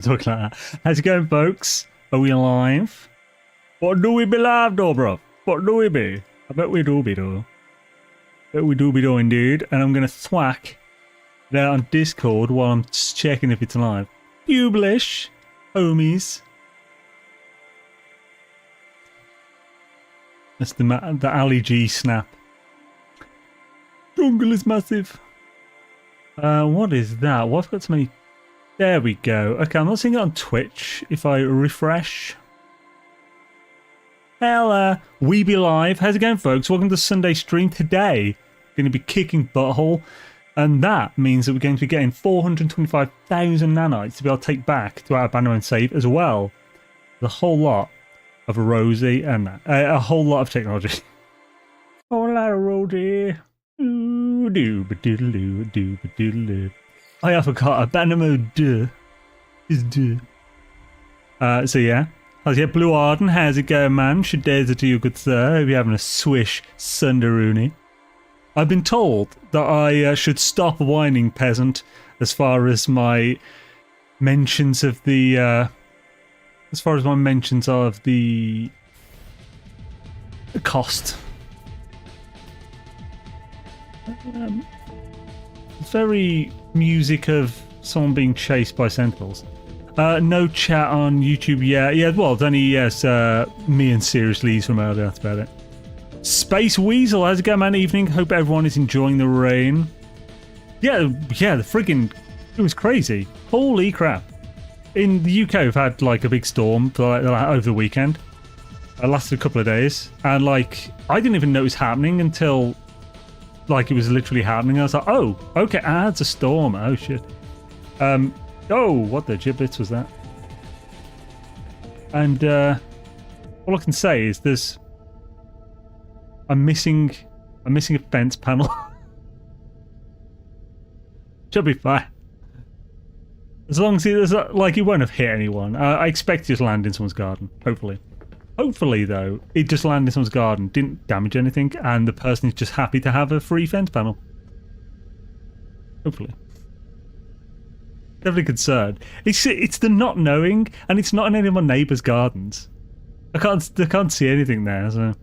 Talking like that. How's it going, folks? Are we alive? What do we be live, though, bro? What do we be? I bet we do be, though. Bet we do be, though, indeed. And I'm going to thwack it out on Discord while I'm just checking if it's live. Publish, homies. That's the Ali G snap. Jungle is massive. What is that? Well, I've got so many. There we go. Okay, I'm not seeing it on Twitch. If I refresh. Hella, we be live. How's it going, folks? Welcome to Sunday stream today. Going to be kicking butthole. And that means that we're going to be getting 425,000 nanites to be able to take back to our abandonment save as well. The whole lot of Rosie and a whole lot of technology. A whole lot of Rosie. I forgot abandonment mode is do. So yeah. How's it, Blue Arden? How's it going, man? Should days to you, good sir. Hope you're having a swish Sundaroony. I've been told that I should stop whining, peasant, as far as my mentions of the cost. It's very music of someone being chased by sentinels. No chat on YouTube yet. Yeah, well, it's only me and Serious Lee's from earlier. That's about it. Space Weasel, how's it going, man? Evening. Hope everyone is enjoying the rain. Yeah, the friggin' it was crazy. Holy crap! In the UK, we've had like a big storm for, over the weekend. It lasted a couple of days, and like I didn't even know it was happening until like it was literally happening. I was like, oh, okay, it's a storm. Oh shit. Oh, what the giblets was that? And all I can say is I'm missing a fence panel. Should be fine. As long as it won't have hit anyone. I expect it to land in someone's garden. Hopefully, though, it just landed in someone's garden, didn't damage anything, and the person is just happy to have a free fence panel. Hopefully. Definitely concerned. It's the not knowing, and it's not in any of my neighbours' gardens. I can't see anything there. So,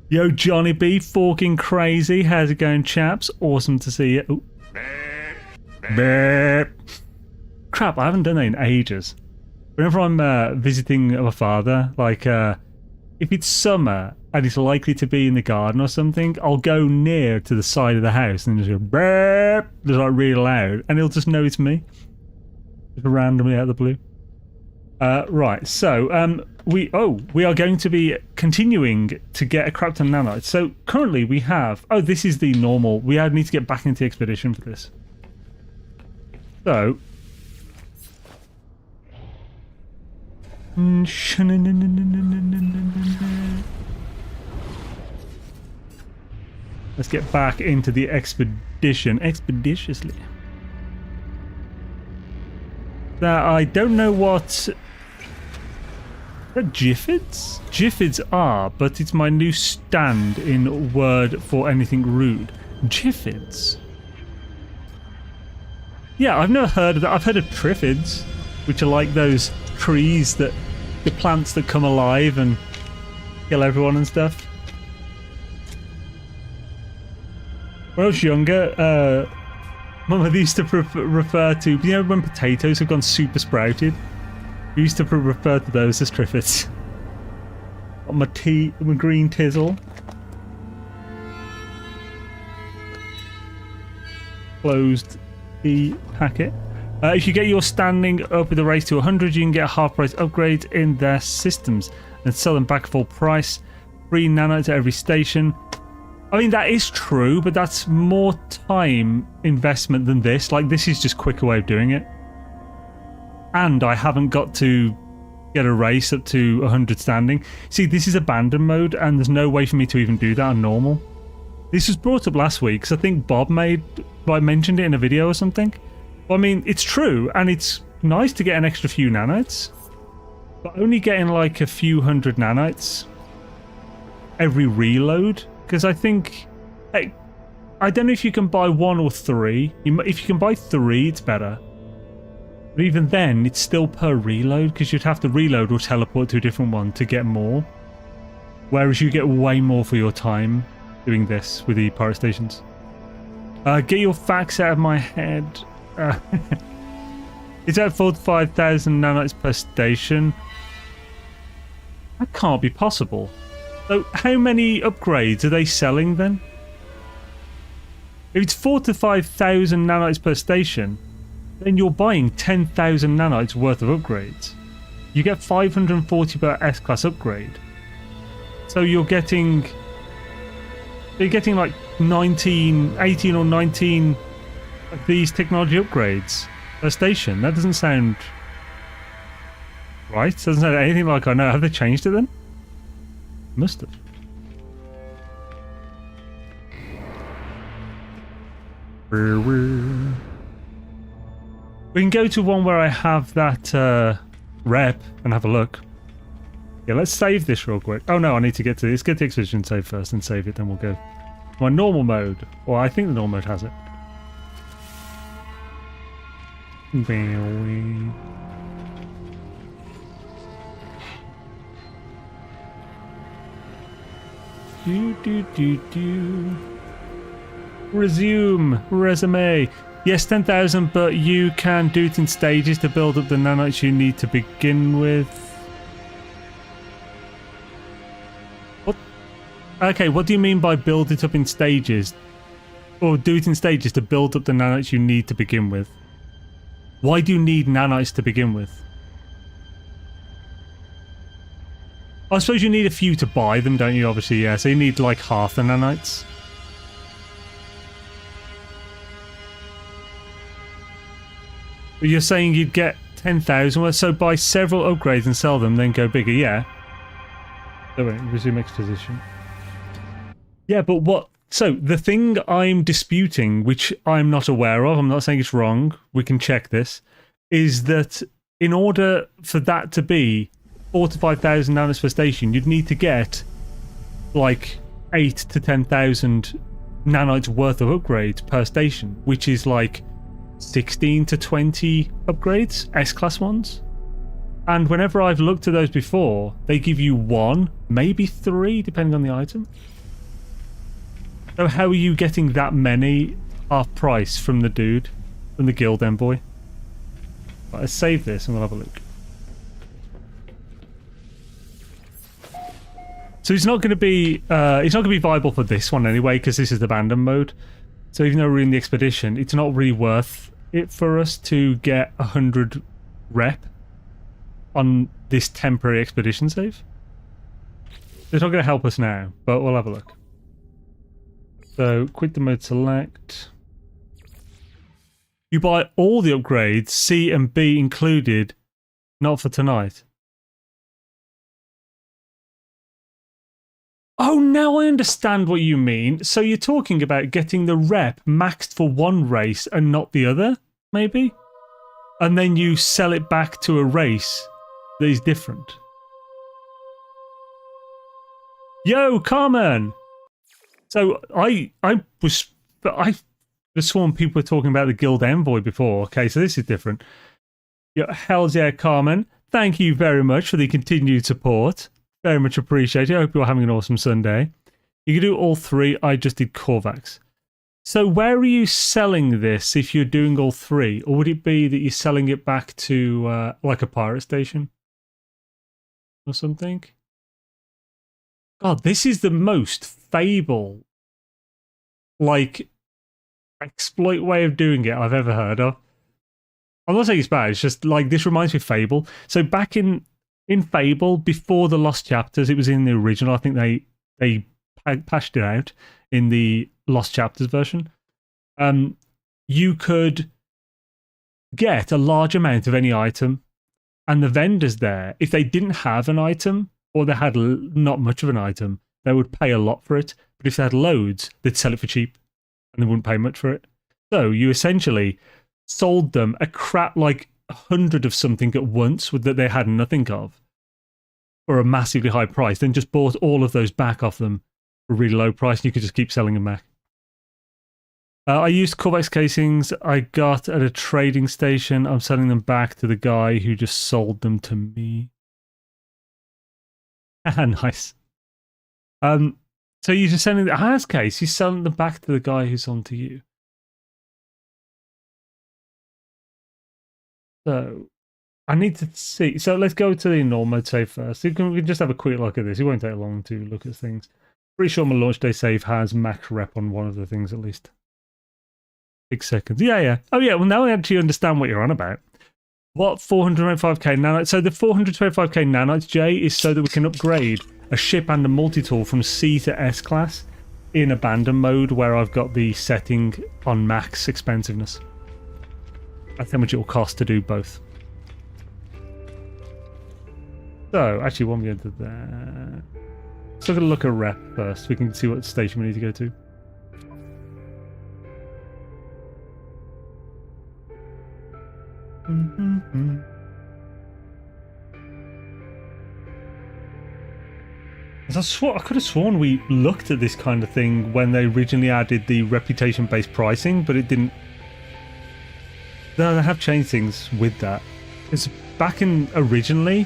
yo, Johnny B, forking crazy. How's it going, chaps? Awesome to see you. Ooh. Crap, I haven't done that in ages. Whenever I'm visiting my father, like if it's summer and it's likely to be in the garden or something, I'll go near to the side of the house and just go burp, just like really loud, and he'll just know it's me. Just randomly out of the blue. Right, so we are going to be continuing to get a crap ton of nanites. So currently we have this is the normal. We need to get back into the expedition for this. So let's get back into the expedition expeditiously. Now, I don't know what Giffids? Giffids are, but it's my new stand in word for anything rude. Giffids. Yeah, I've never heard of that. I've heard of Triffids, which are like those trees the plants that come alive and kill everyone and stuff. When I was younger, my mother used to refer to, you know, when potatoes have gone super sprouted, we used to refer to those as Triffids. Got my green tizzle. Closed the packet. If you get your standing up with the race to 100, you can get a half price upgrade in their systems and sell them back full price. Free nanites at every station. I mean, that is true, but that's more time investment than this. Like, this is just a quicker way of doing it. And I haven't got to get a race up to 100 standing. See, this is abandon mode, and there's no way for me to even do that on normal. This was brought up last week, because I think Bob mentioned it in a video or something. Well, I mean, it's true, and it's nice to get an extra few nanites. But only getting like a few hundred nanites every reload, because I think, I don't know if you can buy 1 or 3. If you can buy 3, it's better. But even then, it's still per reload, because you'd have to reload or teleport to a different one to get more. Whereas you get way more for your time doing this with the pirate stations. Get your facts out of my head. It's at 45,000 nanites per station. That can't be possible. So how many upgrades are they selling then? If it's 4 to 5,000 nanites per station, then you're buying 10,000 nanites worth of upgrades. You get 540 per S-class upgrade. So you're getting like 18 or 19 of these technology upgrades per station. That doesn't sound right. Doesn't sound anything like I know. Have they changed it then? Must have. We can go to one where I have that rep and have a look. Yeah, let's save this real quick. Oh no, I need to get to this. Get the expedition save first and save it, then we'll go. My normal mode. Well, I think the normal mode has it. Resume. Resume. Yes, 10,000, but you can do it in stages to build up the nanites you need to begin with. What? Okay, what do you mean by build it up in stages? Or do it in stages to build up the nanites you need to begin with? Why do you need nanites to begin with? I suppose you need a few to buy them, don't you? Obviously, yeah. So you need like half the nanites. But you're saying you'd get 10,000 worth, so buy several upgrades and sell them, then go bigger, yeah. So wait, resume exposition. Yeah, but what... So, the thing I'm disputing, which I'm not aware of, I'm not saying it's wrong, we can check this, is that in order for that to be 4 to 5,000 nanites per station, you'd need to get like 8 to 10,000 nanites worth of upgrades per station, which is like 16 to 20 upgrades, S-class ones. And whenever I've looked at those before, they give you 1, maybe 3, depending on the item. So how are you getting that many half price from the dude, from the guild envoy? Right, let's save this and we'll have a look. So it's not going to be viable for this one anyway, because this is the abandoned mode. So even though we're in the expedition, it's not really worth it for us to get 100 rep on this temporary expedition save. It's not going to help us now, but we'll have a look. So quit the mode select. You buy all the upgrades, C and B included, not for tonight. Oh, now I understand what you mean. So you're talking about getting the rep maxed for one race and not the other, maybe? And then you sell it back to a race that is different. Yo, Carmen! So I was sworn people were talking about the guild envoy before. Okay, so this is different. Yeah, hells yeah, Carmen. Thank you very much for the continued support. Very much appreciated. I hope you're having an awesome Sunday. You can do all 3. I just did Korvax. So where are you selling this if you're doing all 3? Or would it be that you're selling it back to like a pirate station? Or something? God, this is the most Fable like exploit way of doing it I've ever heard of. I'm not saying it's bad, it's just like this reminds me of Fable. So back in Fable, before the Lost Chapters, it was in the original. I think they patched it out in the Lost Chapters version. You could get a large amount of any item, and the vendors there, if they didn't have an item or they had not much of an item, they would pay a lot for it. But if they had loads, they'd sell it for cheap, and they wouldn't pay much for it. So you essentially sold them a crap like 100 of something at once that they had nothing of for a massively high price, then just bought all of those back off them for a really low price, and you could just keep selling them back. I used Corvex casings I got at a trading station. I'm selling them back to the guy who just sold them to me. Nice. So you're just sending the as case, you're selling them back to the guy who's on to you. So I need to see. So let's go to the normal mode save first. We can just have a quick look at this. It won't take long to look at things. Pretty sure my launch day save has max rep on one of the things at least. 6 seconds. Yeah. Oh yeah, well now I actually understand what you're on about. What 425k nanites? So the 425k nanites, Jay, is so that we can upgrade a ship and a multi-tool from C to S class in abandon mode where I've got the setting on max expensiveness. That's how much it will cost to do both. So, actually, when we go to there... Let's have a look at rep first. We can see what station we need to go to. I could have sworn we looked at this kind of thing when they originally added the reputation-based pricing, but it didn't. No, they have changed things with that. It's back in originally.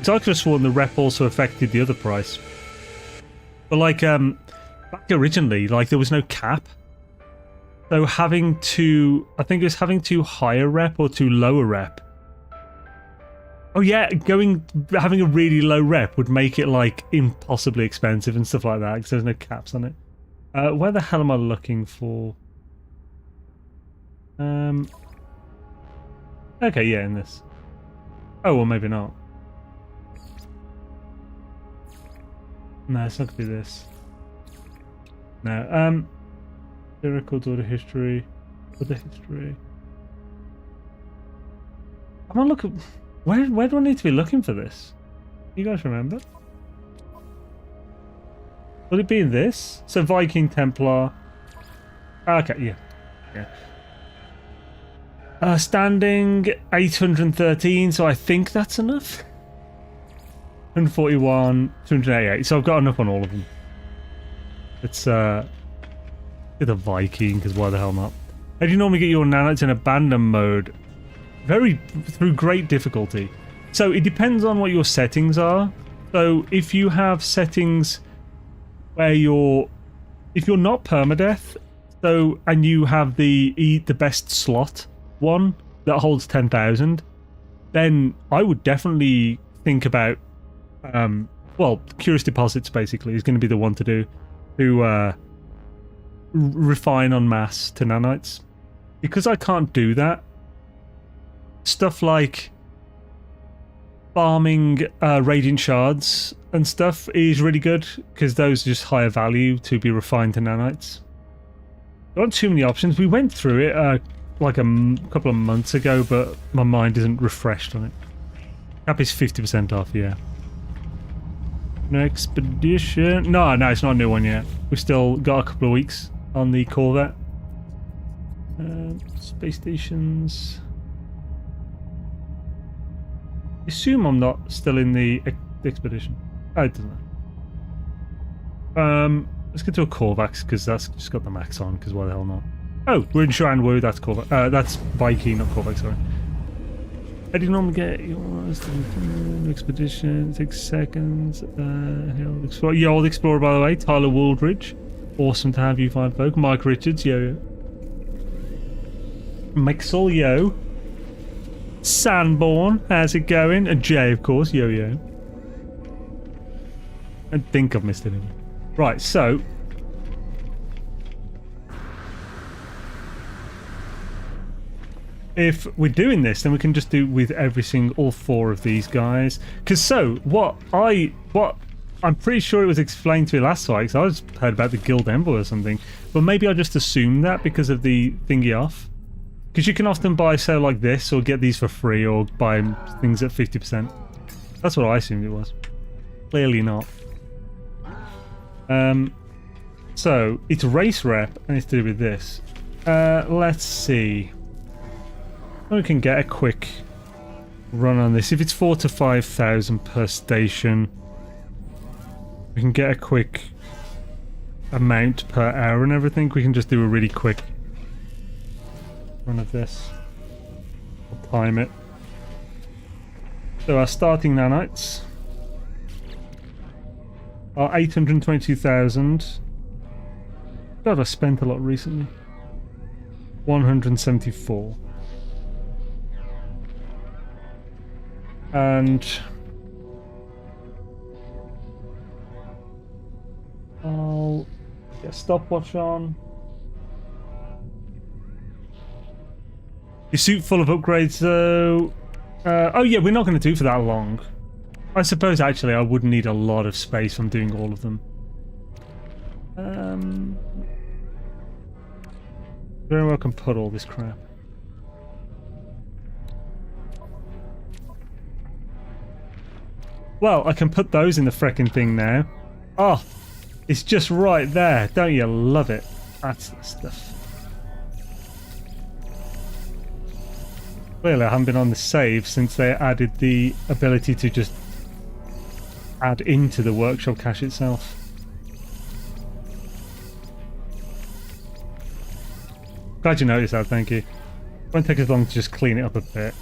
So I could have sworn the rep also affected the other price. But like back originally, like there was no cap. So having to, I think it was having too high a rep or too low a rep. Oh yeah, having a really low rep would make it like impossibly expensive and stuff like that because there's no caps on it. Where the hell am I looking for? Okay, yeah, in this. Oh, well, maybe not. No, it's not gonna be this. No, the records, order history, other history. I'm gonna look at where do I need to be looking for this? You guys remember? Would it be in this? So Viking Templar. Okay, yeah. Standing 813, so I think that's enough. 141, 288. So I've got enough on all of them. It's get a Viking, because why the hell not? How do you normally get your nanites in abandon mode? Through great difficulty. So it depends on what your settings are. So if you have settings where if you're not permadeath, and you have the best slot one that holds 10,000, then I would definitely think about Curious Deposits basically is going to be the one to do to refine en masse to nanites. Because I can't do that, stuff like farming radiant shards and stuff is really good because those are just higher value to be refined to nanites. There aren't too many options. We went through it like a couple of months ago, but my mind isn't refreshed on it. Cap is 50% off, yeah. No expedition. No, it's not a new one yet. We've still got a couple of weeks on the Corvette. Space stations. I assume I'm not still in the expedition. Oh, it doesn't matter. Let's get to a Corvax because that's just got the max on. Because why the hell not? Oh, we're in Shrine Wu. That's Corvax. That's Viking, not Corvax. Sorry. How do you normally get yours? Expedition, 6 seconds. Old Explorer. Yeah, Old Explorer, by the way. Tyler Wooldridge. Awesome to have you, fine folk. Mike Richards, yo. Mixel, yo. Sanborn, how's it going? And Jay, of course, yo. I think I've missed anyone. Right, so. If we're doing this, then we can just do with all 4 of these guys. Because what I'm pretty sure it was explained to me last week, so I just heard about the Guild Envoy or something. But maybe I just assumed that because of the thingy off. Because you can often buy, say, like this, or get these for free, or buy things at 50%. That's what I assumed it was. Clearly not. So, it's race rep, and it's to do with this. Let's see. We can get a quick run on this. If it's 4,000 to 5,000 per station, we can get a quick amount per hour and everything, we can just do a really quick run of this. We'll time it. So our starting nanites are 822,000. God, I spent a lot recently. 174. And I'll get a stopwatch on. Your suit full of upgrades though. Oh yeah, we're not going to do for that long. I suppose actually I would need a lot of space from doing all of them. Very well can put all this crap. Well, I can put those in the frickin' thing now. Oh, it's just right there. Don't you love it? That's the stuff. Clearly I haven't been on the save since they added the ability to just add into the workshop cache itself. Glad you noticed that, thank you. Won't take as long to just clean it up a bit.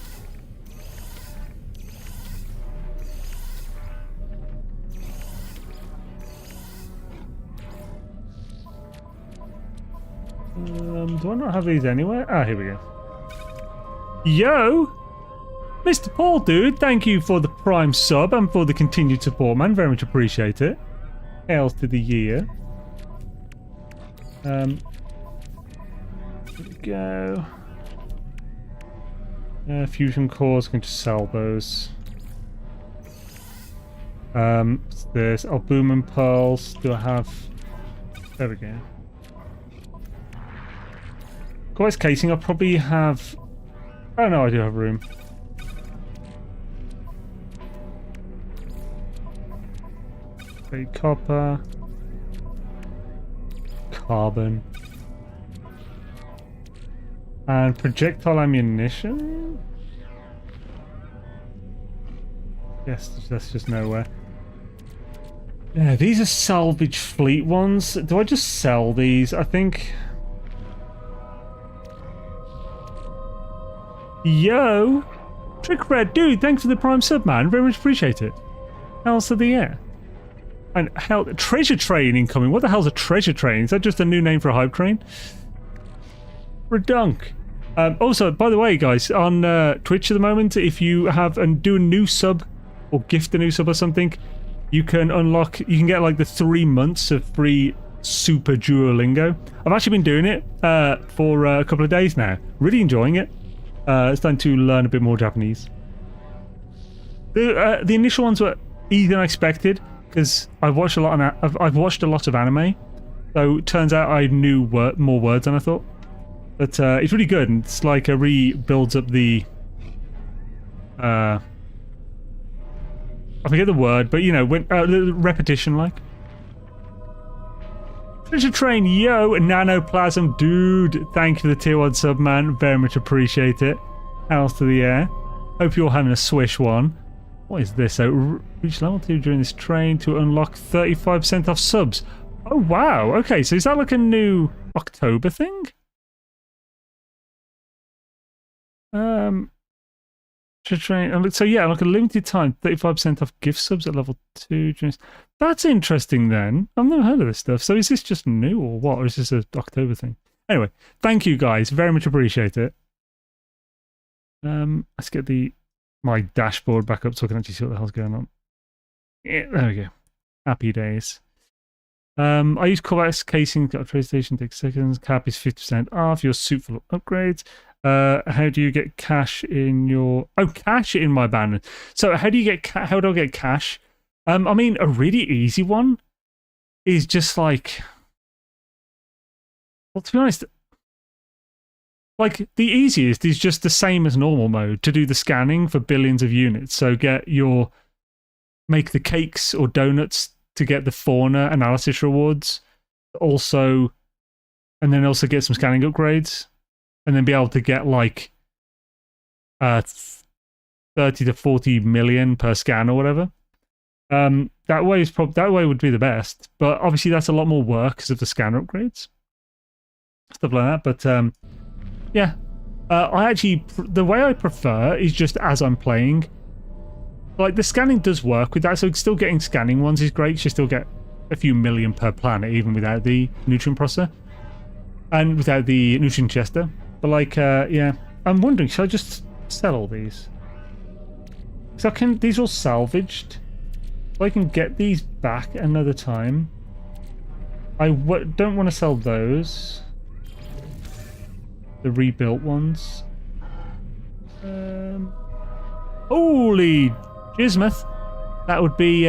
Do I not have these anywhere? Ah, here we go. Yo! Mr. Paul, dude, thank you for the Prime sub and for the continued support, man. Very much appreciate it. Hails to the year. Here we go. Fusion cores, going to sell those. What's this? Albumin pearls. Do I have... There we go. Quartz casing, I'll probably have... Oh no, I do have room. Okay, copper. Carbon. And projectile ammunition? Yes, that's just nowhere. Yeah, these are salvage fleet ones. Do I just sell these? I think... Yo! Trick Red, dude, thanks for the Prime sub, man. Very much appreciate it. Hells to the air. And hell, treasure train incoming. What the hell's a treasure train? Is that just a new name for a hype train? Redunk. Also, by the way, guys, on Twitch at the moment, if you have and do a new sub or gift a new sub or something, you can unlock. You can get like the 3 months of free Super Duolingo. I've actually been doing it for a couple of days now. Really enjoying it. It's time to learn a bit more Japanese. The initial ones were easier than I expected because I've watched a lot. I've watched a lot of anime, so it turns out I knew more words than I thought. But it's really good, and it's like a rebuilds up the. I forget the word, but you know, when repetition like. Treasure train, yo, nanoplasm, dude. Thank you for the tier 1 sub, man. Very much appreciate it. House to the air. Hope you're having a swish one. What is this? So, reach level 2 during this train to unlock 35% off subs. Oh, wow. Okay, so is that like a new October thing? Train. So yeah, like a limited time, 35% off gift subs at level 2. That's interesting then. I've never heard of this stuff. So is this just new or what? Or is this an October thing? Anyway, thank you guys. Very much appreciate it. Let's get my dashboard back up so I can actually see what the hell's going on. Yeah, there we go. Happy days. I use Corvex casing, got a trade station, takes seconds. Cap is 50% off. Your suit full of upgrades. How do you get cash in your... Oh, cash in my banner. So how do you get how do I get cash? I mean, a really easy one is just like... Well, to be honest, like the easiest is just the same as normal mode to do the scanning for billions of units. So make the cakes or donuts to get the fauna analysis rewards. Also, and then also get some scanning upgrades. And then be able to get like 30 to 40 million per scan or whatever. That way that way would be the best, but obviously that's a lot more work because of the scanner upgrades, stuff like that. But yeah, I actually the way I prefer is just as I'm playing. Like the scanning does work with that, so still getting scanning ones is great. You still get a few million per planet even without the nutrient processor and without the nutrient chester. But like, yeah, I'm wondering, should I just sell all these? So these are all salvaged. So I can get these back another time. I don't want to sell those. The rebuilt ones. Holy Jismuth! That would be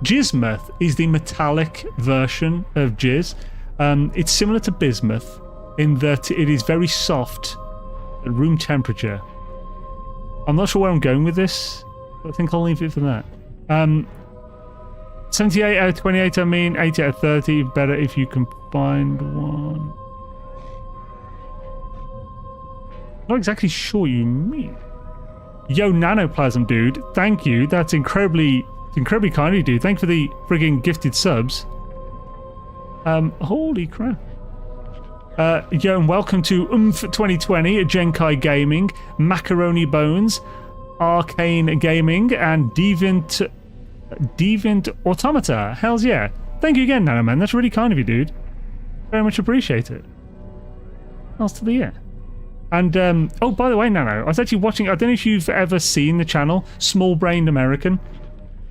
Jismuth is the metallic version of Jizz. It's similar to bismuth in that it is very soft at room temperature. I'm not sure where I'm going with this, but I think I'll leave it for that. 78 out of 28, I mean, 80 out of 30. Better if you can find one. Not exactly sure you mean. Yo, Nanoplasm, dude. Thank you. That's incredibly kind of you, dude. Thanks for the frigging gifted subs. Holy crap. Yo, and welcome to 2020 at Genkai Gaming, Macaroni Bones, Arcane Gaming, and Deviant Automata. Hells yeah. Thank you again, Nanoman. That's really kind of you, dude. Very much appreciate it. Else to the year. And, oh, by the way, Nano, I was actually watching, I don't know if you've ever seen the channel, Small Brained American.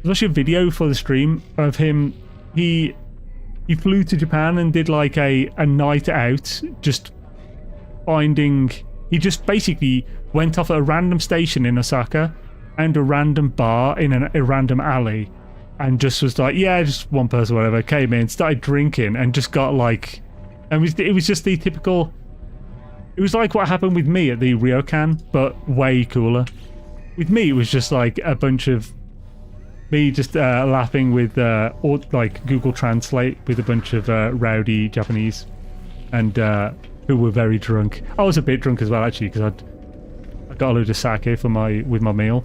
There's actually a video for the stream of him. He flew to Japan and did like a night out, just finding, he just basically went off at a random station in Osaka and a random bar in a random alley and just was like, yeah, just one person, whatever, came in, started drinking and just got like, and it was just the typical, it was like what happened with me at the Ryokan, but way cooler. With me, it was just like a bunch of me just laughing with or like Google Translate with a bunch of rowdy Japanese and who were very drunk. I was a bit drunk as well actually because I got a load of sake with my meal.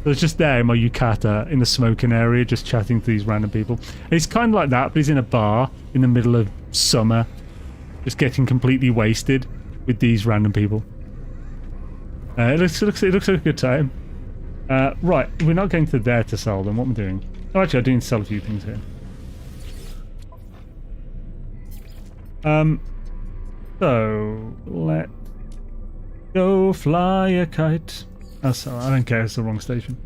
I was just there in my yukata in the smoking area just chatting to these random people. And it's kind of like that, but he's in a bar in the middle of summer just getting completely wasted with these random people. It looks like a good time. Right, we're not going to there to sell them. What am I doing? Oh, actually, I do need to sell a few things here. So let's go fly a kite. Oh, sorry, I don't care. It's the wrong station.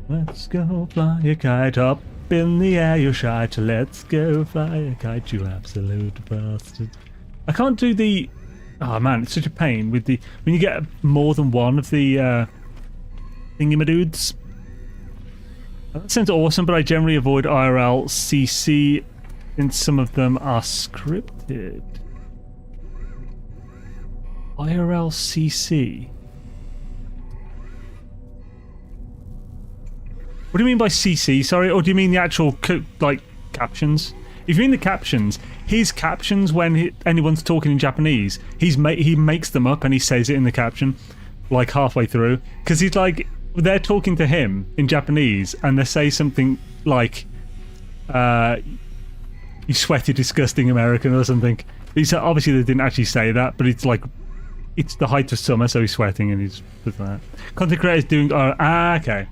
Let's go fly a kite up in the air. You're shy to let's go fly a kite. You absolute bastard. I can't do the. Oh man, it's such a pain with the when you get more than one of the thingamadudes. That sounds awesome, but I generally avoid IRL CC since some of them are scripted. IRL CC. What do you mean by CC? Sorry, or do you mean the actual like captions? If you mean the captions, his captions when anyone's talking in Japanese, he makes them up and he says it in the caption, like halfway through, because he's like they're talking to him in Japanese and they say something like, "You sweaty, disgusting American" or something. Obviously they didn't actually say that, but it's like it's the height of summer, so he's sweating and he's with that. Content creators doing okay.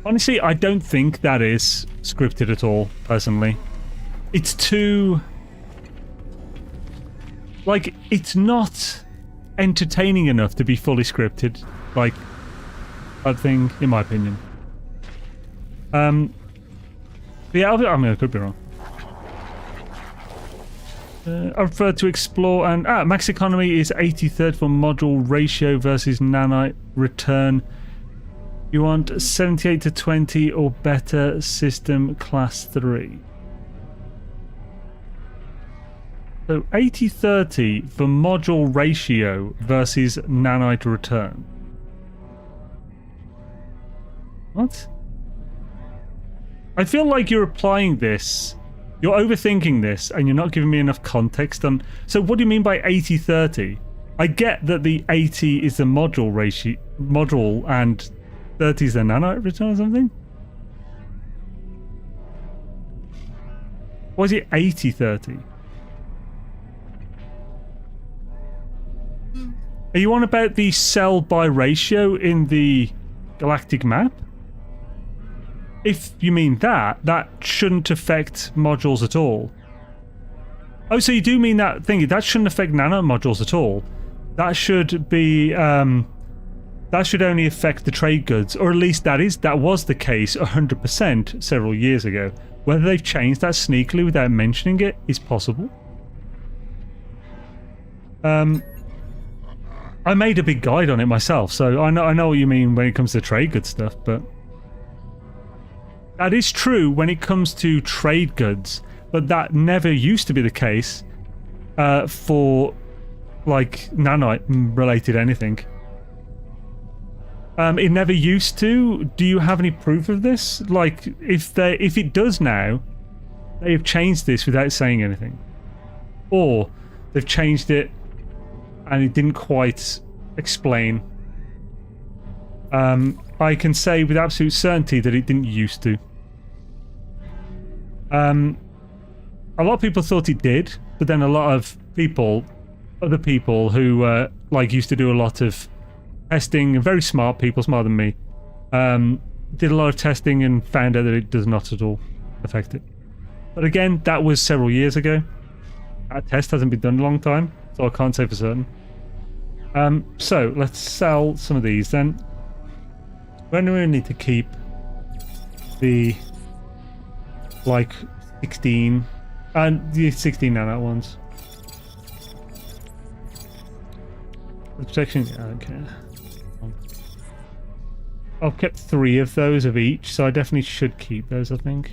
Honestly, I don't think that is scripted at all, personally. It's too... like, it's not entertaining enough to be fully scripted. Like, that thing, in my opinion. Yeah, I mean, I could be wrong. I prefer to explore and... max economy is 83rd for module ratio versus nanite return. You want 78 to 20 or better system class 3. So 80-30 for module ratio versus nanite return. What? I feel like you're applying this, you're overthinking this, and you're not giving me enough context on... So what do you mean by 80-30? I get that the 80 is the module and 30 is the nanite return or something. Why is it 80-30? Are you on about the cell by ratio in the galactic map? If you mean that, that shouldn't affect modules at all. Oh, so you do mean that thing? That shouldn't affect nano modules at all. That should be, that should only affect the trade goods, or at least that was the case 100% several years ago. Whether they've changed that sneakily without mentioning it is possible. I made a big guide on it myself, so I know what you mean when it comes to trade goods stuff, but that is true when it comes to trade goods, but that never used to be the case for like nanite related anything. It never used to. Do you have any proof of this? Like, if it does now, they have changed this without saying anything, or they've changed it and it didn't quite explain. I can say with absolute certainty that it didn't used to. A lot of people thought it did, but then a lot of other people who like used to do a lot of testing, very smart people, smarter than me, did a lot of testing and found out that it does not at all affect it. But again, that was several years ago. That test hasn't been done in a long time, so I can't say for certain. So let's sell some of these then. When do we need to keep the like 16 and the 16 nanite ones? The protection, I don't care. I've kept 3 of those of each, so I definitely should keep those, I think.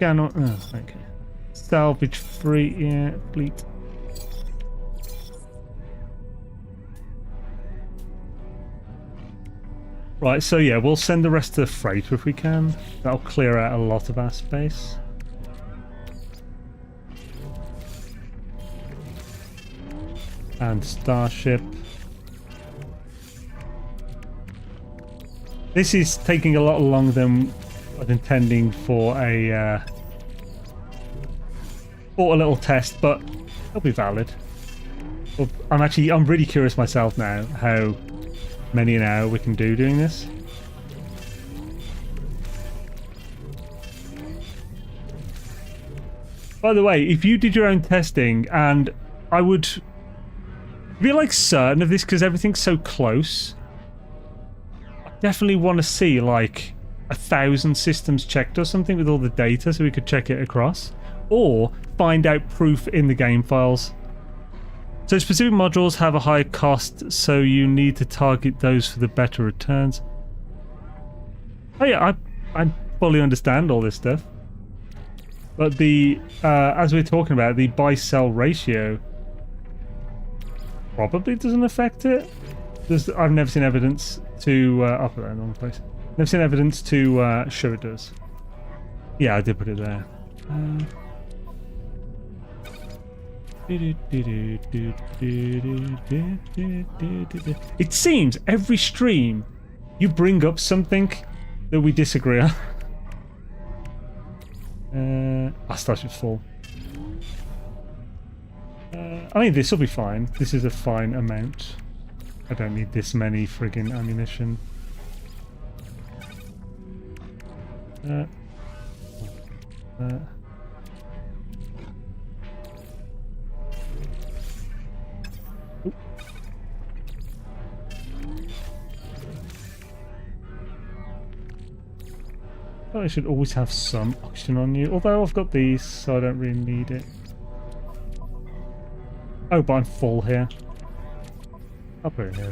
Oh, okay. Salvage free, yeah, fleet. Right, so yeah, we'll send the rest to the freighter if we can. That'll clear out a lot of our space. And Starship. This is taking a lot longer than I was intending for a little test, but it'll be valid. I'm really curious myself now how many an hour we can do doing this. By the way, if you did your own testing, and I would be like certain of this because everything's so close, I definitely want to see like 1,000 systems checked or something with all the data so we could check it across, or find out proof in the game files. So specific modules have a higher cost, so you need to target those for the better returns. Oh yeah, I fully understand all this stuff. But the as we're talking about, the buy-sell ratio probably doesn't affect it. I've never seen evidence to I'll put that in the wrong place. Never seen evidence to show it does. Yeah, I did put it there. It seems every stream you bring up something that we disagree on. Our Starship's full. I mean, this will be fine. This is a fine amount. I don't need this many friggin' ammunition. I should always have some oxygen on you, although I've got these, so I don't really need it. Oh, but I'm full here. I'll put it here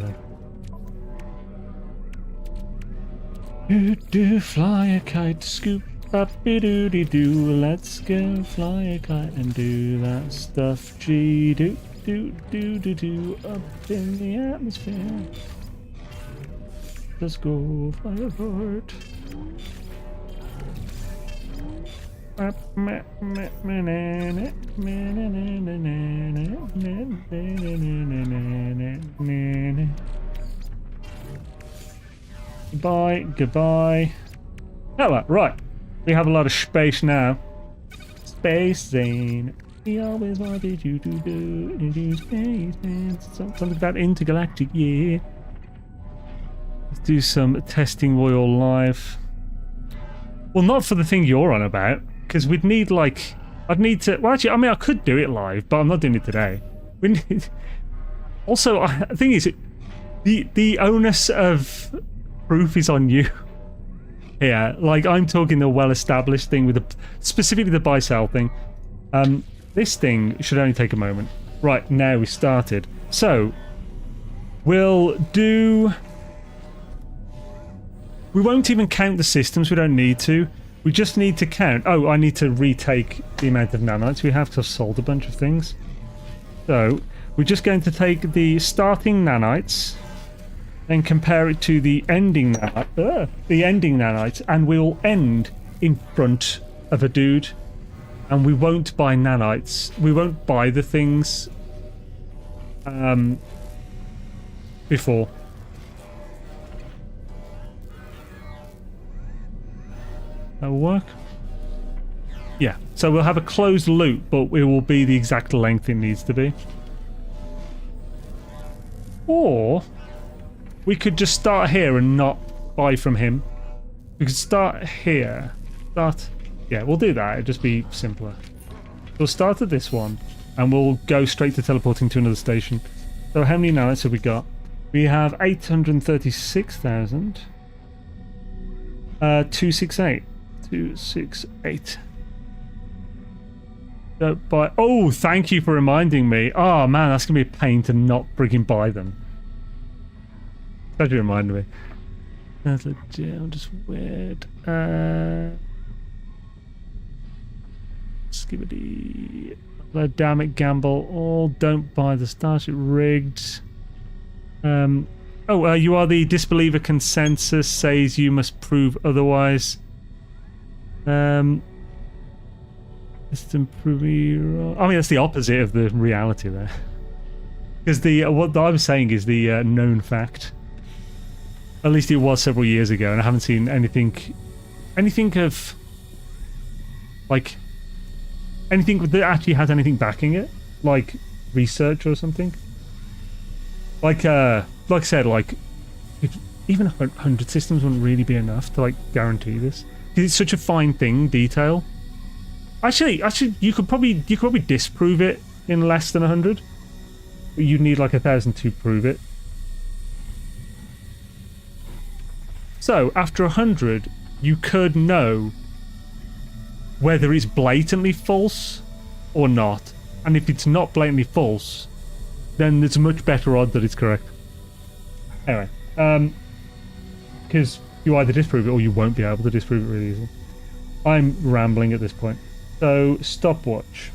then. Do fly a kite, scoop up doo dee doo. Let's go fly a kite and do that stuff. G do do do do do up in the atmosphere. Let's go fly a kite. Goodbye, goodbye. Oh, right. We have a lot of space now. Space Zane. We always wanted you to do into space, man. Something about intergalactic, yeah. Let's do some testing while you're live. Well, not for the thing you're on about, because we'd need like... I'd need to... Well, actually, I mean, I could do it live, but I'm not doing it today. We need... Also, the thing is, the onus of proof is on you. Yeah, like, I'm talking the well-established thing with the... Specifically the buy-sell thing. This thing should only take a moment. Right, now we started. So, we'll do... We won't even count the systems, we don't need to. We just need to count... Oh, I need to retake the amount of nanites we have because I've sold a bunch of things. So, we're just going to take the starting nanites and compare it to the ending nanites, and we'll end in front of a dude. And we won't buy nanites. We won't buy the things before. That'll work. Yeah, so we'll have a closed loop, but it will be the exact length it needs to be. Or we could just start here and not buy from him. We could start here. Yeah, we'll do that. It'll just be simpler. We'll start at this one, and we'll go straight to teleporting to another station. So how many nanites have we got? We have 836,000. 268. 268. Oh, thank you for reminding me. Oh man, that's gonna be a pain to not freaking buy them. Glad you reminded me. That's legit. I'm just weird. Skibbity. Damn it, gamble. Oh, don't buy the Starship rigged. You are the disbeliever. Consensus says you must prove otherwise. System preview. I mean, that's the opposite of the reality there. Because what I'm saying is the known fact. At least it was several years ago, and I haven't seen anything of like anything that actually has anything backing it, like research or something. Like I said, like even 100 systems wouldn't really be enough to like guarantee this. Because it's such a fine thing, detail. Actually, you could probably disprove it in less than 100. But you'd need like 1,000 to prove it. So after 100, you could know whether it's blatantly false or not. And if it's not blatantly false, then there's a much better odd that it's correct. Anyway, because you either disprove it or you won't be able to disprove it really easily. I'm rambling at this point. So, stopwatch.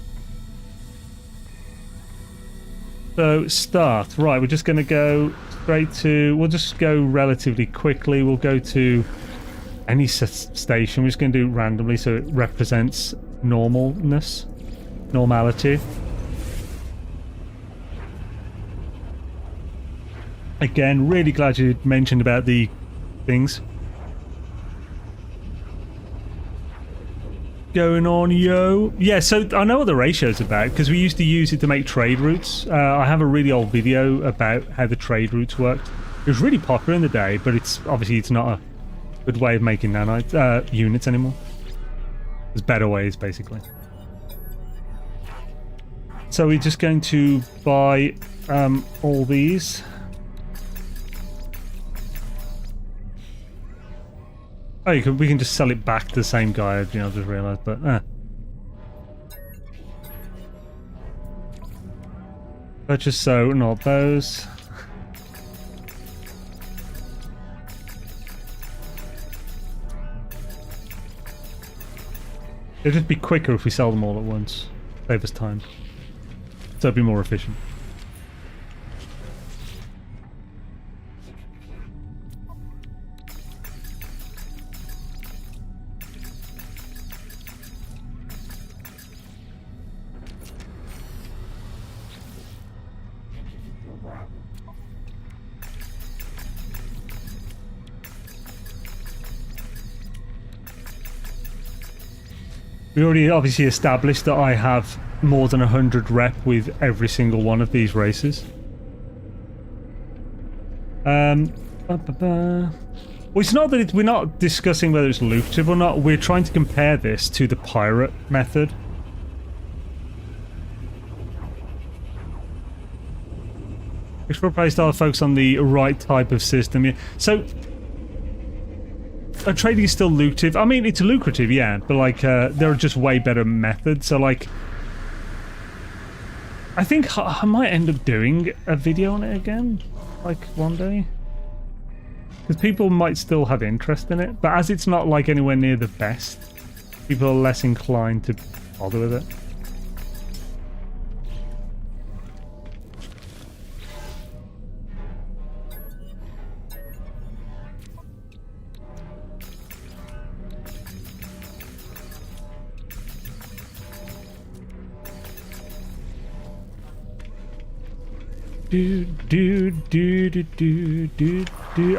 So, start. Right, we're just going to go straight to... We'll just go relatively quickly. We'll go to any station. We're just going to do it randomly so it represents normality. Again, really glad you mentioned about the things going on, yo. Yeah, so I know what the ratio's about because we used to use it to make trade routes. I have a really old video about how the trade routes worked. It was really popular in the day, but it's not a good way of making nanite units anymore. There's better ways, basically. So we're just going to buy all these. Oh, we can just sell it back to the same guy, I've just realised, but purchase so, not those. It'll just be quicker if we sell them all at once. Save us time. So it'll be more efficient. We already obviously established that I have more than 100 rep with every single one of these races. Well, it's not that we're not discussing whether it's lucrative or not. We're trying to compare this to the pirate method. Explore playstyle focus on the right type of system. Yeah. So, trading is still lucrative. I mean, it's lucrative, yeah, but like, there are just way better methods. So, like, I think I might end up doing a video on it again, like, one day. Because people might still have interest in it, but as it's not, like, anywhere near the best, people are less inclined to bother with it.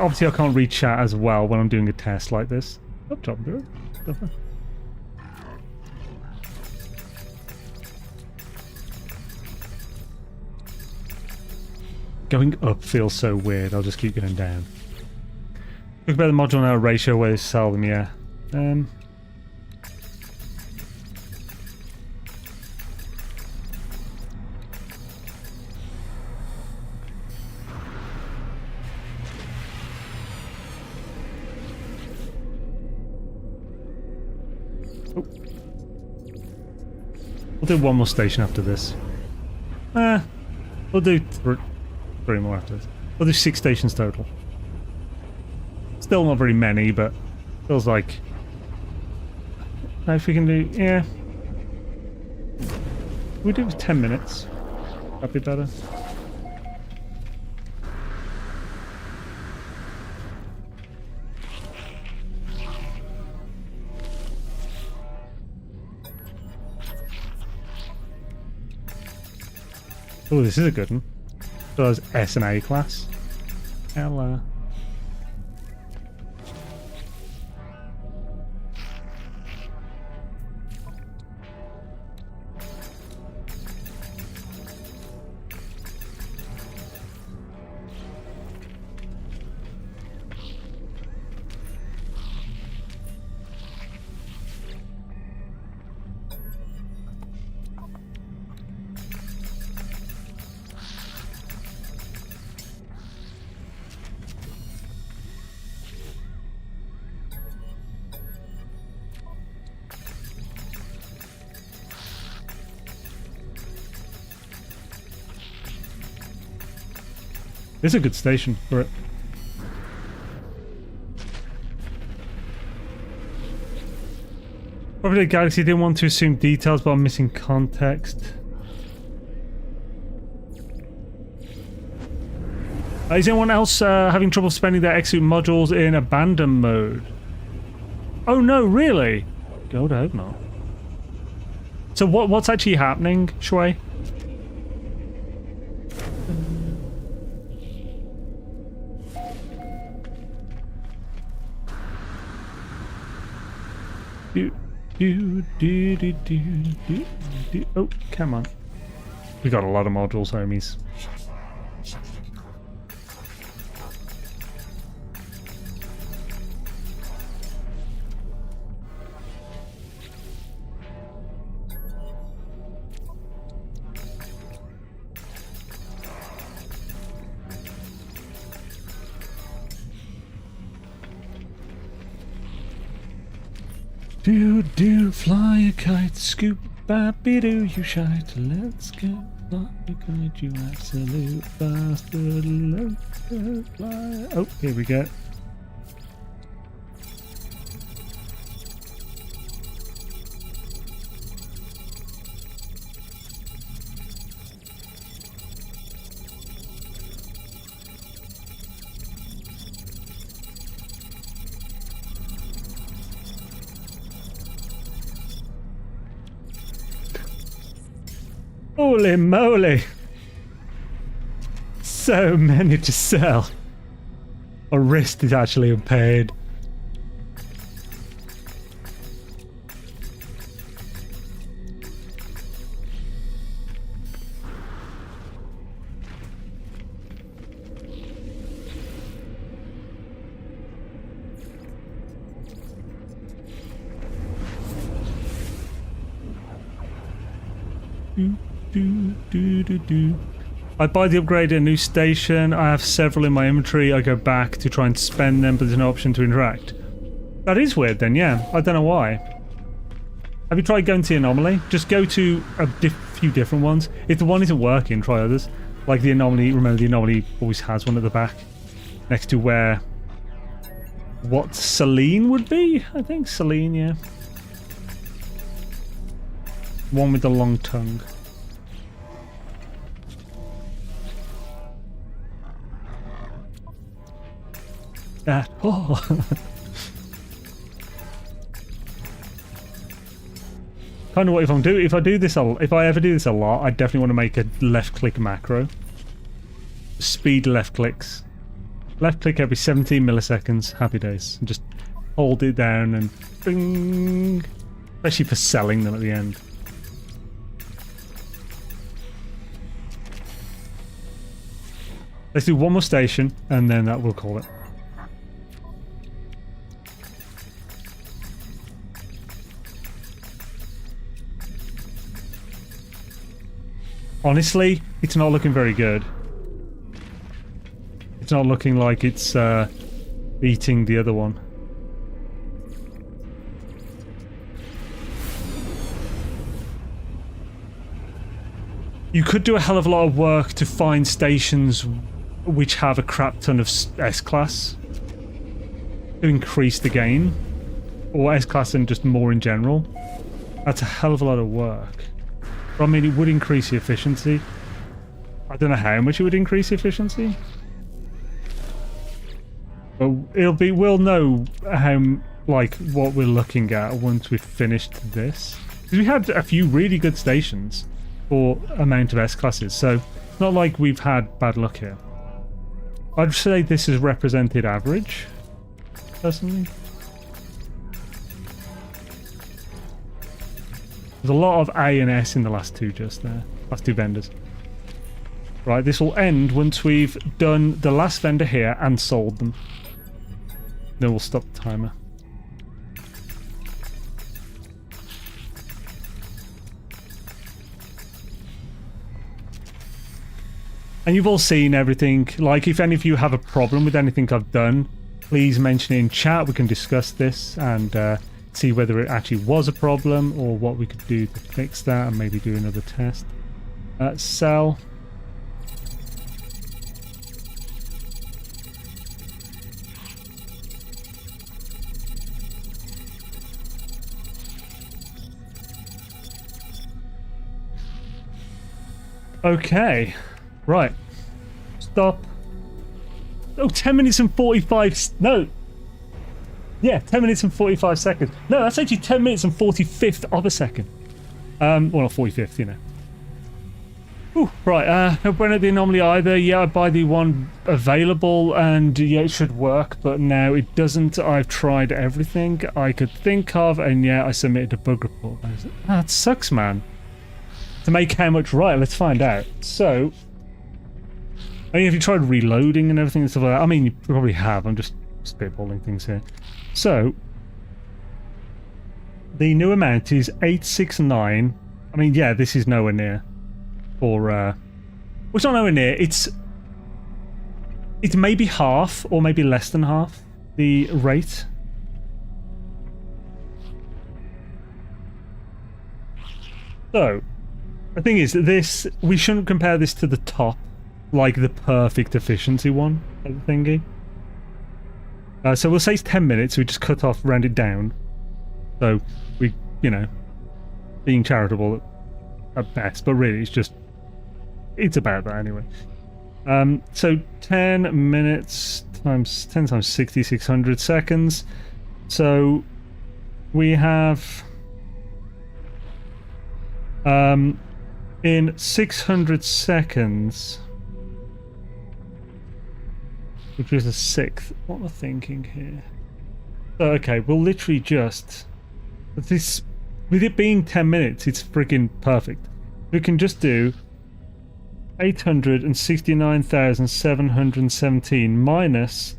Obviously, I can't read chat as well when I'm doing a test like this. Up top, do it. Going up feels so weird. I'll just keep going down. Look about the module now ratio where they sell them. Yeah. We'll do one more station after this. We'll do three more after this. We'll do 6 stations total. Still not very many, but feels like... If we can do... Yeah. We do it with 10 minutes. That'd be better. Oh, this is a good one. So there's S and A class. Hello. It's a good station for it. Probably the Galaxy didn't want to assume details, but I'm missing context. Is anyone else having trouble spending their exosuit modules in abandon mode? Oh no, really? God, I hope not. So what's actually happening, Shui? Oh, come on. We got a lot of modules, homies. Do fly a kite, scoop bappy do you shite. Let's go fly a kite, you absolute bastard. Let's go fly. Oh, here we go. Holy moly! So many to sell. Our wrist is actually unpaid. I buy the upgrade a new station. I have several in my inventory. I go back to try and spend them, but there's no option to interact. That is weird then, yeah. I don't know why. Have you tried going to the anomaly? Just go to a few different ones. If the one isn't working, try others. Like the anomaly, remember the anomaly always has one at the back. Next to where... what Selene would be? I think Selene, yeah. One with the long tongue. Oh. Kind of what if I ever do this a lot, I definitely want to make a left click macro. Speed left clicks. Left click every 17 milliseconds. Happy days. And just hold it down and bing. Especially for selling them at the end. Let's do one more station and then that will call it. Honestly, it's not looking very good. It's not looking like it's beating the other one. You could do a hell of a lot of work to find stations which have a crap ton of S-Class to increase the gain. Or S-Class and just more in general. That's a hell of a lot of work. I mean, it would increase the efficiency. I don't know how much it would increase the efficiency. But we'll know how, like, what we're looking at once we've finished this. Because we had a few really good stations for amount of S-classes, so it's not like we've had bad luck here. I'd say this is represented average, personally. There's a lot of A and S in the last two just there. Last two vendors. Right, this will end once we've done the last vendor here and sold them. Then we'll stop the timer. And you've all seen everything. Like, if any of you have a problem with anything I've done, please mention it in chat. We can discuss this and see whether it actually was a problem or what we could do to fix that and maybe do another test. Sell. Okay. Right. Stop. Oh, 10 minutes and 45... No. Yeah, 10 minutes and 45 seconds. No, that's actually 10 minutes and 45th of a second. Well, not 45th, you know. Ooh, right, no bueno the anomaly either. Yeah, I buy the one available and yeah, it should work, but now it doesn't. I've tried everything I could think of and yeah, I submitted a bug report. That sucks, man. To make how much right, let's find out. So, I mean, have you tried reloading and everything and stuff like that? I mean, you probably have. I'm just spitballing things here. So, the new amount is 869. I mean, yeah, this is nowhere near. Or, well, it's not nowhere near. It's maybe half or maybe less than half the rate. So, the thing is, this, we shouldn't compare this to the top, like the perfect efficiency one of the thingy. So we'll say it's 10 minutes, we just cut off, round it down. So we, you know, being charitable at best, but really it's just, it's about that anyway. So 10 minutes times 10 times 60, 600 seconds. So we have in 600 seconds, which is a sixth. What am I thinking here? So, okay, we'll literally just... this, with it being 10 minutes, it's freaking perfect. We can just do 869,717 minus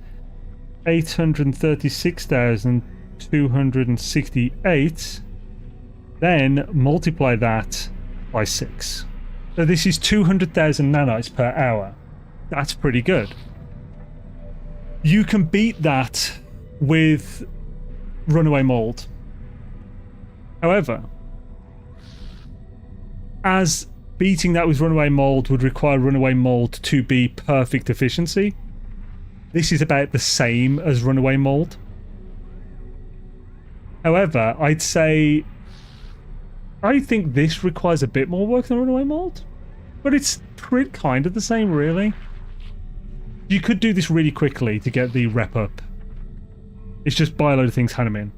836,268, then multiply that by 6. So this is 200,000 nanites per hour. That's pretty good. You can beat that with runaway mold. However, as beating that with runaway mold would require runaway mold to be perfect efficiency, this is about the same as runaway mold. However, I'd say I think this requires a bit more work than runaway mold, but it's kind of the same, really. You could do this really quickly to get the rep up. It's just buy a load of things, hand them in.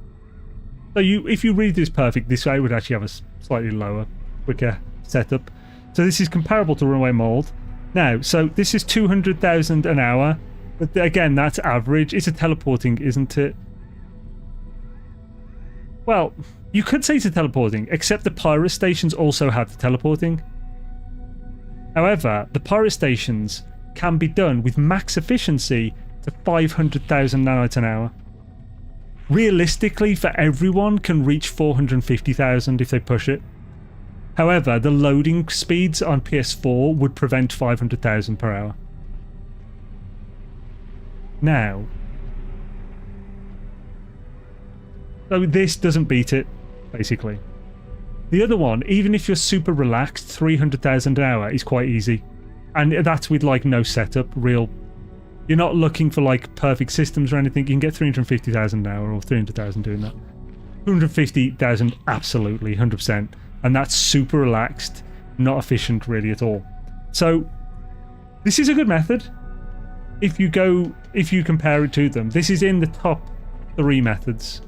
So if you really do this perfect, this way would actually have a slightly lower, quicker setup. So this is comparable to runaway mold. Now, so this is 200,000 an hour, but again, that's average. It's a teleporting, isn't it? Well, you could say it's a teleporting, except the pirate stations also have the teleporting. However, the pirate stations can be done with max efficiency to 500,000 nanites an hour. Realistically, for everyone, can reach 450,000 if they push it. However, the loading speeds on PS4 would prevent 500,000 per hour. Now, so this doesn't beat it, basically. The other one, even if you're super relaxed, 300,000 an hour is quite easy. And that's with like no setup, real. You're not looking for like perfect systems or anything. You can get 350,000 an hour or 300,000 doing that. 250,000, absolutely, 100%. And that's super relaxed, not efficient really at all. So this is a good method. If you compare it to them, this is in the top 3 methods.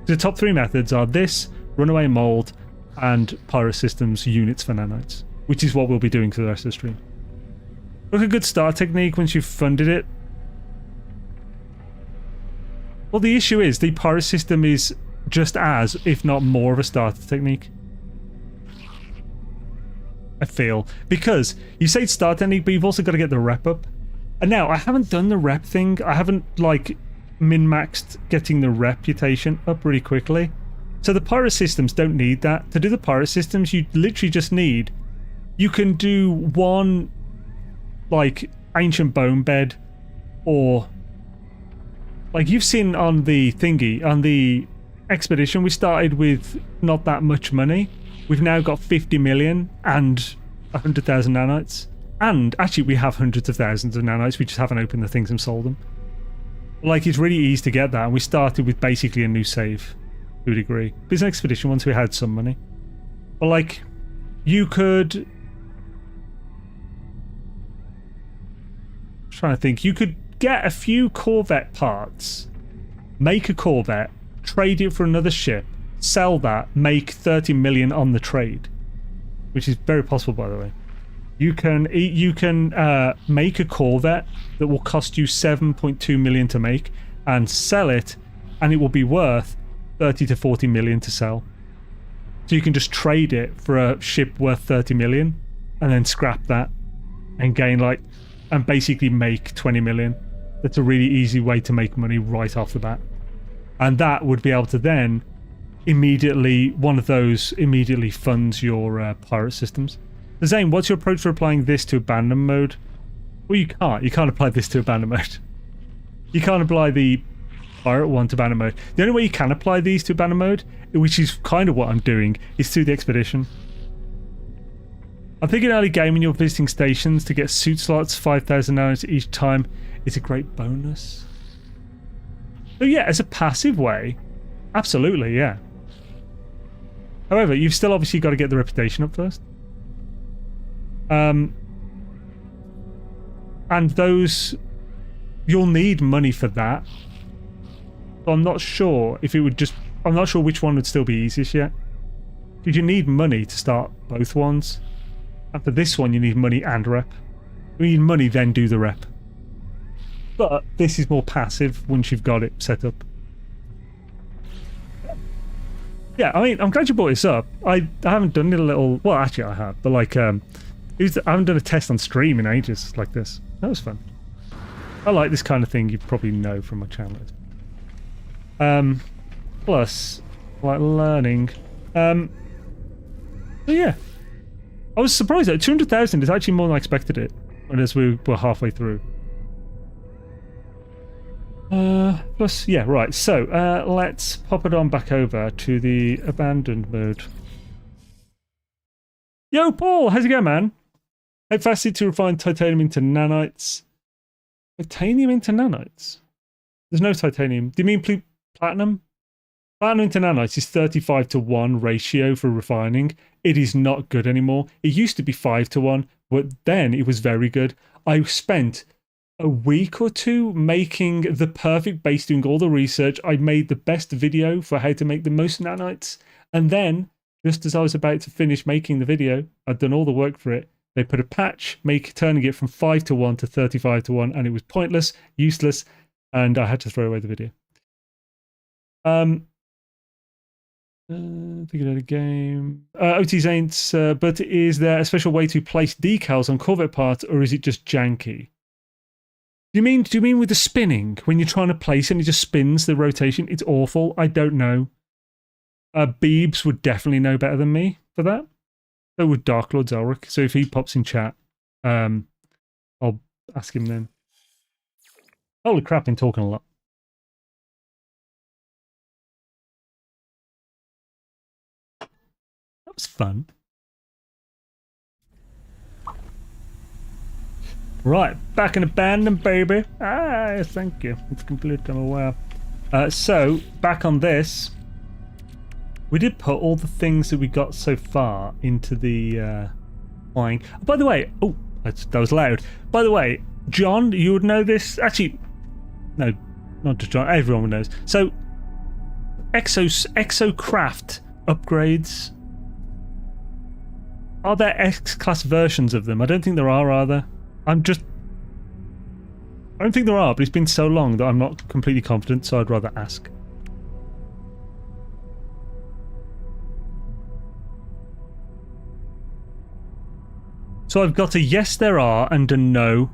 The top 3 methods are this, runaway mold, and pirate systems units for nanites, which is what we'll be doing for the rest of the stream. Look, a good start technique once you've funded it. Well, the issue is the pirate system is just as, if not more, of a starter technique. I feel. Because you say it's start technique, but you've also got to get the rep up. And now, I haven't done the rep thing. I haven't, like, min-maxed getting the reputation up really quickly. So the pirate systems don't need that. To do the pirate systems, you literally just need... You can do one, like, ancient bone bed, or... Like, you've seen on the thingy, on the expedition, we started with not that much money. We've now got 50 million and 100,000 nanites. And actually, we have hundreds of thousands of nanites. We just haven't opened the things and sold them. Like, it's really easy to get that. And we started with basically a new save to a degree. But it's an expedition once we had some money. But, like, you could... I'm trying to think. You could get a few Corvette parts, make a Corvette, trade it for another ship, sell that, make 30 million on the trade, which is very possible, by the way. You can make a Corvette that will cost you 7.2 million to make and sell it, and it will be worth 30 to 40 million to sell. So you can just trade it for a ship worth 30 million and then scrap that and gain and basically make 20 million. That's a really easy way to make money right off the bat. And that would be able to then one of those immediately funds your pirate systems. Zane, what's your approach for applying this to abandon mode? Well, you can't apply this to abandon mode. You can't apply the pirate one to abandon mode. The only way you can apply these to abandon mode, which is kind of what I'm doing, is through the expedition. I'm thinking early game when you're visiting stations to get suit slots, 5,000 nanites each time. It's a great bonus. So yeah, as a passive way, absolutely, yeah. However, you've still obviously got to get the reputation up first. And those, you'll need money for that. So I'm not sure if it would just, I'm not sure which one would still be easiest yet. Because you need money to start both ones. And for this one, you need money and rep. You need money, then do the rep. But this is more passive once you've got it set up. Yeah, I mean, I'm glad you brought this up. I haven't done it a little... Well, actually, I have. But, like, I haven't done a test on stream in ages like this. That was fun. I like this kind of thing. You probably know from my channel. Plus, like, learning. So, yeah. I was surprised that 200,000 is actually more than I expected it, as we were halfway through. Plus, yeah, right. So, let's pop it on back over to the abandoned mode. Yo, Paul, how's it going, man? Head faster to refine titanium into nanites. Titanium into nanites? There's no titanium. Do you mean platinum? Platinum into nanites is 35:1 ratio for refining. It is not good anymore. It used to be 5:1, but then it was very good. I spent a week or two making the perfect base, doing all the research. I made the best video for how to make the most nanites. And then, just as I was about to finish making the video, I'd done all the work for it. They put a patch, turning it from 5:1 to 35:1, and it was pointless, useless, and I had to throw away the video. Thinking of the game. OT Saints, but is there a special way to place decals on Corvette parts, or is it just janky? Do you mean with the spinning? When you're trying to place it and it just spins the rotation? It's awful. I don't know. Beebs would definitely know better than me for that. So would Dark Lord Zelric. So if he pops in chat, I'll ask him then. Holy crap, been talking a lot. That was fun. Right, back in abandon, baby. Ah, thank you. It's complete, I'm aware. So, back on this. We did put all the things that we got so far into the flying. By the way, oh, that was loud. By the way, John, you would know this. Actually, no, not just John. Everyone knows. So, Exocraft upgrades. Are there X-class versions of them? I don't think there are there? I don't think there are, but it's been so long that I'm not completely confident, so I'd rather ask. So I've got a yes there are and a no.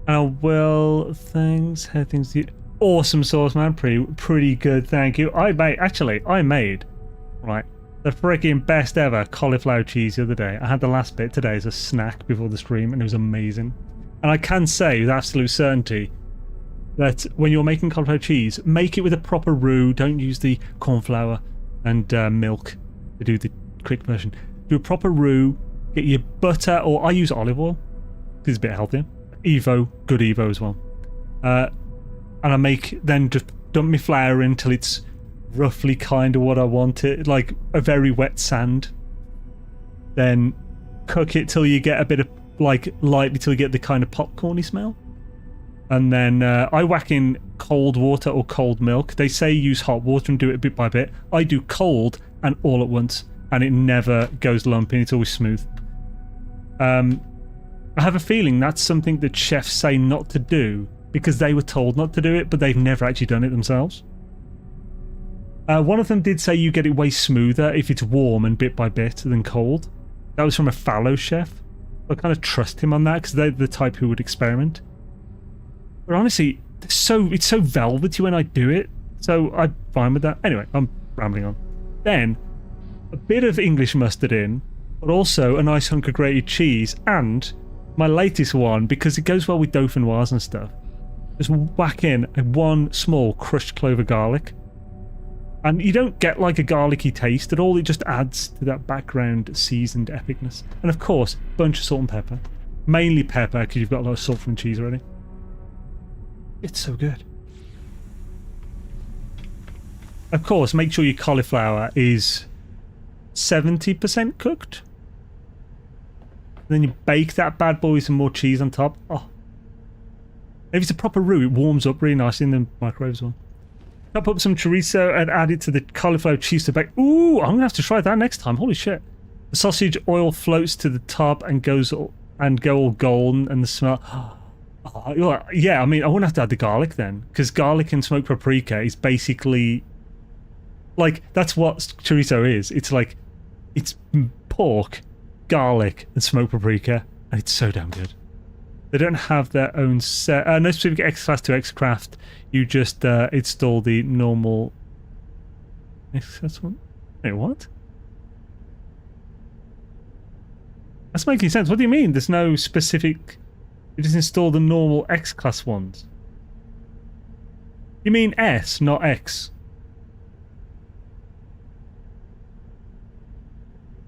Oh well, thanks. How things you awesome sauce, man. Pretty good, thank you. I made right the freaking best ever cauliflower cheese the other day. I had the last bit today as a snack before the stream, and it was amazing. And I can say with absolute certainty that when you're making cauliflower cheese, make it with a proper roux. Don't use the corn flour and milk to do the quick version. Do a proper roux. Get your butter, or I use olive oil because it's a bit healthier. Evo, good Evo as well. And I then just dump my flour in till it's roughly kind of what I want it, like a very wet sand. Then cook it till you get a bit of, lightly till you get the kind of popcorny smell. And then I whack in cold water or cold milk. They say use hot water and do it bit by bit. I do cold and all at once, and it never goes lumpy. It's always smooth. I have a feeling that's something that chefs say not to do because they were told not to do it, but they've never actually done it themselves. One of them did say you get it way smoother if it's warm and bit by bit than cold. That was from a fallow chef. I kind of trust him on that because they're the type who would experiment. But honestly, it's so velvety when I do it, so I'm fine with that. Anyway, I'm rambling on. Then, a bit of English mustard in, but also a nice hunk of grated cheese, and my latest one, because it goes well with dauphinoise and stuff, just whack in one small crushed clove of garlic. And you don't get like a garlicky taste at all, it just adds to that background seasoned epicness. And of course, a bunch of salt and pepper. Mainly pepper, because you've got a lot of salt from the cheese already. It's so good. Of course, make sure your cauliflower is 70% cooked. Then you bake that bad boy with some more cheese on top. Oh. If it's a proper roux, it warms up really nicely in the microwave as well. Chop up some chorizo and add it to the cauliflower cheese to bake. Ooh, I'm gonna have to try that next time. Holy shit! The sausage oil floats to the top and go all golden, and the smell. Oh, yeah, I mean, I wouldn't have to add the garlic then, because garlic and smoked paprika is basically like that's what chorizo is. It's pork, garlic, and smoked paprika, and it's so damn good. They don't have their own set. No specific X-Class to X-Craft. You just install the normal X-Class one. Wait, what? That's making sense. What do you mean? There's no specific... You just install the normal X-class ones. You mean S, not X.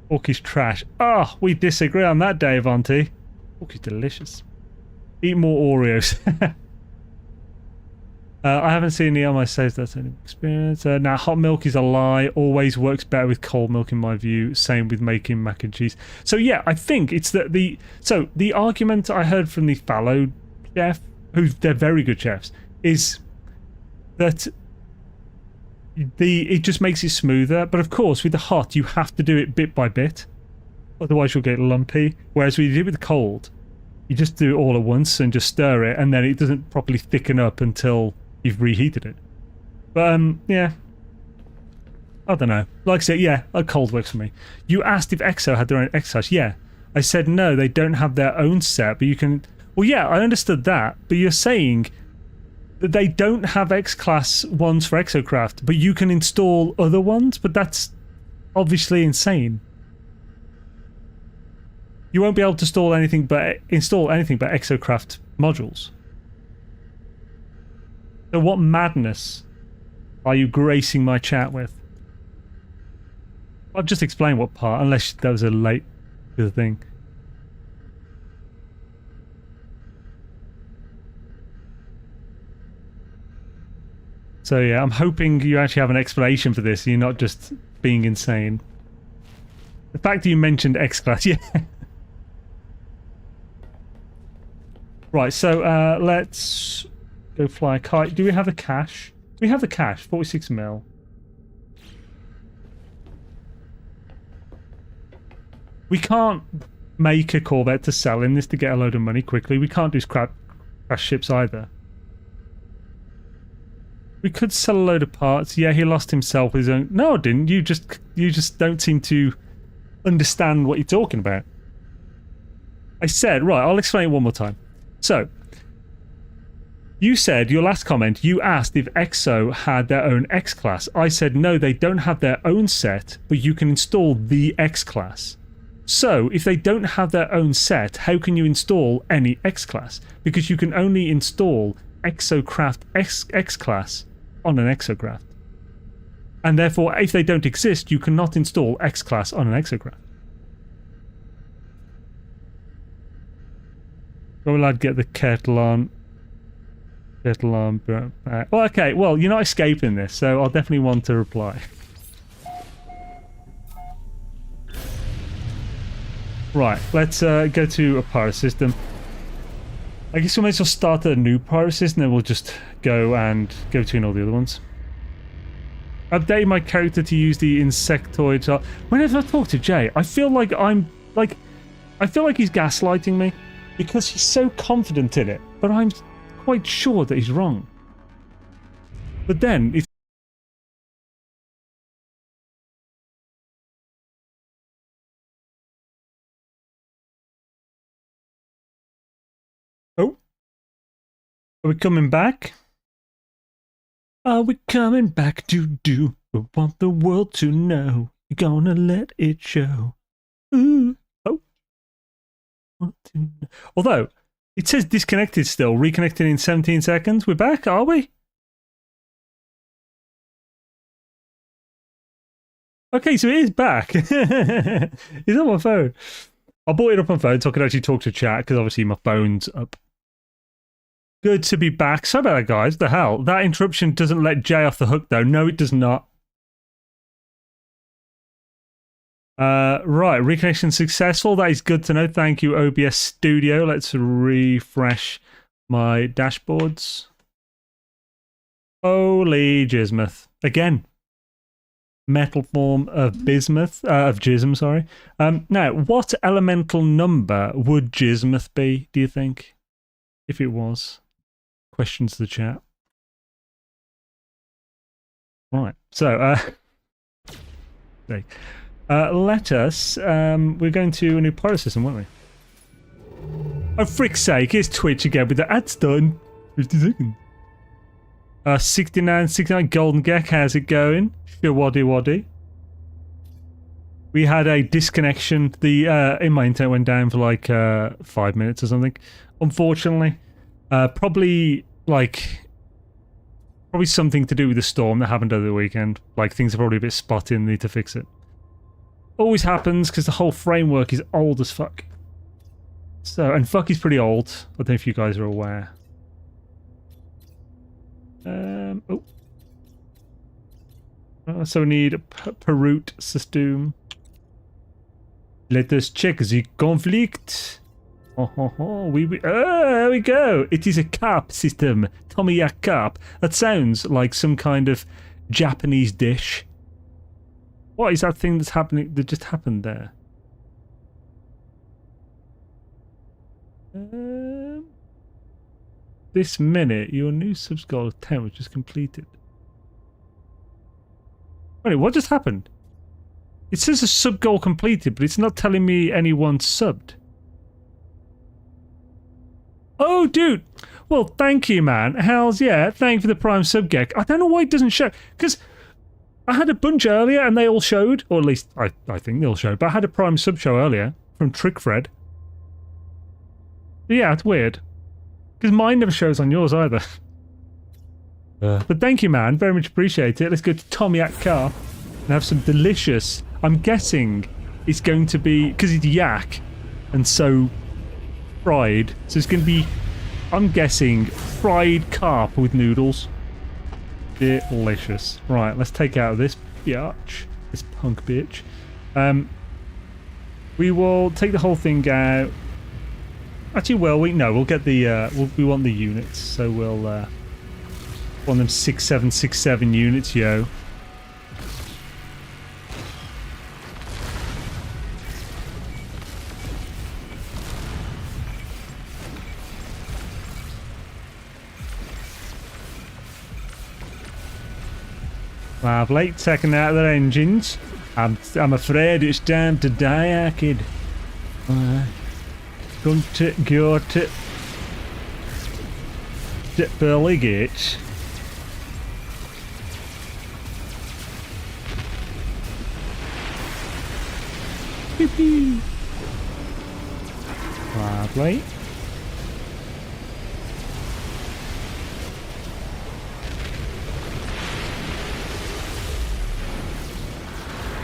Pork is trash. Oh, we disagree on that, Dave, auntie. Pork is delicious. Eat more Oreos. I haven't seen the on my saves. That's an experience. Now, hot milk is a lie. Always works better with cold milk, in my view. Same with making mac and cheese. So yeah, I think it's that the argument I heard from the fallow chef, they're very good chefs, is that it just makes it smoother. But of course, with the hot, you have to do it bit by bit, otherwise you'll get lumpy. Whereas when you do it with the cold, you just do it all at once and just stir it, and then it doesn't properly thicken up until you've reheated it. But yeah, I don't know. Like I said, yeah, a cold works for me. You asked if EXO had their own X class. Yeah, I said no, they don't have their own set, but you can. Well, yeah, I understood that, but you're saying that they don't have X class ones for Exocraft, but you can install other ones. But that's obviously insane. You won't be able to install anything but Exocraft modules. So what madness are you gracing my chat with? I've just explained what part, unless that was a late thing. So yeah, I'm hoping you actually have an explanation for this. You're not just being insane. The fact that you mentioned X-Class, yeah. Right, so let's go fly a kite. Do we have the cash? We have the cash, 46 mil. We can't make a Corvette to sell in this to get a load of money quickly. We can't do crash ships either. We could sell a load of parts. Yeah, he lost himself with his own... No, I didn't. You just don't seem to understand what you're talking about. I said... Right, I'll explain it one more time. So, you said, your last comment, you asked if EXO had their own X-Class. I said, no, they don't have their own set, but you can install the X-Class. So, if they don't have their own set, how can you install any X-Class? Because you can only install Exocraft X-Class on an Exocraft. And therefore, if they don't exist, you cannot install X-Class on an Exocraft. Well, I'd get the kettle on. Well, okay, well, you're not escaping this, so I'll definitely want to reply. Right, let's go to a pirate system. I guess we may as well start a new pirate system, then we'll just go between all the other ones. Update my character to use the insectoid. Whenever I talk to Jay, I feel like he's gaslighting me. Because he's so confident in it, but I'm quite sure that he's wrong. But then, if... Oh? Are we coming back? Are we coming back to do? We want the world to know. You're gonna let it show. Ooh. Although, it says disconnected still, reconnected in 17 seconds. We're back, are we? Okay, so it is back. It's on my phone. I brought it up on phone so I could actually talk to chat, because obviously my phone's up. Good to be back. Sorry about that, guys. What the hell? That interruption doesn't let Jay off the hook, though. No, it does not. Right, reconnection successful. That is good to know. Thank you, OBS Studio. Let's refresh my dashboards. Holy jismuth. Again. Metal form of bismuth, of jism, sorry. Now, what elemental number would jismuth be, do you think? If it was? Questions to the chat. Right, so, let us, we're going to a new pirate system, weren't we? Oh, frick's sake, here's Twitch again with the ads done. 50 seconds. 69 Golden Gek, how's it going? Waddy. We had a disconnection. The in my internet went down for like 5 minutes or something. Unfortunately, probably something to do with the storm that happened over the weekend. Like things are probably a bit spotty and need to fix it. Always happens because the whole framework is old as fuck. So, and fuck is pretty old. I don't know if you guys are aware. Oh. So we need a Perut system. Let us check the conflict. There we go. It is a carp system. Tomiyak carp. That sounds like some kind of Japanese dish. What is that thing that's happening? That just happened there. This minute, your new subs goal of 10 was just completed. Wait, what just happened? It says a sub goal completed, but it's not telling me anyone subbed. Oh, dude. Well, thank you, man. Thank you for the Prime sub, Gek. I don't know why it doesn't show. Because I had a bunch earlier and they all showed. Or at least, I think they all showed. But I had a Prime sub show earlier from Trickfred. Yeah, it's weird. Because mine never shows on yours either. But thank you, man. Very much appreciate it. Let's go to Tomiyak Car and have some delicious... I'm guessing it's going to be... Because it's yak and so fried. So it's going to be, I'm guessing, fried carp with noodles. Delicious. Right, let's take out this biatch. This punk bitch. We will take the whole thing out. Actually, well, we'll get the... we want the units. So we'll... want them 6767 units, yo. Lovely, taking out their engines. I'm afraid it's time to die, kid. Going to go to pearly gates. Lovely.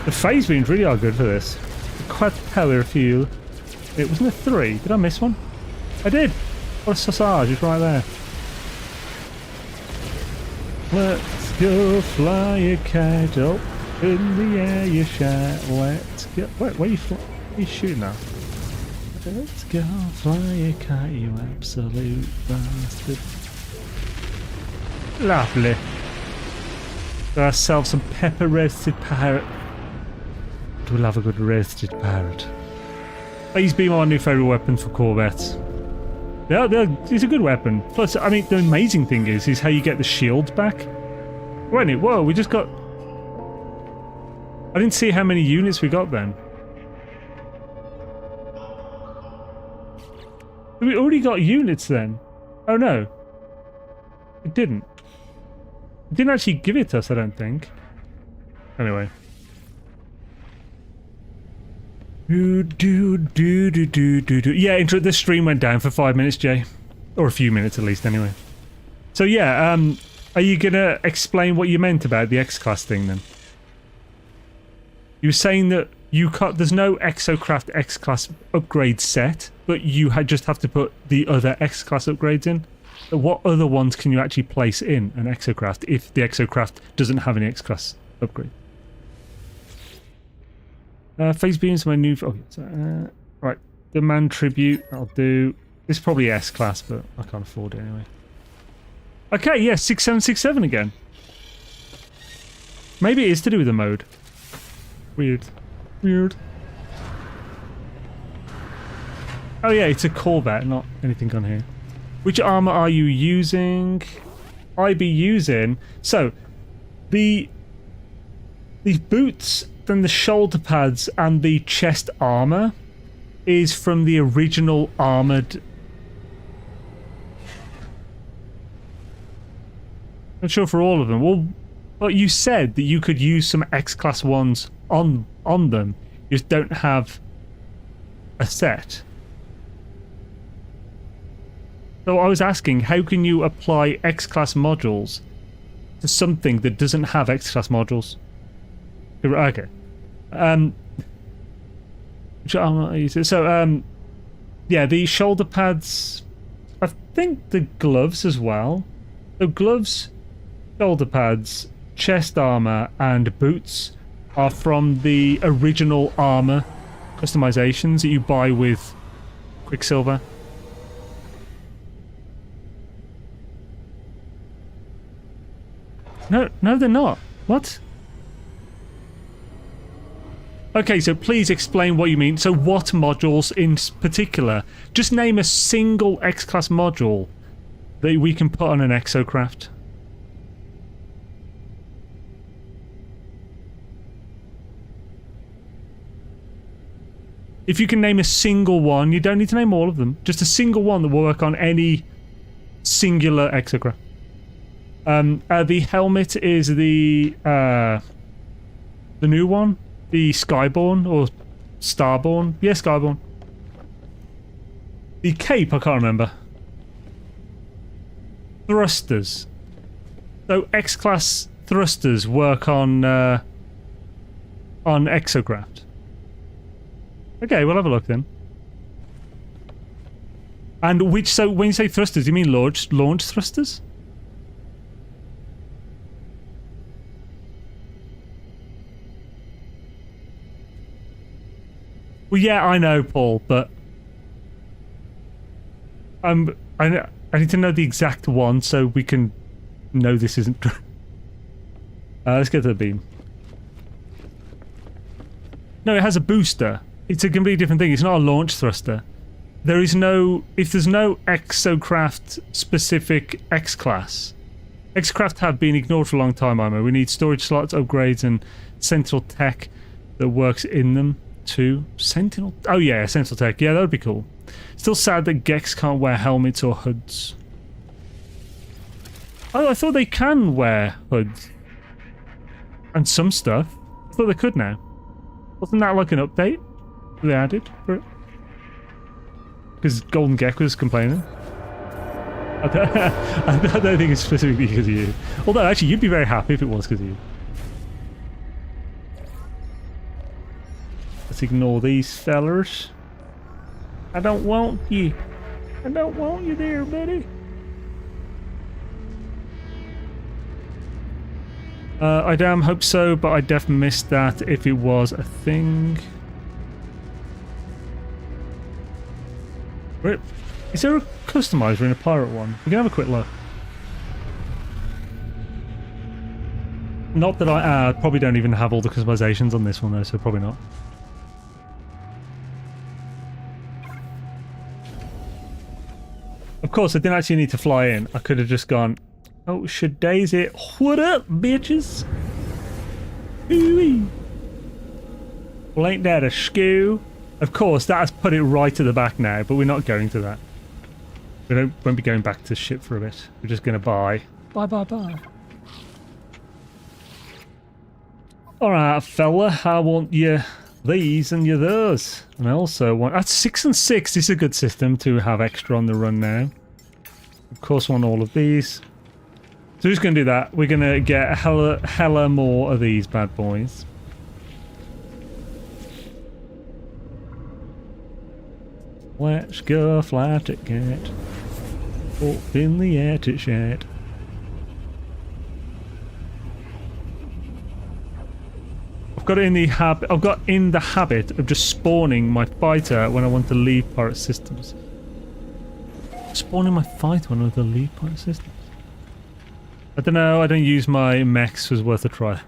The phase beams really are good for this. Quite power fuel. It wasn't a 3. Did I miss one? I did. What a sausage, it's right there. Let's go fly a kite up in the air, you shout. Let's go. Wait, where are you shooting at? Let's go fly a kite, you absolute bastard. Lovely. Got ourselves some pepper roasted parrot. Do love a good roasted parrot. Phase beam are my new favourite weapon for Corvettes. It's a good weapon. Plus, I mean, the amazing thing is how you get the shields back. Wait a minute, whoa, we just got... I didn't see how many units we got then. We already got units then. Oh no. It didn't. It didn't actually give it to us, I don't think. Anyway. Yeah, the stream went down for 5 minutes, Jay. Or a few minutes at least, anyway. So yeah, are you gonna explain what you meant about the X-Class thing then? You were saying that there's no Exocraft X-Class upgrade set, but you just have to put the other X-Class upgrades in. What other ones can you actually place in an Exocraft if the Exocraft doesn't have any X-Class upgrade? Phase beams, my new... Okay, so, right, demand tribute, I'll do... This is probably S-Class, but I can't afford it anyway. Okay, yeah, 6767 again. Maybe it is to do with the mode. Weird. Weird. Oh yeah, it's a Corvette, not anything on here. Which armor are you using? I be using... So, the boots... Then the shoulder pads and the chest armor is from the original armored. Not sure for all of them. Well, but you said that you could use some X-Class ones on them You just don't have a set. So I was asking, how can you apply X-class modules to something that doesn't have X-class modules? Okay. So, yeah, the shoulder pads, I think the gloves as well. So gloves, shoulder pads, chest armor, and boots are from the original armor customizations that you buy with Quicksilver. No, they're not. What? Okay, so please explain what you mean. So what modules in particular? Just name a single X-class module that we can put on an exocraft. If you can name a single one, you don't need to name all of them. Just a single one that will work on any singular exocraft. The helmet is the new one. The Skyborn or Starborn? Yeah, Skyborn. The cape, I can't remember. Thrusters. So X-class thrusters work on exocraft. Okay, we'll have a look then. And which? So when you say thrusters, do you mean launch thrusters? Well, yeah, I know, Paul, but I need to know the exact one so we can know this isn't true. Let's get to the beam. No, it has a booster. It's a completely different thing. It's not a launch thruster. There is no... If there's no exocraft-specific X-class... X-craft have been ignored for a long time, Imo. We need storage slots, upgrades, and Sentinel tech that works in them. Too. Sentinel? Oh yeah, Sentinel tech. Yeah, that would be cool. Still sad that Geks can't wear helmets or hoods. Oh, I thought they can wear hoods. And some stuff. I thought they could now. Wasn't that like an update they added for it? Because Golden Gek was complaining. I don't think it's specifically because of you. Although, actually, you'd be very happy if it was because of you. Let's ignore these fellers. I don't want you. I don't want you there, buddy. I damn hope so, but I def missed that if it was a thing. Rip. Is there a customizer in a pirate one? We can have a quick look. Not that I probably don't even have all the customizations on this one though, so probably not. Of course, I didn't actually need to fly in. I could have just gone, oh, should days it? What up, bitches? Ooh-wee. Well, ain't that a skoo? Of course, that has put it right to the back now, but we're not going to that. We won't be going back to ship for a bit. We're just going to buy. Buy. Alright, fella, I want you these and you those. And I also want... That's 6 and 6. This is a good system to have extra on the run now. Of course, I want all of these. So we're just going to do that. We're going to get a hella more of these bad boys. Let's go fly to cat. Up in the air to chat. I've got in the habit of just spawning my fighter when I want to leave pirate systems. Spawning my fighter when I want to leave pirate systems. I don't know, I don't use my mechs, was worth a try.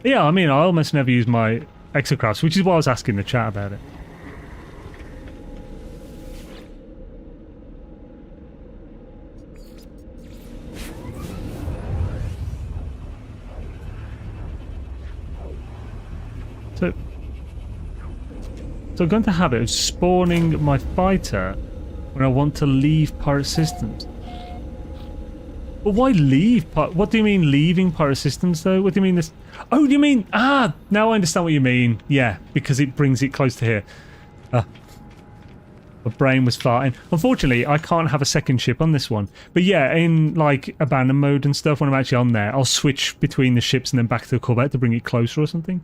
Yeah, I mean, I almost never use my exocrafts, which is why I was asking the chat about it. So, So I'm going to have it of spawning my fighter when I want to leave pirate systems. But why leave? What do you mean leaving pirate systems though? What do you mean this? Oh, you mean, now I understand what you mean. Yeah, because it brings it close to here. My brain was farting. Unfortunately, I can't have a second ship on this one. But yeah, in like abandon mode and stuff, when I'm actually on there, I'll switch between the ships and then back to the Corvette to bring it closer or something.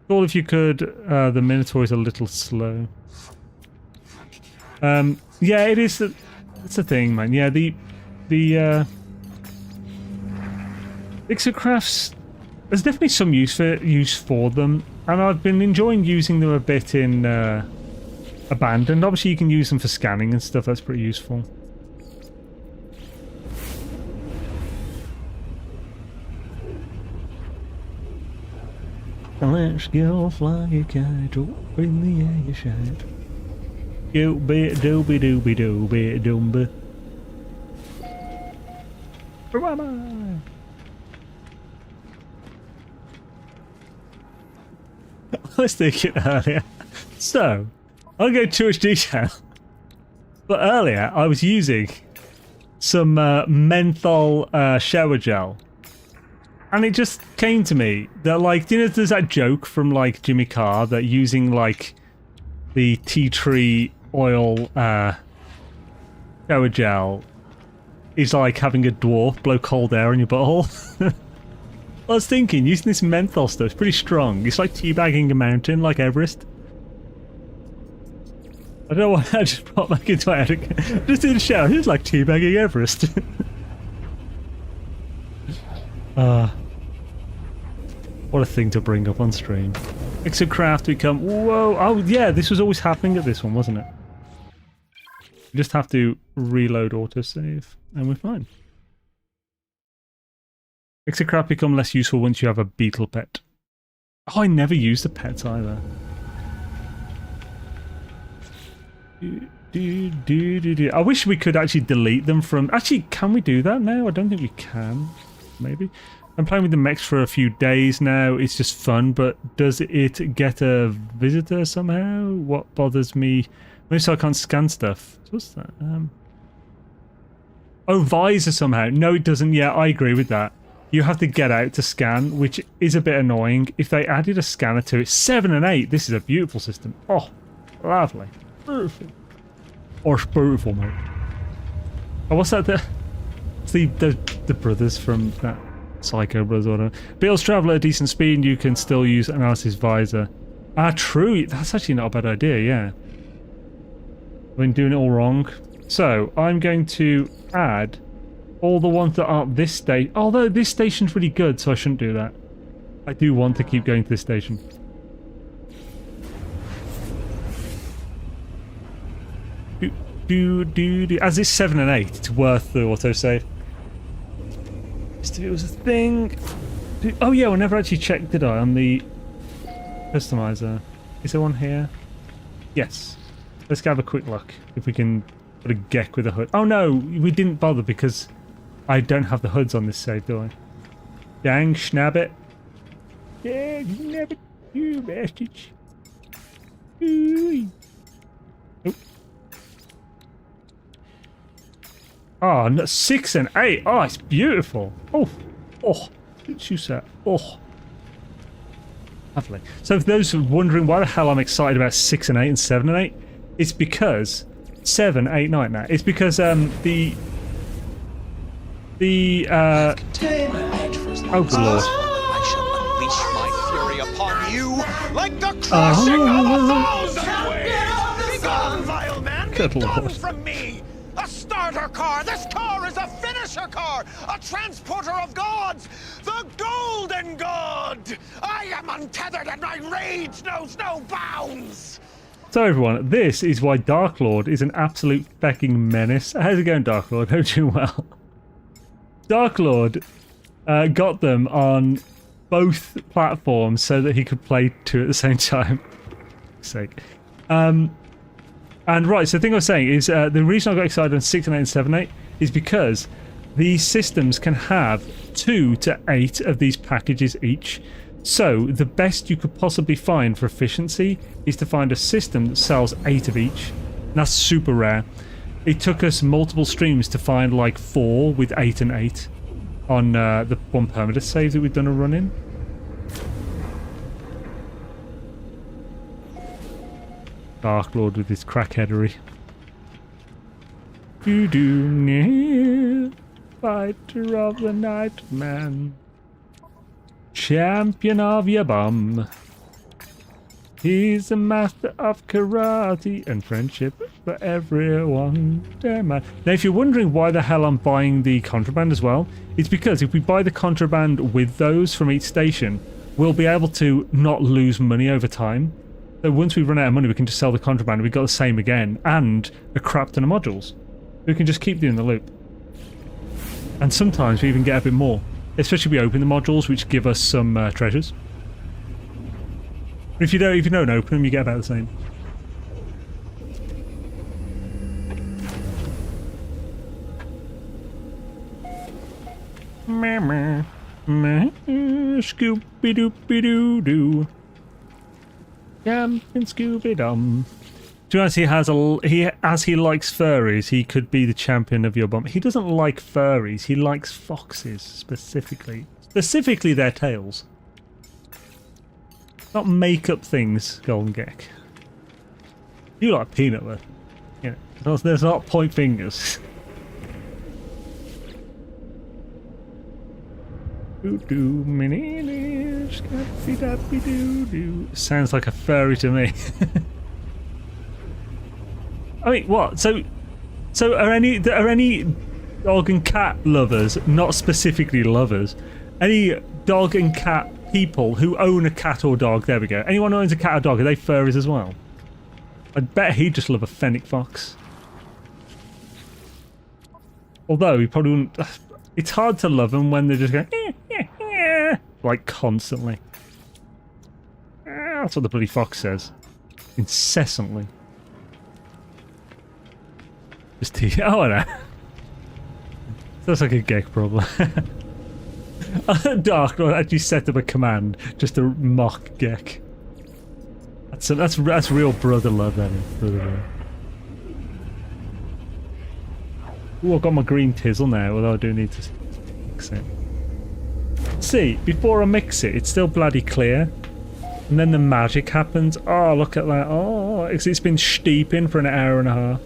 All if you could. The Minotaur is a little slow. Yeah, it is. It's a thing, man. Yeah, the Ixocrafts. There's definitely some use for them, and I've been enjoying using them a bit in Abandoned. Obviously, you can use them for scanning and stuff. That's pretty useful. Let's go fly a kite up in the air, you shout. Yo, bit dooby dooby dooby doomba. Where am I? I was thinking earlier. So, I'll go too much detail. But earlier, I was using some menthol shower gel. And it just came to me that, like, you know, there's that joke from, like, Jimmy Carr that using, like, the tea tree oil shower gel is like having a dwarf blow cold air in your butthole. I was thinking, using this menthol stuff is pretty strong. It's like teabagging a mountain, like Everest. I don't know why I just popped back into my head again. Just in the shower, it's like teabagging Everest. What a thing to bring up on stream. Exocraft become... Whoa! Oh yeah, this was always happening at this one, wasn't it? You just have to reload autosave, and we're fine. Exocraft become less useful once you have a beetle pet. Oh, I never used the pets either. I wish we could actually delete them from... Actually, can we do that now? I don't think we can. Maybe. I'm playing with the mechs for a few days now. It's just fun, but does it get a visitor somehow? What bothers me? Maybe so I can't scan stuff. What's that? Oh, visor somehow. No, it doesn't. Yeah, I agree with that. You have to get out to scan, which is a bit annoying. If they added a scanner to it, 7 and 8, this is a beautiful system. Oh, lovely. Beautiful. Or beautiful, mate. Oh, what's that? It's the brothers from that Psycho Brothers or whatever. Beetles travel at a decent speed and you can still use analysis visor. True. That's actually not a bad idea, yeah. I've been doing it all wrong. So, I'm going to add all the ones that aren't this station. Although this station's really good, so I shouldn't do that. I do want to keep going to this station. As it's 7 and 8, it's worth the autosave. If it was a thing... Oh yeah, I never actually checked, did I, on the customizer. Is there one here? Yes. Let's have a quick look if we can put a Gek with a hood. Oh no, we didn't bother because I don't have the hoods on this save, do I? Dang, schnabbit. Yeah, schnabbit, you bastards. Ooh. Oh. Oh, no, 6 and 8. Oh, it's beautiful. Oh, choose that. Oh, lovely. So, for those wondering why the hell I'm excited about 6 and 8 and 7 and 8, it's because 7, 8, 9. Now, it's because oh good lord. I shall unleash my fury upon you like the crushing of a thousand. Begone, vile man! Begone from me! A starter car! This car is a finisher car! A transporter of gods! The golden god! I am untethered and my rage knows no bounds! So everyone, this is why Dark Lord is an absolute fucking menace. How's it going, Dark Lord? Hope you're doing well. Dark Lord got them on both platforms so that he could play 2 at the same time. For sake. And right, so the thing I was saying is the reason I got excited on 6 and 8 and 7 and 8 is because these systems can have 2 to 8 of these packages each. So the best you could possibly find for efficiency is to find a system that sells 8 of each. And that's super rare. It took us multiple streams to find like 4 with 8 and 8 on the one Permadeath save that we've done a run in. Dark Lord with his crackheadery. Fighter of the night, man. Champion of your bum. He's a master of karate and friendship for everyone. Damn man. Now, if you're wondering why the hell I'm buying the contraband as well, it's because if we buy the contraband with those from each station, we'll be able to not lose money over time. So once we run out of money, we can just sell the contraband and we've got the same again, and a crap ton of modules. We can just keep doing the loop. And sometimes we even get a bit more. Especially if we open the modules, which give us some treasures. If you don't open them, you get about the same. Scooby-Dooby-Doo-Doo. Jumping Scooby-Dum. To be honest, as he likes furries, he could be the champion of your bum. He doesn't like furries. He likes foxes specifically. Specifically their tails. Not make-up things, Golden Gek. You like peanut butter. Yeah, there's not point fingers. Sounds like a furry to me. I mean, what? So are any dog and cat lovers, not specifically lovers, any dog and cat people who own a cat or dog? There we go. Anyone who owns a cat or dog, are they furries as well? I'd bet he'd just love a fennec fox. Although he probably wouldn't. It's hard to love them when they're just going like constantly. That's what the bloody fox says, incessantly. Just oh, I know. That's like a Gek problem. Dark Lord actually set up a command just to mock Gek. That's real brother love, that is. Brother love. Ooh, I've got my green tizzle now, although I do need to mix it. See, before I mix it, it's still bloody clear. And then the magic happens. Oh, look at that. Oh, it's been steeping for an hour and a half.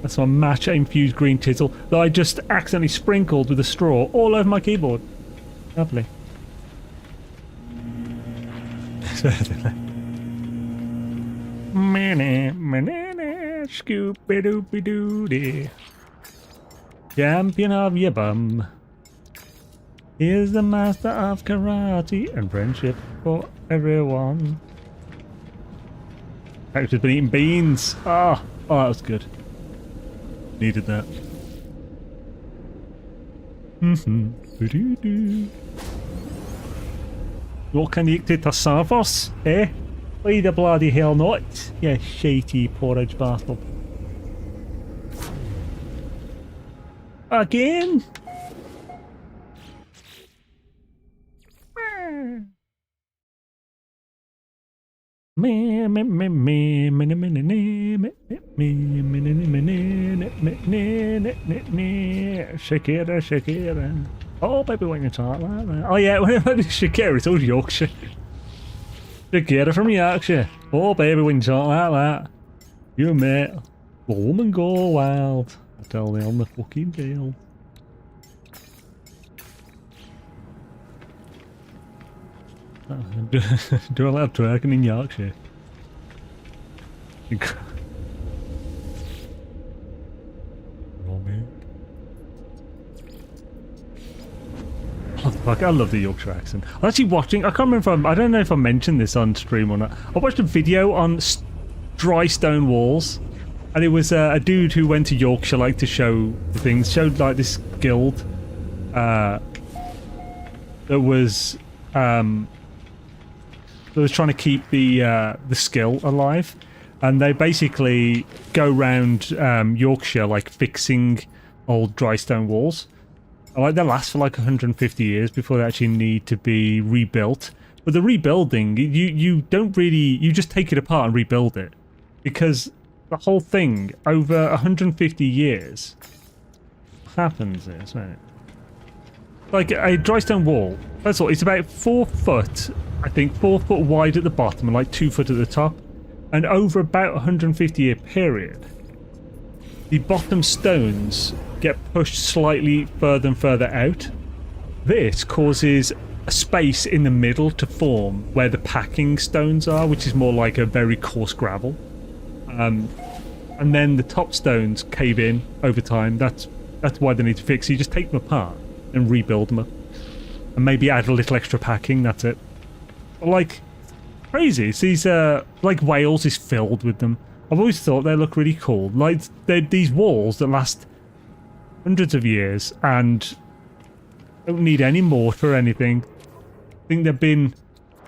That's my matcha-infused green tizzle that I just accidentally sprinkled with a straw all over my keyboard. Lovely. Scooby-Dooby-Doo-Dee. Champion of your bum. He's the master of karate and friendship for everyone. I've just been eating beans. Oh, that was good. Needed that. What can you do to serve us, eh? Why the bloody hell not? You shitey porridge bastard. Again? Shakira, Shakira. Oh, baby, when you talk like that. Oh, yeah, whenever it's Shakira, it's always Yorkshire. Shakira from Yorkshire. Oh, baby, when you talk like that. You mate. The woman go wild. I tell you on the fucking deal. Do a lot of twerking in Yorkshire. Oh, fuck, I love the Yorkshire accent. I'm actually watching, I can't remember if I don't know if I mentioned this on stream or not. I watched a video on dry stone walls, and it was a dude who went to Yorkshire like to show things, showed like this guild that was trying to keep the skill alive, and they basically go round Yorkshire like fixing old dry stone walls. Like they last for like 150 years before they actually need to be rebuilt. But the rebuilding, you don't really, you just take it apart and rebuild it, because the whole thing over 150 years happens is, right? Like a dry stone wall. First of all, it's about 4 foot, I think 4 foot wide at the bottom and like 2 foot at the top, and over about 150 year period, the bottom stones get pushed slightly further and further out. This causes a space in the middle to form where the packing stones are, which is more like a very coarse gravel. And then the top stones cave in over time. That's why they need to fix. You just take them apart and rebuild them up, and maybe add a little extra packing. That's it. But like crazy. It's these like Wales is filled with them. I've always thought they look really cool. Like they're these walls that last hundreds of years and don't need any mortar or anything. I think they've been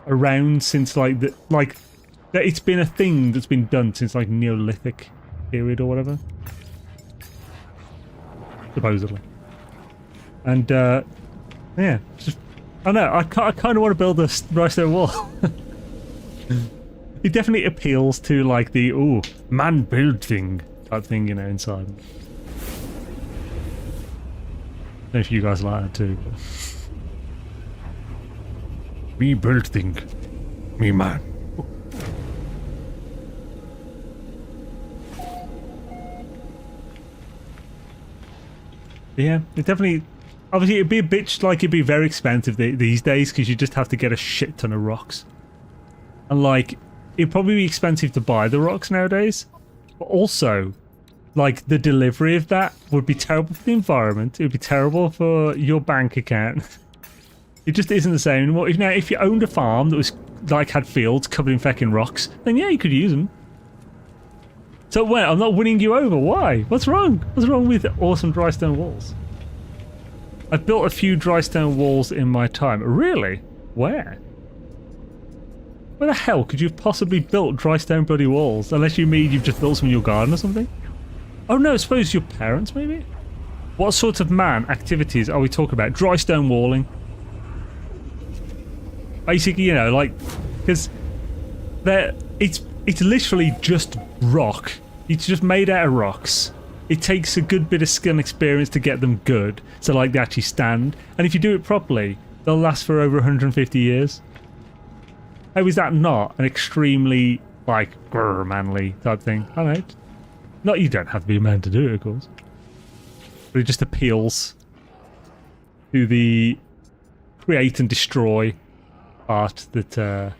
around since it's been a thing that's been done since like Neolithic period or whatever, supposedly. And yeah, just I know I kind of want to build a dry stone wall. It definitely appeals to like the man build thing type thing, you know, inside. I don't know if you guys like that too. But... me build thing, me man. Yeah, it definitely. Obviously, it'd be a bitch. Like it'd be very expensive these days because you just have to get a shit ton of rocks, and like it'd probably be expensive to buy the rocks nowadays. But also, like the delivery of that would be terrible for the environment. It would be terrible for your bank account. It just isn't the same anymore. If you owned a farm that was like had fields covered in fucking rocks, then yeah, you could use them. So wait, I'm not winning you over. Why? What's wrong? What's wrong with awesome dry stone walls? I've built a few dry stone walls in my time. Really? Where? Where the hell could you have possibly built dry stone bloody walls? Unless you mean you've just built some in your garden or something? Oh no, I suppose your parents maybe? What sort of man activities are we talking about? Dry stone walling? Basically, you know, like, because it's literally just rock. It's just made out of rocks. It takes a good bit of skill and experience to get them good, so like they actually stand. And if you do it properly, they'll last for over 150 years. How is that not an extremely like manly type thing? I don't know. Not you don't have to be a man to do it, of course. But it just appeals to the create and destroy art that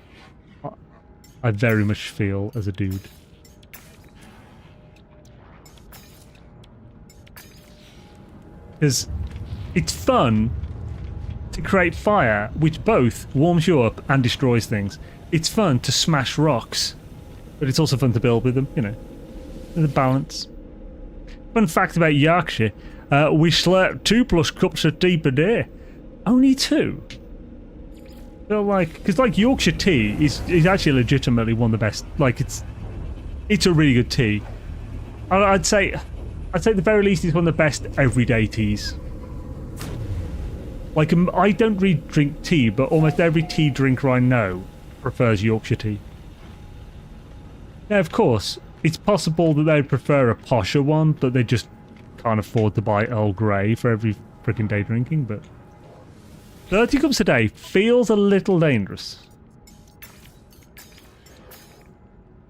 I very much feel as a dude. Because it's fun to create fire, which both warms you up and destroys things. It's fun to smash rocks, but it's also fun to build with them, you know. The balance. Fun fact about Yorkshire, we slurp 2+ cups of tea per day. Only 2? So like, because like Yorkshire tea is actually legitimately one of the best. Like it's a really good tea. I'd say at the very least it's one of the best everyday teas. Like I don't really drink tea, but almost every tea drinker I know prefers Yorkshire tea. Now, of course, it's possible that they'd prefer a posher one, but they just can't afford to buy Earl Grey for every freaking day drinking. But 30 cups a day feels a little dangerous.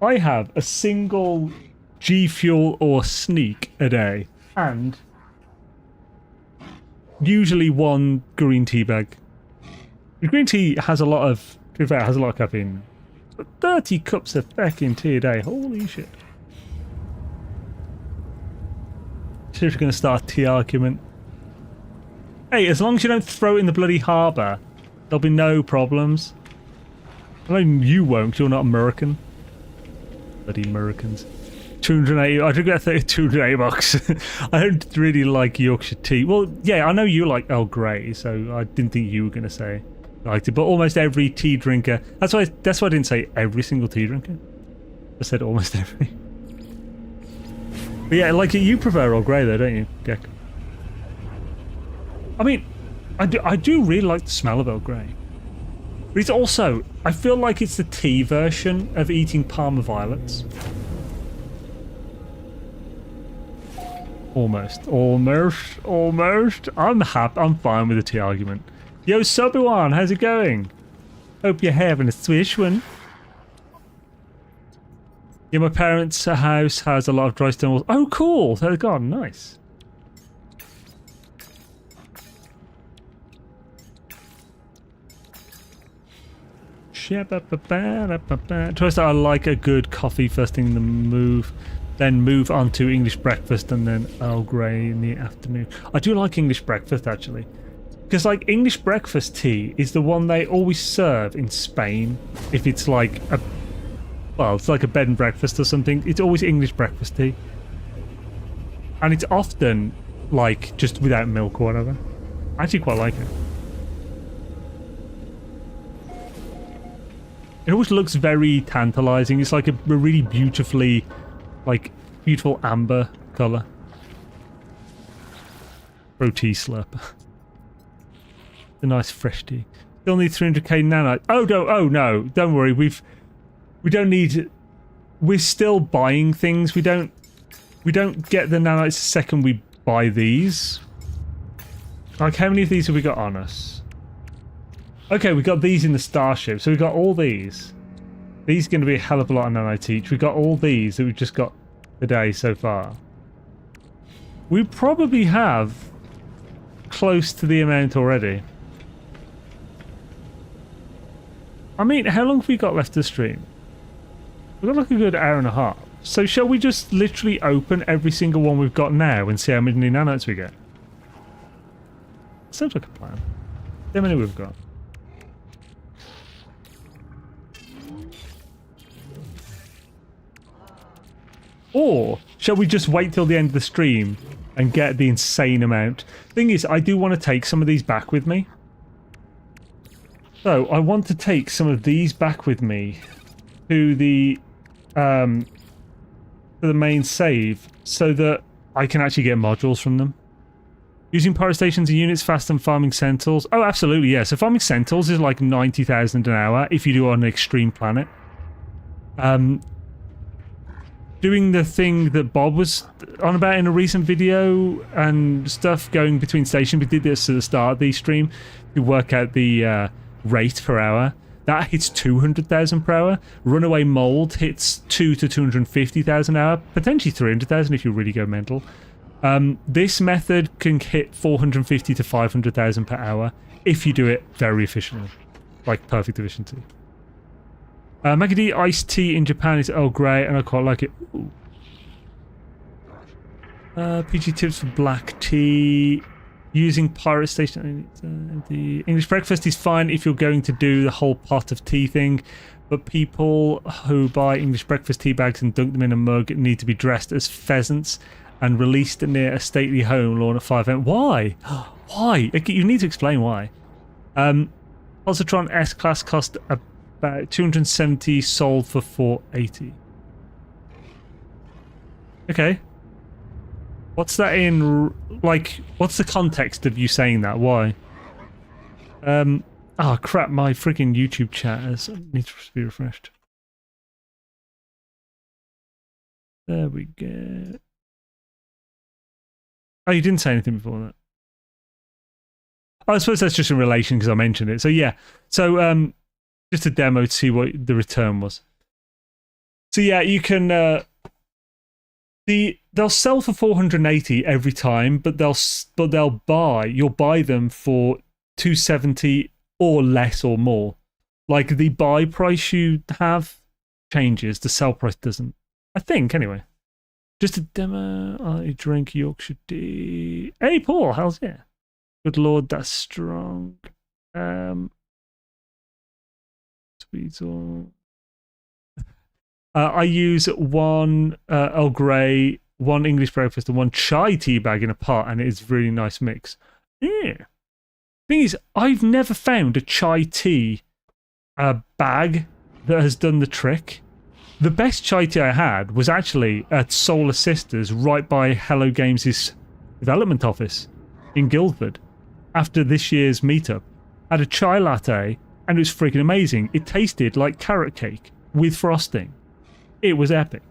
I have a single G Fuel or Sneak a day, and usually 1 green tea bag. The green tea has a lot of, to be fair, it has a lot of caffeine. But 30 cups of fucking tea a day, holy shit. Seriously gonna start a tea argument. Hey, as long as you don't throw it in the bloody harbour, there'll be no problems. I know you won't, 'cause you're not American. Bloody Americans. 280, I drink that $280. I don't really like Yorkshire tea. Well, yeah, I know you like Earl Grey, so I didn't think you were going to say you liked it. But almost every tea drinker, that's why I didn't say every single tea drinker. I said almost every. But yeah, like you prefer Earl Grey though, don't you, Gek? I mean, I do really like the smell of Earl Grey. But it's also, I feel like it's the tea version of eating Parma violets. Almost. I'm happy. I'm fine with the tea argument. Yo, Sobiwan, how's it going? Hope you're having a swish one. Yeah, my parents' house has a lot of dry stone walls. Oh, cool. They're gone. Nice. Trust that I like a good coffee first thing in the move. Then move on to English breakfast and then Earl Grey in the afternoon. I do like English breakfast actually. Because like English breakfast tea is the one they always serve in Spain. If it's like a, well, it's like a bed and breakfast or something. It's always English breakfast tea. And it's often like just without milk or whatever. I actually quite like it. It always looks very tantalizing. It's like a really beautiful amber colour. Pro tea slurper. The nice fresh tea. Still need 300k nanite. Oh no, don't worry. We don't need. We're still buying things. We don't get the nanites the second we buy these. Like how many of these have we got on us? Okay, we got these in the starship. So we got all these. These are going to be a hell of a lot of nanite each. We got all these that we've just got today so far. We probably have close to the amount already. I mean, how long have we got left to stream? We've got like a good hour and a half. So shall we just literally open every single one we've got now and see how many nanites we get? Sounds like a plan. How many we've got? Or shall we just wait till the end of the stream and get the insane amount? Thing is, I do want to take some of these back with me. So I want to take some of these back with me to the main save so that I can actually get modules from them. Using pirate stations and units faster than farming centaurs. Oh, absolutely, yeah. So farming centaurs is like 90,000 an hour if you do it on an extreme planet. Doing the thing that Bob was on about in a recent video and stuff, going between stations. We did this at the start of the stream to work out the rate per hour. That hits 200,000 per hour. Runaway mold hits 2 to 250,000 an hour, potentially 300,000 if you really go mental. This method can hit 450 to 500,000 per hour if you do it very efficiently, like perfect efficiency. Macadee iced tea in Japan is Earl Grey, and I quite like it. Ooh. PG tips for black tea. Using pirate station. The English breakfast is fine if you're going to do the whole pot of tea thing, but people who buy English breakfast tea bags and dunk them in a mug need to be dressed as pheasants and released near a stately home lawn at 5 a.m. Why? Why? You need to explain why. Positron S-Class cost about 270, sold for 480. Okay. What's that in, like, what's the context of you saying that? Why? Oh crap, my freaking YouTube chat needs to be refreshed. There we go. Oh, you didn't say anything before that. Oh, I suppose that's just in relation because I mentioned it. So yeah, so just a demo to see what the return was. So yeah, you can they'll sell for 480 every time, but you'll buy them for 270 or less or more. Like the buy price you have changes, the sell price doesn't. I think anyway. Just a demo. I drink Yorkshire tea. Hey Paul, how's it? Good lord, that's strong. Tweezle. I use one Earl Grey, one English breakfast, and one chai tea bag in a pot, and it is a really nice mix. Yeah. Thing is, I've never found a chai tea bag that has done the trick. The best chai tea I had was actually at Solar Sisters, right by Hello Games' development office in Guildford. after this year's meetup. I had a chai latte and it was freaking amazing. It tasted like carrot cake with frosting. It was epic.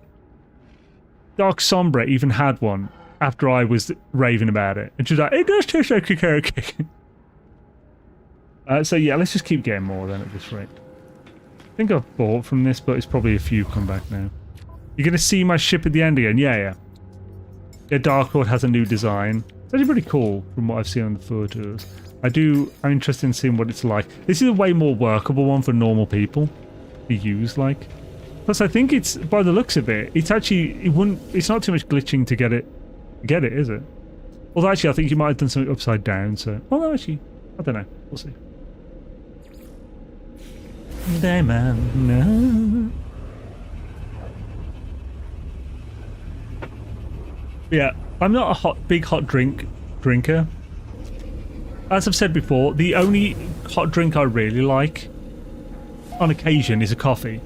Dark Sombre even had one after I was raving about it. And she was like, it does taste like a carrot cake. So yeah, let's just keep getting more then at this rate. I think I've bought from this, but it's probably a few come back now. You're going to see my ship at the end again? Yeah. Yeah, Dark Lord has a new design. It's actually pretty cool from what I've seen on the photos. I'm interested in seeing what it's like. This is a way more workable one for normal people to use, like. Plus, I think it's, by the looks of it, it's actually, it's not too much glitching to get it, is it? Although actually, I think you might have done something upside down, so, well, no, actually, I don't know. We'll see. No. Yeah, I'm not a big hot drinker. As I've said before, the only hot drink I really like, on occasion, is a coffee.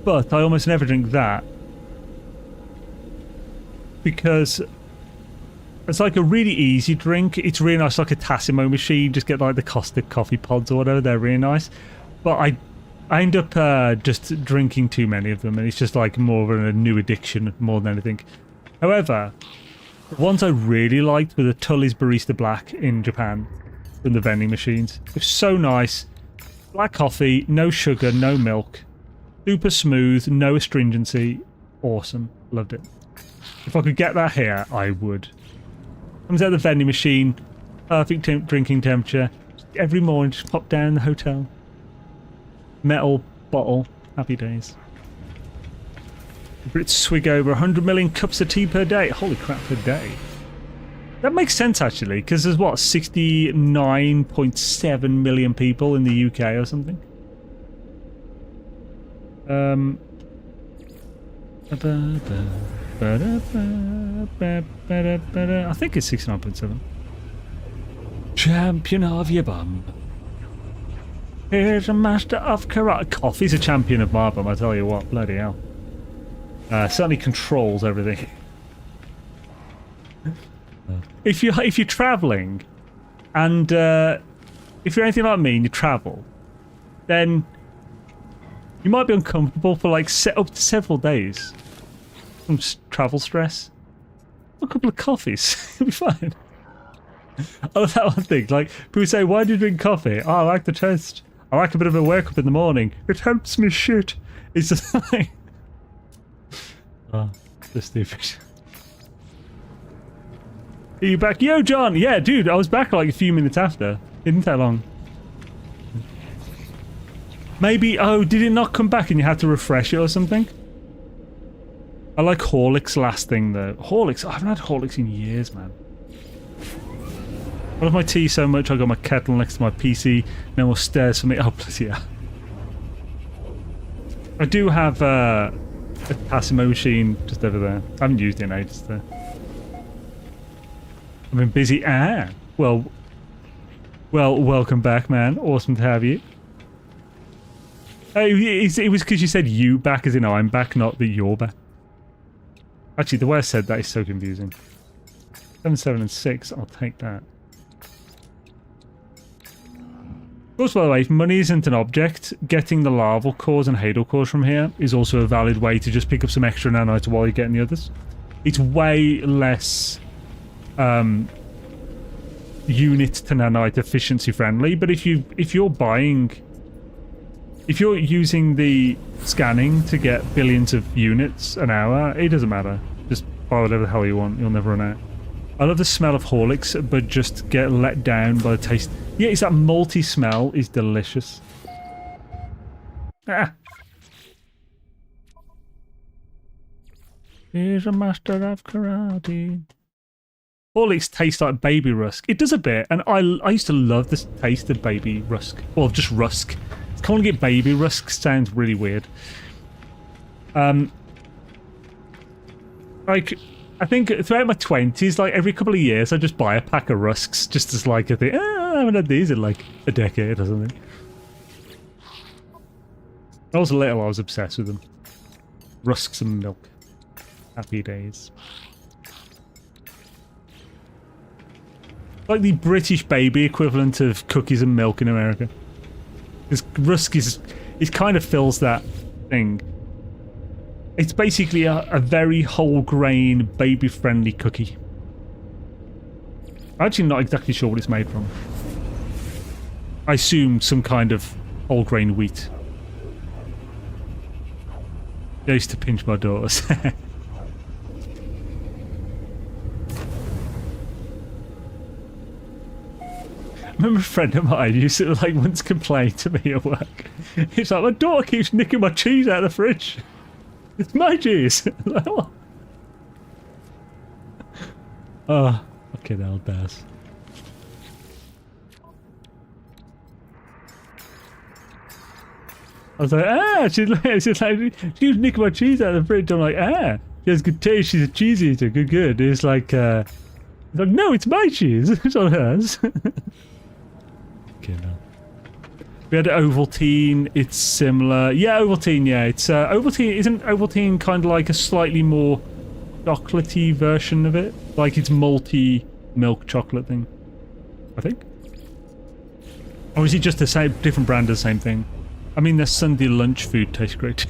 But I almost never drink that. Because it's like a really easy drink. It's really nice, like a Tassimo machine. Just get like the caustic coffee pods or whatever. They're really nice. But I end up just drinking too many of them. And it's just like more of a new addiction more than anything. However, the ones I really liked were the Tully's Barista Black in Japan. From the vending machines. It was so nice. Black coffee, no sugar, no milk. Super smooth, no astringency. Awesome. Loved it. If I could get that here, I would. Comes out of the vending machine. Perfect drinking temperature. Just every morning, just pop down the hotel. Metal bottle. Happy days. The Brits swig over 100 million cups of tea per day. Holy crap, per day. That makes sense, actually, because there's, what, 69.7 million people in the UK or something? I think it's 69.7. Champion of your bum. Here's a master of karate. Coffee's a champion of my bum, I tell you what. Bloody hell. Certainly controls everything. If you're travelling, and if you're anything like me and you travel, then you might be uncomfortable for like up to several days. Some travel stress. A couple of coffees, you'll be fine. I love that one thing. Like people say, "Why do you drink coffee?" Oh, I like the taste. I like a bit of a wake up in the morning. It helps me shit. It's just like, oh, so stupid. Are you back? Yo, John! Yeah, dude, I was back like a few minutes after. Didn't take long. Maybe, oh, did it not come back and you had to refresh it or something? I like Horlick's last thing, though. Horlicks? I haven't had Horlicks in years, man. I love my tea so much, I got my kettle next to my PC. No more stairs for me. Oh, plus, yeah. I do have a Tassimo machine just over there. I haven't used it in ages, though. I've been busy. Ah, well, welcome back, man. Awesome to have you. It was because you said you back, as in I'm back, not that you're back. Actually, the way I said that is so confusing. 7, 7, and 6. I'll take that. Of course, by the way, if money isn't an object, getting the larval cores and hadal cores from here is also a valid way to just pick up some extra nanites while you're getting the others. It's way less unit to nanite efficiency friendly, but if you're using the scanning to get billions of units an hour, it doesn't matter. Just buy whatever the hell you want, you'll never run out. I love the smell of Horlicks, but just get let down by the taste. Yeah, it's that malty smell is delicious. Ah. Here's a master of karate. Horlicks taste like baby rusk. It does a bit, and I used to love the taste of baby rusk. Or just rusk. Calling it baby rusk sounds really weird. Like, I think throughout my 20s, like every couple of years, I just buy a pack of rusks just as like a thing. I haven't had these in like a decade or something. When I was little, I was obsessed with them. Rusks and milk. Happy days. Like the British baby equivalent of cookies and milk in America. Because Rusk it kind of fills that thing. It's basically a very whole grain, baby friendly cookie. I'm actually not exactly sure what it's made from. I assume some kind of whole grain wheat. I used to pinch my daughters. I remember a friend of mine used to like once complain to me at work. He's like, my daughter keeps nicking my cheese out of the fridge. It's my cheese. Like, what? Oh, fucking hell, bears. I was like, she's like, she was nicking my cheese out of the fridge. I'm like, she has good taste. She's a cheese eater. Good. It's like, no, it's my cheese. It's not hers. Okay, no. We had Ovaltine. It's similar. Yeah, Ovaltine. Yeah, it's Ovaltine. Isn't Ovaltine kind of like a slightly more chocolatey version of it? Like it's malty milk chocolate thing. I think. Or is it just the same, different brand of the same thing? I mean, their Sunday lunch food tastes great.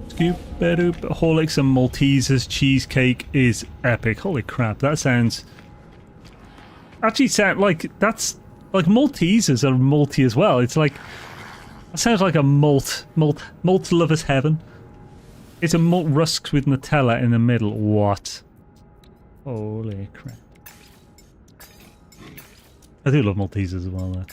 Scoop-a-doop. Horlicks and Maltesers cheesecake is epic. Holy crap, that sounds... Actually sound like... That's... Like, Maltesers are malty as well. It's like... That sounds like a malt lover's heaven. It's a malt rusk with Nutella in the middle. What? Holy crap. I do love Maltesers as well, though.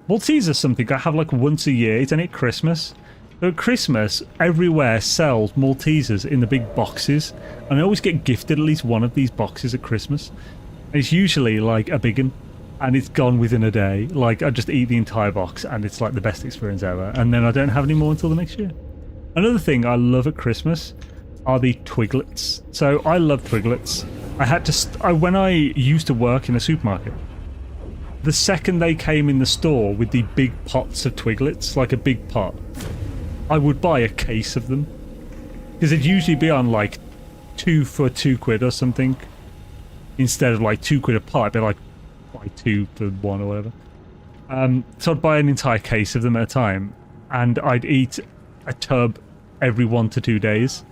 Maltesers is something I have like once a year. It's only at Christmas. So at Christmas, everywhere sells Maltesers in the big boxes. And I always get gifted at least one of these boxes at Christmas. And it's usually like a big one. And it's gone within a day. Like, I just eat the entire box and it's like the best experience ever. And then I don't have any more until the next year. Another thing I love at Christmas are the Twiglets. So I love Twiglets. I had to when I used to work in a supermarket, the second they came in the store with the big pots of Twiglets, like a big pot, I would buy a case of them because it'd usually be on like 2 for £2 or something instead of like £2 a pot. It'd be like buy 2 for 1 or whatever. So I'd buy an entire case of them at a time, and I'd eat a tub every 1 to 2 days.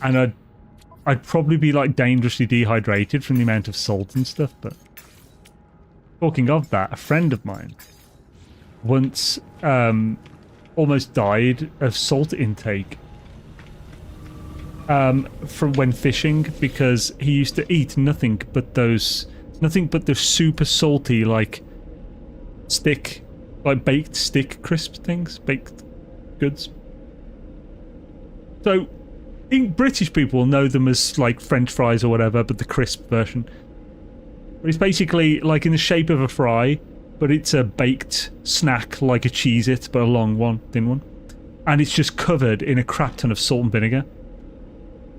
And I'd probably be like dangerously dehydrated from the amount of salt and stuff. But talking of that, a friend of mine once almost died of salt intake from when fishing, because he used to eat nothing but the super salty like baked stick crisp things, baked goods. So British people know them as like French fries or whatever, but the crisp version. But it's basically like in the shape of a fry, but it's a baked snack like a Cheez-It, but a long one, thin one. And it's just covered in a crap ton of salt and vinegar.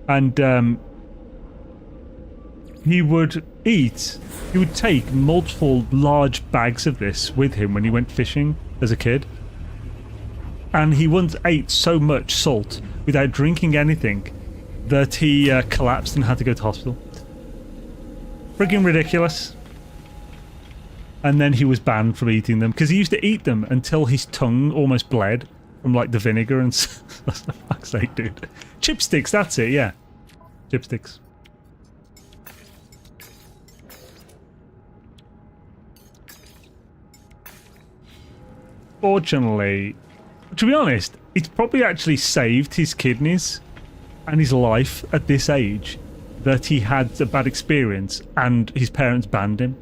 And he would take multiple large bags of this with him when he went fishing as a kid. And he once ate so much salt without drinking anything that he collapsed and had to go to hospital. Friggin' ridiculous. And then he was banned from eating them because he used to eat them until his tongue almost bled from like the vinegar and for fuck's sake, dude. Chipsticks, that's it, yeah. Chipsticks. Fortunately, to be honest, it's probably actually saved his kidneys and his life at this age that he had a bad experience and his parents banned him.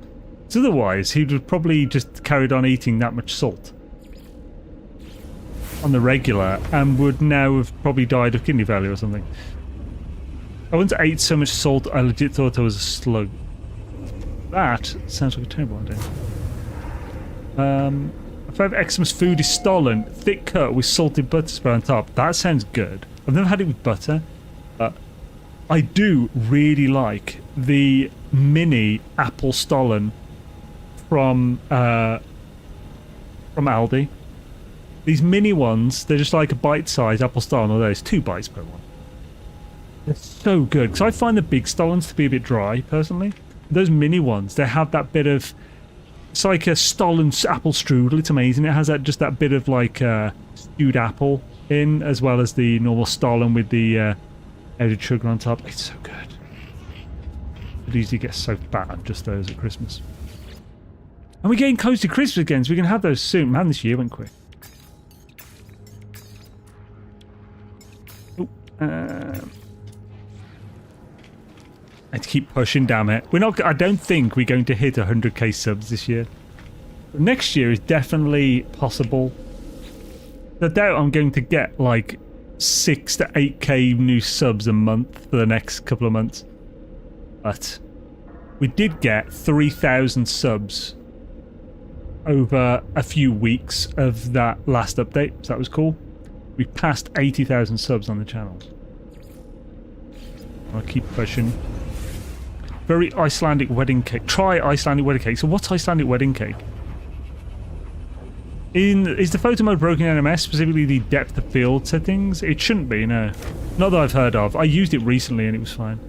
So otherwise, he would have probably just carried on eating that much salt on the regular and would now have probably died of kidney failure or something. I once ate so much salt I legit thought I was a slug. That sounds like a terrible idea. If Xmas food is stolen, thick cut with salted butter spread on top. That sounds good. I've never had it with butter, but I do really like the mini apple stollen from Aldi. These mini ones, they're just like a bite-sized apple style. No, there's 2 bites per one. They're so good. Because I find the big stolons to be a bit dry, personally. Those mini ones, they have that bit of... It's like a stollen apple strudel. It's amazing. It has just that bit of like stewed apple in, as well as the normal stollen with the added sugar on top. It's so good. It usually gets so fat on just those at Christmas. And we're getting close to Christmas again, so we can have those soon. Man, this year went quick. Oh, I have to keep pushing, damn it. We're not. I don't think we're going to hit 100k subs this year. But next year is definitely possible. I doubt I'm going to get like 6 to 8k new subs a month for the next couple of months. But we did get 3,000 subs over a few weeks of that last update, so that was cool. We passed 80,000 subs on the channel. I'll keep pushing. Very Icelandic wedding cake. Try Icelandic wedding cake. So what's Icelandic wedding cake? Is the photo mode broken in NMS, specifically the depth of field settings? It shouldn't be, no. Not that I've heard of. I used it recently and it was fine.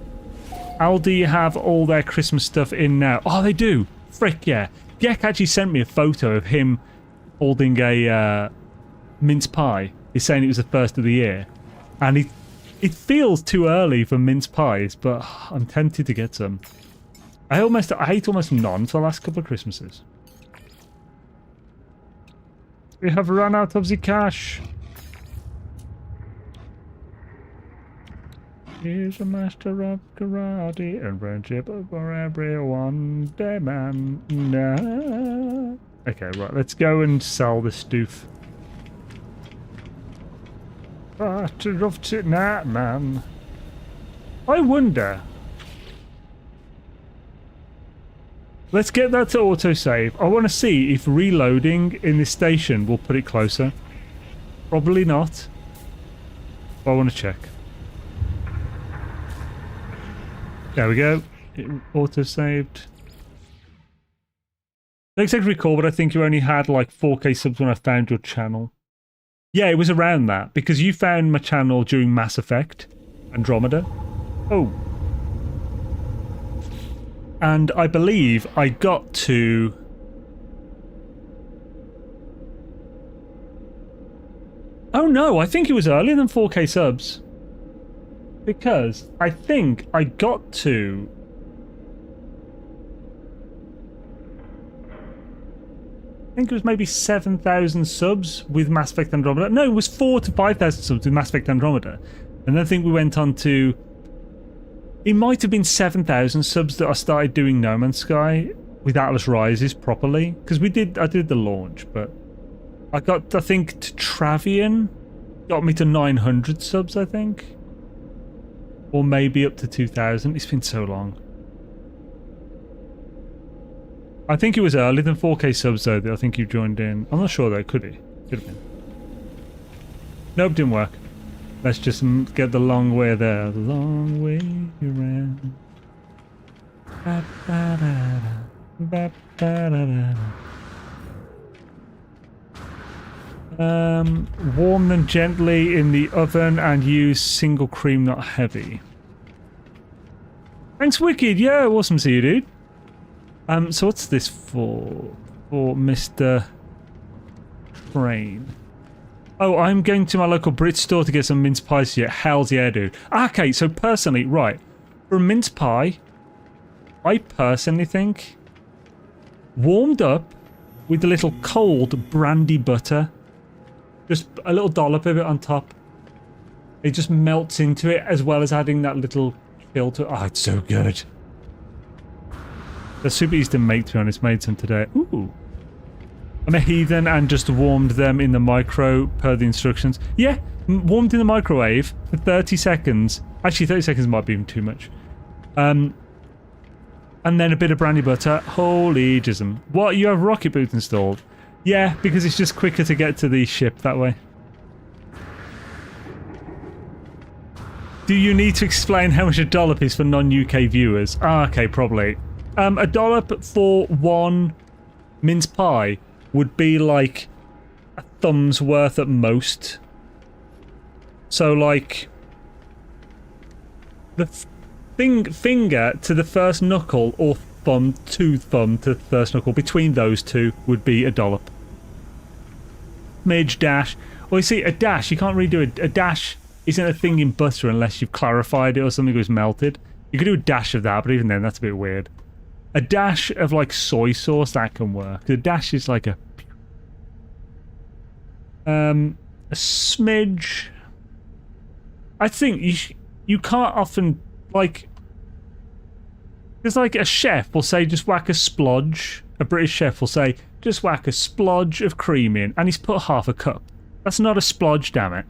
Aldi have all their Christmas stuff in now. Oh, they do? Frick, yeah. Gek actually sent me a photo of him holding a mince pie. He's saying it was the first of the year. And it feels too early for mince pies, but I'm tempted to get some. I ate almost none for the last couple of Christmases. We have run out of the cash. He's a master of karate and friendship for everyone. Day man. Nah. Okay, right. Let's go and sell this stuff. Nah, man. I wonder. Let's get that to autosave. I want to see if reloading in this station will put it closer. Probably not. But I want to check. There we go. It auto-saved. Don't exactly recall, but I think you only had like 4k subs when I found your channel. Yeah, it was around that, because you found my channel during Mass Effect Andromeda. Oh. And I believe I got to... Oh no, I think it was earlier than 4k subs. Because I think I got to... I think it was maybe 7,000 subs with Mass Effect Andromeda. No, it was 4,000 to 5,000 subs with Mass Effect Andromeda. And then I think we went on to... It might have been 7,000 subs that I started doing No Man's Sky with Atlas Rises properly. Because I did the launch, but... I think, to Travian got me to 900 subs, I think. Or maybe up to 2,000. It's been so long. I think it was earlier than 4k subs though that I think you joined in. I'm not sure though. Could be. Could have been. Nope, didn't work. Let's just get the long way there. The long way around. Warm them gently in the oven and use single cream, not heavy. Thanks, Wicked. Yeah, awesome to see you, dude. So what's this for? For Mr. Crane. Oh, I'm going to my local Brit store to get some mince pies here. Hell's yeah, dude. Okay, so personally, right. For a mince pie, I personally think warmed up with a little cold brandy butter. Just a little dollop of it on top. It just melts into it, as well as adding that little filter. Oh, it's so good. They're super easy to make, to be honest. Made some today. Ooh. I'm a heathen and just warmed them in the micro per the instructions. Yeah, warmed in the microwave for 30 seconds. Actually, 30 seconds might be even too much. And then a bit of brandy butter. Holy jism. What, you have rocket boots installed? Yeah, because it's just quicker to get to the ship that way. Do you need to explain how much a dollop is for non-UK viewers? Ah, okay, probably. A dollop for one mince pie would be like thumb's worth at most. So, like, the finger to the first knuckle, or thumb to the first knuckle, between those two would be a dollop. Smidge, dash. Well, you see, a dash, you can't really do a dash isn't a thing in butter unless you've clarified it or something was melted. You could do a dash of that, but even then, that's a bit weird. A dash of, like, soy sauce, that can work. The dash is like a smidge. I think you can't often, like... There's like a chef will say, just whack a splodge. A British chef will say, just whack a splodge of cream in, and he's put half a cup. That's not a splodge, damn it.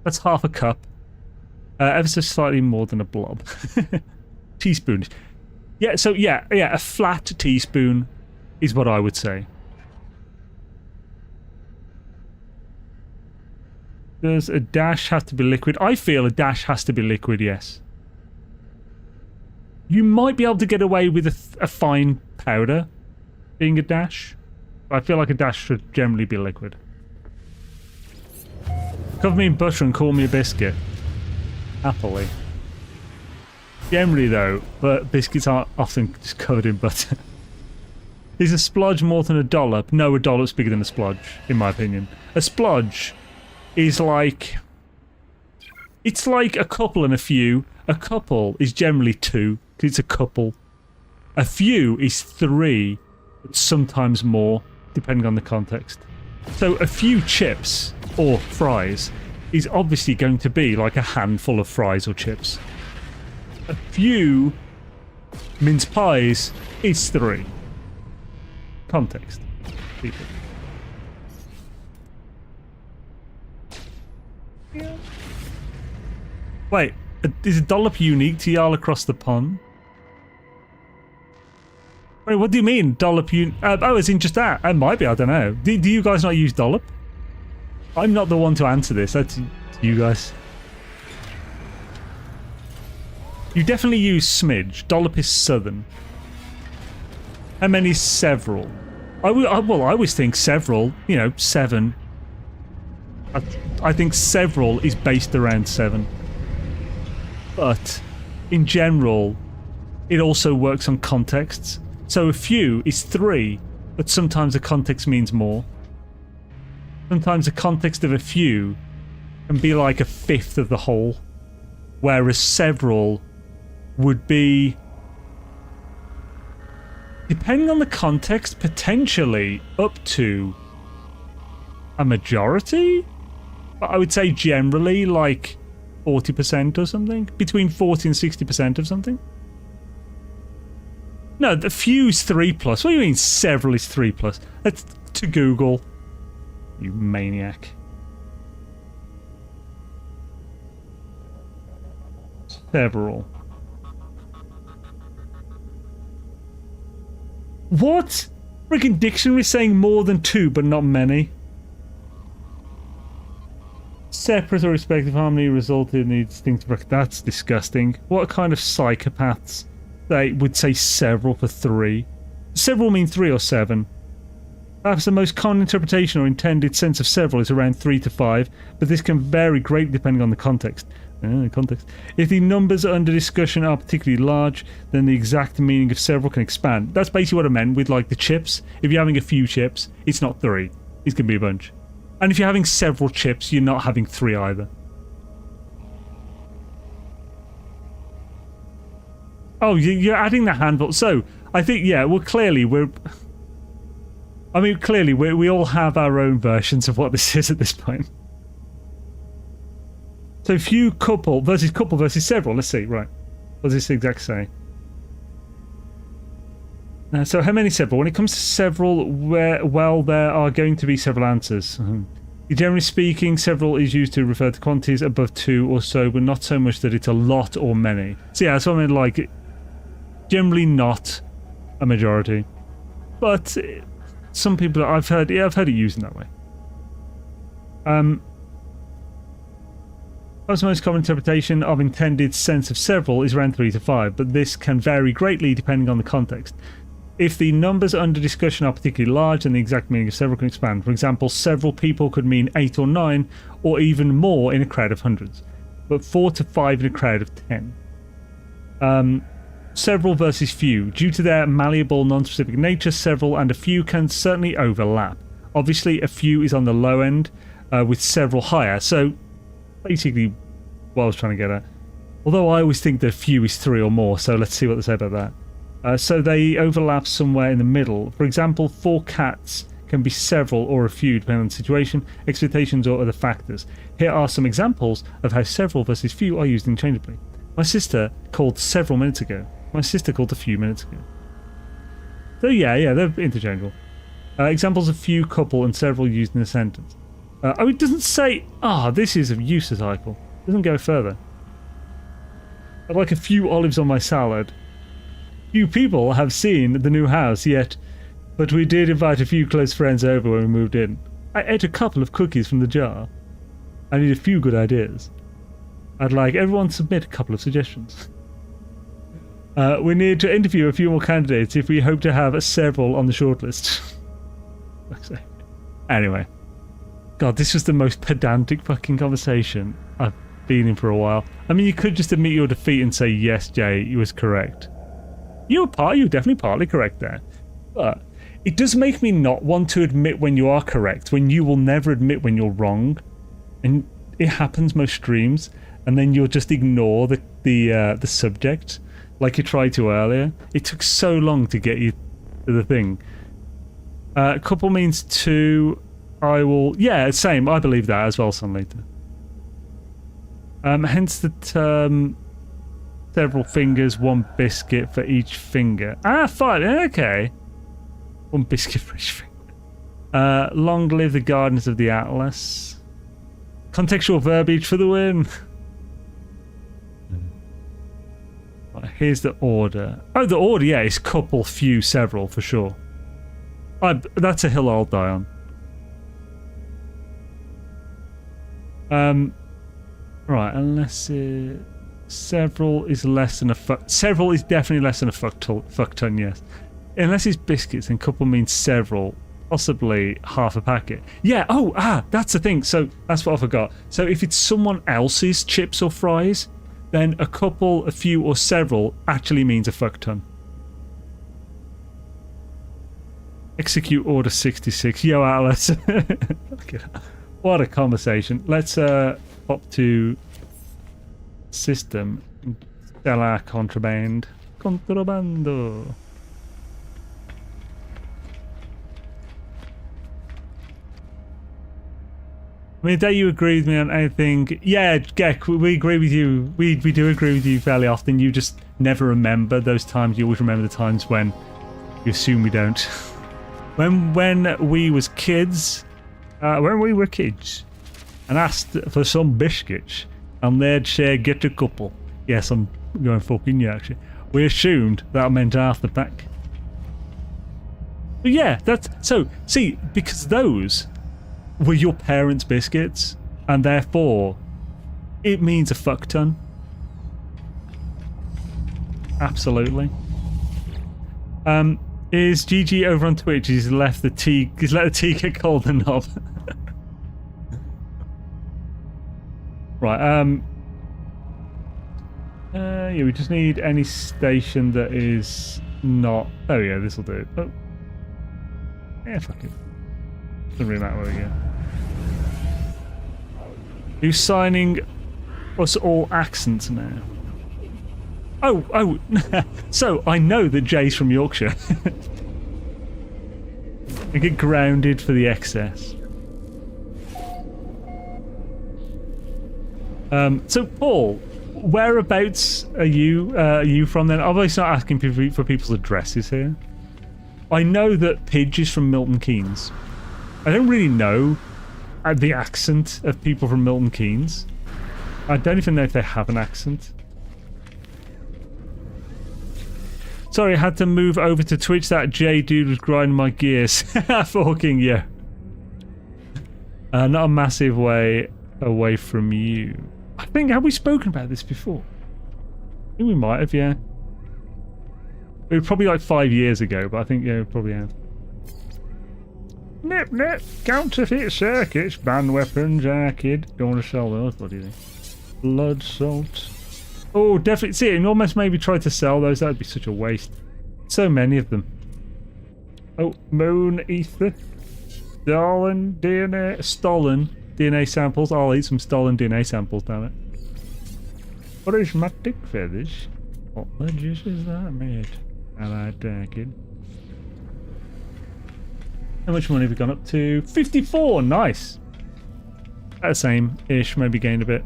That's half a cup. Ever so slightly more than a blob. Teaspoon. Yeah, so yeah, a flat teaspoon is what I would say. Does a dash have to be liquid? I feel a dash has to be liquid, yes. You might be able to get away with a fine powder being a dash. I feel like a dash should generally be liquid. Cover me in butter and call me a biscuit. Happily. Generally though, but biscuits aren't often just covered in butter. Is a splodge more than a dollop? No, a dollop's bigger than a splodge, in my opinion. A splodge is like... It's like a couple and a few. A couple is generally 2, because it's a couple. A few is 3, but sometimes more, depending on the context. So a few chips, or fries, is obviously going to be like a handful of fries or chips. A few mince pies is 3. Context. People. Yeah. Wait, is a dollop unique to Jarl across the pond? Wait, what do you mean, dollop oh, it's in just that. It might be, I don't know. Do you guys not use dollop? I'm not the one to answer this, that's you guys. You definitely use smidge. Dollop is southern. How many is several? Well, I always think several, 7. I think several is based around 7. But, in general, it also works on contexts. So a few is 3, but sometimes the context means more. Sometimes the context of a few can be like a fifth of the whole, whereas several would be, depending on the context, potentially up to a majority? But I would say generally like 40% or something, between 40 and 60% of something. No, the few's 3+. What do you mean several is 3+? That's to Google. You maniac. Several. What? Freaking dictionary saying more than 2, but not many. Separate or respective harmony resulted in the distinctive. That's disgusting. What kind of psychopaths? They would say several for 3. Several mean 3 or 7. Perhaps the most common interpretation or intended sense of several is around 3 to 5, but this can vary greatly depending on the context. If the numbers under discussion are particularly large, then the exact meaning of several can expand. That's basically what I meant with like the chips. If you're having a few chips, it's not 3. It's going to be a bunch. And if you're having several chips, you're not having 3 either. Oh, you're adding the handful. So, I think, yeah, well, clearly we all have our own versions of what this is at this point. So, few couple versus several. Let's see, right. What does this exact say? So, how many several? When it comes to several, well, there are going to be several answers. Generally speaking, several is used to refer to quantities above 2 or so, but not so much that it's a lot or many. So, yeah, so I mean, like, generally not a majority. But some people, I've heard it used in that way. Perhaps the most common interpretation of intended sense of several is around 3 to 5, but this can vary greatly depending on the context. If the numbers under discussion are particularly large, then the exact meaning of several can expand. For example, several people could mean 8 or 9, or even more in a crowd of hundreds. But 4 to 5 in a crowd of 10. Several versus few. Due to their malleable, non-specific nature, several and a few can certainly overlap. Obviously, a few is on the low end, with several higher. So, basically, what I was trying to get at. Although I always think that few is 3 or more, so let's see what they say about that. So they overlap somewhere in the middle. For example, 4 cats can be several or a few, depending on the situation, expectations, or other factors. Here are some examples of how several versus few are used interchangeably. My sister called several minutes ago. My sister called a few minutes ago. So yeah, they're interchangeable. Examples of few, couple, and several used in a sentence. Oh, it doesn't say, this is a usage article. It doesn't go further. I'd like a few olives on my salad. Few people have seen the new house yet, but we did invite a few close friends over when we moved in. I ate a couple of cookies from the jar. I need a few good ideas. I'd like everyone to submit a couple of suggestions. We need to interview a few more candidates if we hope to have several on the shortlist. Anyway. God, this was the most pedantic fucking conversation I've been in for a while. I mean, you could just admit your defeat and say, yes, Jay, you was correct. You were definitely partly correct there. But it does make me not want to admit when you are correct, when you will never admit when you're wrong. And it happens most streams, and then you'll just ignore the subject, like you tried to earlier. It took so long to get you to the thing. Couple means 2. I will... Yeah, same. I believe that as well, Sunlater. Hence the term... Several fingers, 1 biscuit for each finger. Fine. Okay. 1 biscuit for each finger. Long live the Gardeners of the Atlas. Contextual verbiage for the win. Right, here's the order. Oh, the order, yeah, is couple, few, several, for sure. That's a hill I'll die on. Right, unless several is less than a fuck... Several is definitely less than a fuck ton, yes. Unless it's biscuits, then couple means several. Possibly half a packet. Yeah, that's the thing. So, that's what I forgot. So, if it's someone else's chips or fries, then a couple, a few, or several actually means a fuck ton. Execute order 66. Yo, Atlas. What a conversation. Let's pop to system. Sell our contraband. Contrabando. I mean, that you agree with me on anything. Yeah, Gek, we agree with you. We do agree with you fairly often. You just never remember those times. You always remember the times when you assume we don't. When we were kids, and asked for some biscuits, and they'd say, get a couple. Yes, I'm going fucking you, actually. We assumed that meant half the pack. But yeah, that's... So, see, because those were your parents' biscuits, and therefore, it means a fuck ton. Absolutely. Is GG over on Twitch? He's let the tea get cold and knob. Right, yeah, we just need any station that is not... Oh yeah, this'll do it. Oh. Yeah, fuck it. Doesn't really matter where we go. Who's signing us all accents now? Oh, so I know that Jay's from Yorkshire. I get grounded for the excess. So Paul, whereabouts are you from then? Obviously not asking for people's addresses here. I know that Pidge is from Milton Keynes. I don't really know the accent of people from Milton Keynes. I don't even know if they have an accent. Sorry, I had to move over to Twitch. That J dude was grinding my gears. Fucking yeah. Not a massive way away from you. I think, have we spoken about this before? I think we might have, yeah. It was probably like 5 years ago, but I think, yeah, it probably have. Nip, nip, counterfeit circuits, banned weapons, kid. Don't want to sell those, what do you think? Blood salt. Oh, definitely. See, it almost maybe try to sell those. That would be such a waste. So many of them. Oh, moon ether. Stolen DNA samples. I'll eat some stolen DNA samples, damn it. Prismatic feathers. What the juice is that made? I like that, kid. How much money have we gone up to? 54! Nice! About the same-ish, maybe gained a bit.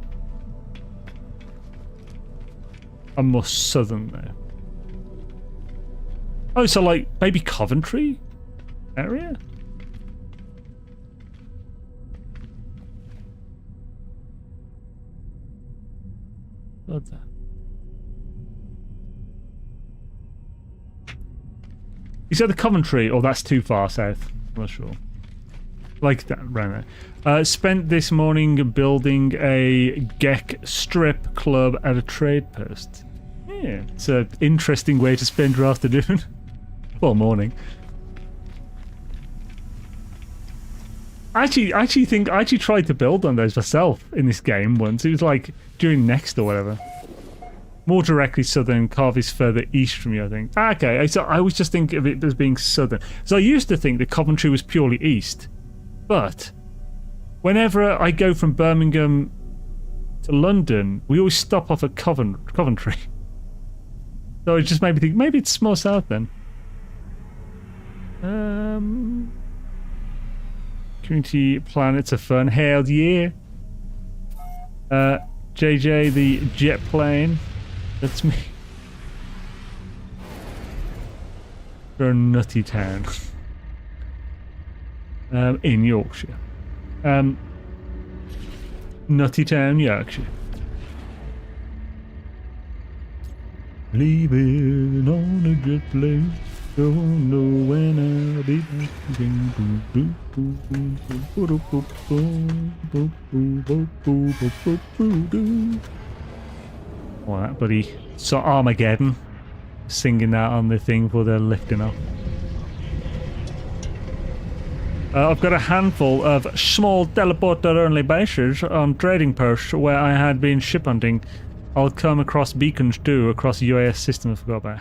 I'm more southern there. Oh, so like maybe Coventry area? What's that? You said the Coventry, or that's too far south? I'm not sure. Like that, right there. Spent this morning building a Gek strip club at a trade post. Yeah, it's an interesting way to spend your afternoon. Well, morning. I actually tried to build on those myself in this game once. It was like during Next or whatever. More directly southern, Carve is further east from you, I think. Okay, so I always just think of it as being southern. So I used to think that Coventry was purely east. But whenever I go from Birmingham to London, we always stop off at Coventry. So it just made me think, maybe it's more south then. Community planets are fun. Hell yeah. JJ the jet plane. That's me. For a nutty town. In Yorkshire. Nutty town, Yorkshire. Leaving on a jet plane. Don't know when I'll be back again. Oh, that buddy. So Armageddon. Singing that on the thing before they're lifting off. I've got a handful of small teleporter-only bases on trading posts where I had been ship hunting. I'll come across beacons too, across the UAS system I forgot about.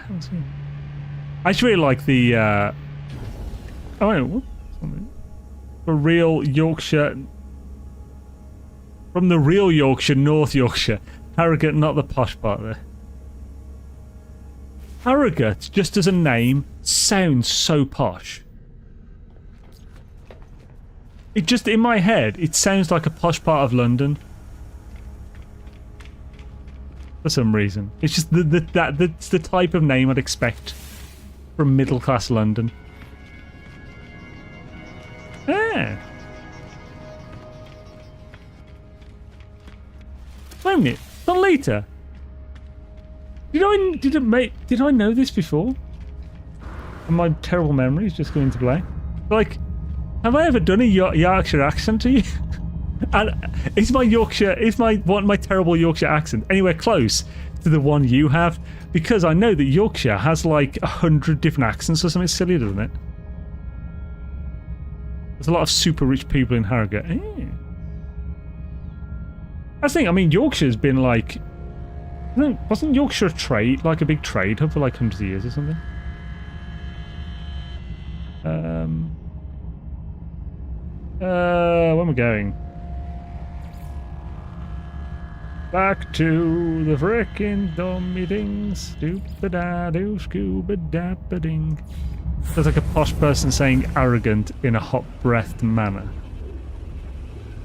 I actually really like the oh wait, what? The real Yorkshire, from the real Yorkshire, North Yorkshire. Harrogate, not the posh part there. Harrogate, just as a name, sounds so posh. It just, in my head, it sounds like a posh part of London. For some reason. It's just that's the type of name I'd expect from middle-class London. Ah. Wait a minute. Not later. Did I know this before? And my terrible memory is just going to play. Like, have I ever done a Yorkshire accent to you? And is my terrible Yorkshire accent anywhere close to the one you have? Because I know that Yorkshire has like 100 different accents or something silly, doesn't it? There's a lot of super rich people in Harrogate. I think, I mean, Yorkshire's been like... Wasn't Yorkshire like a big trade hub for like hundreds of years or something? Where am I going? Back to the frickin' dumb meetings. Stupid-a-doo, scuba-dappa-ding. There's like a posh person saying arrogant in a hot-breathed manner.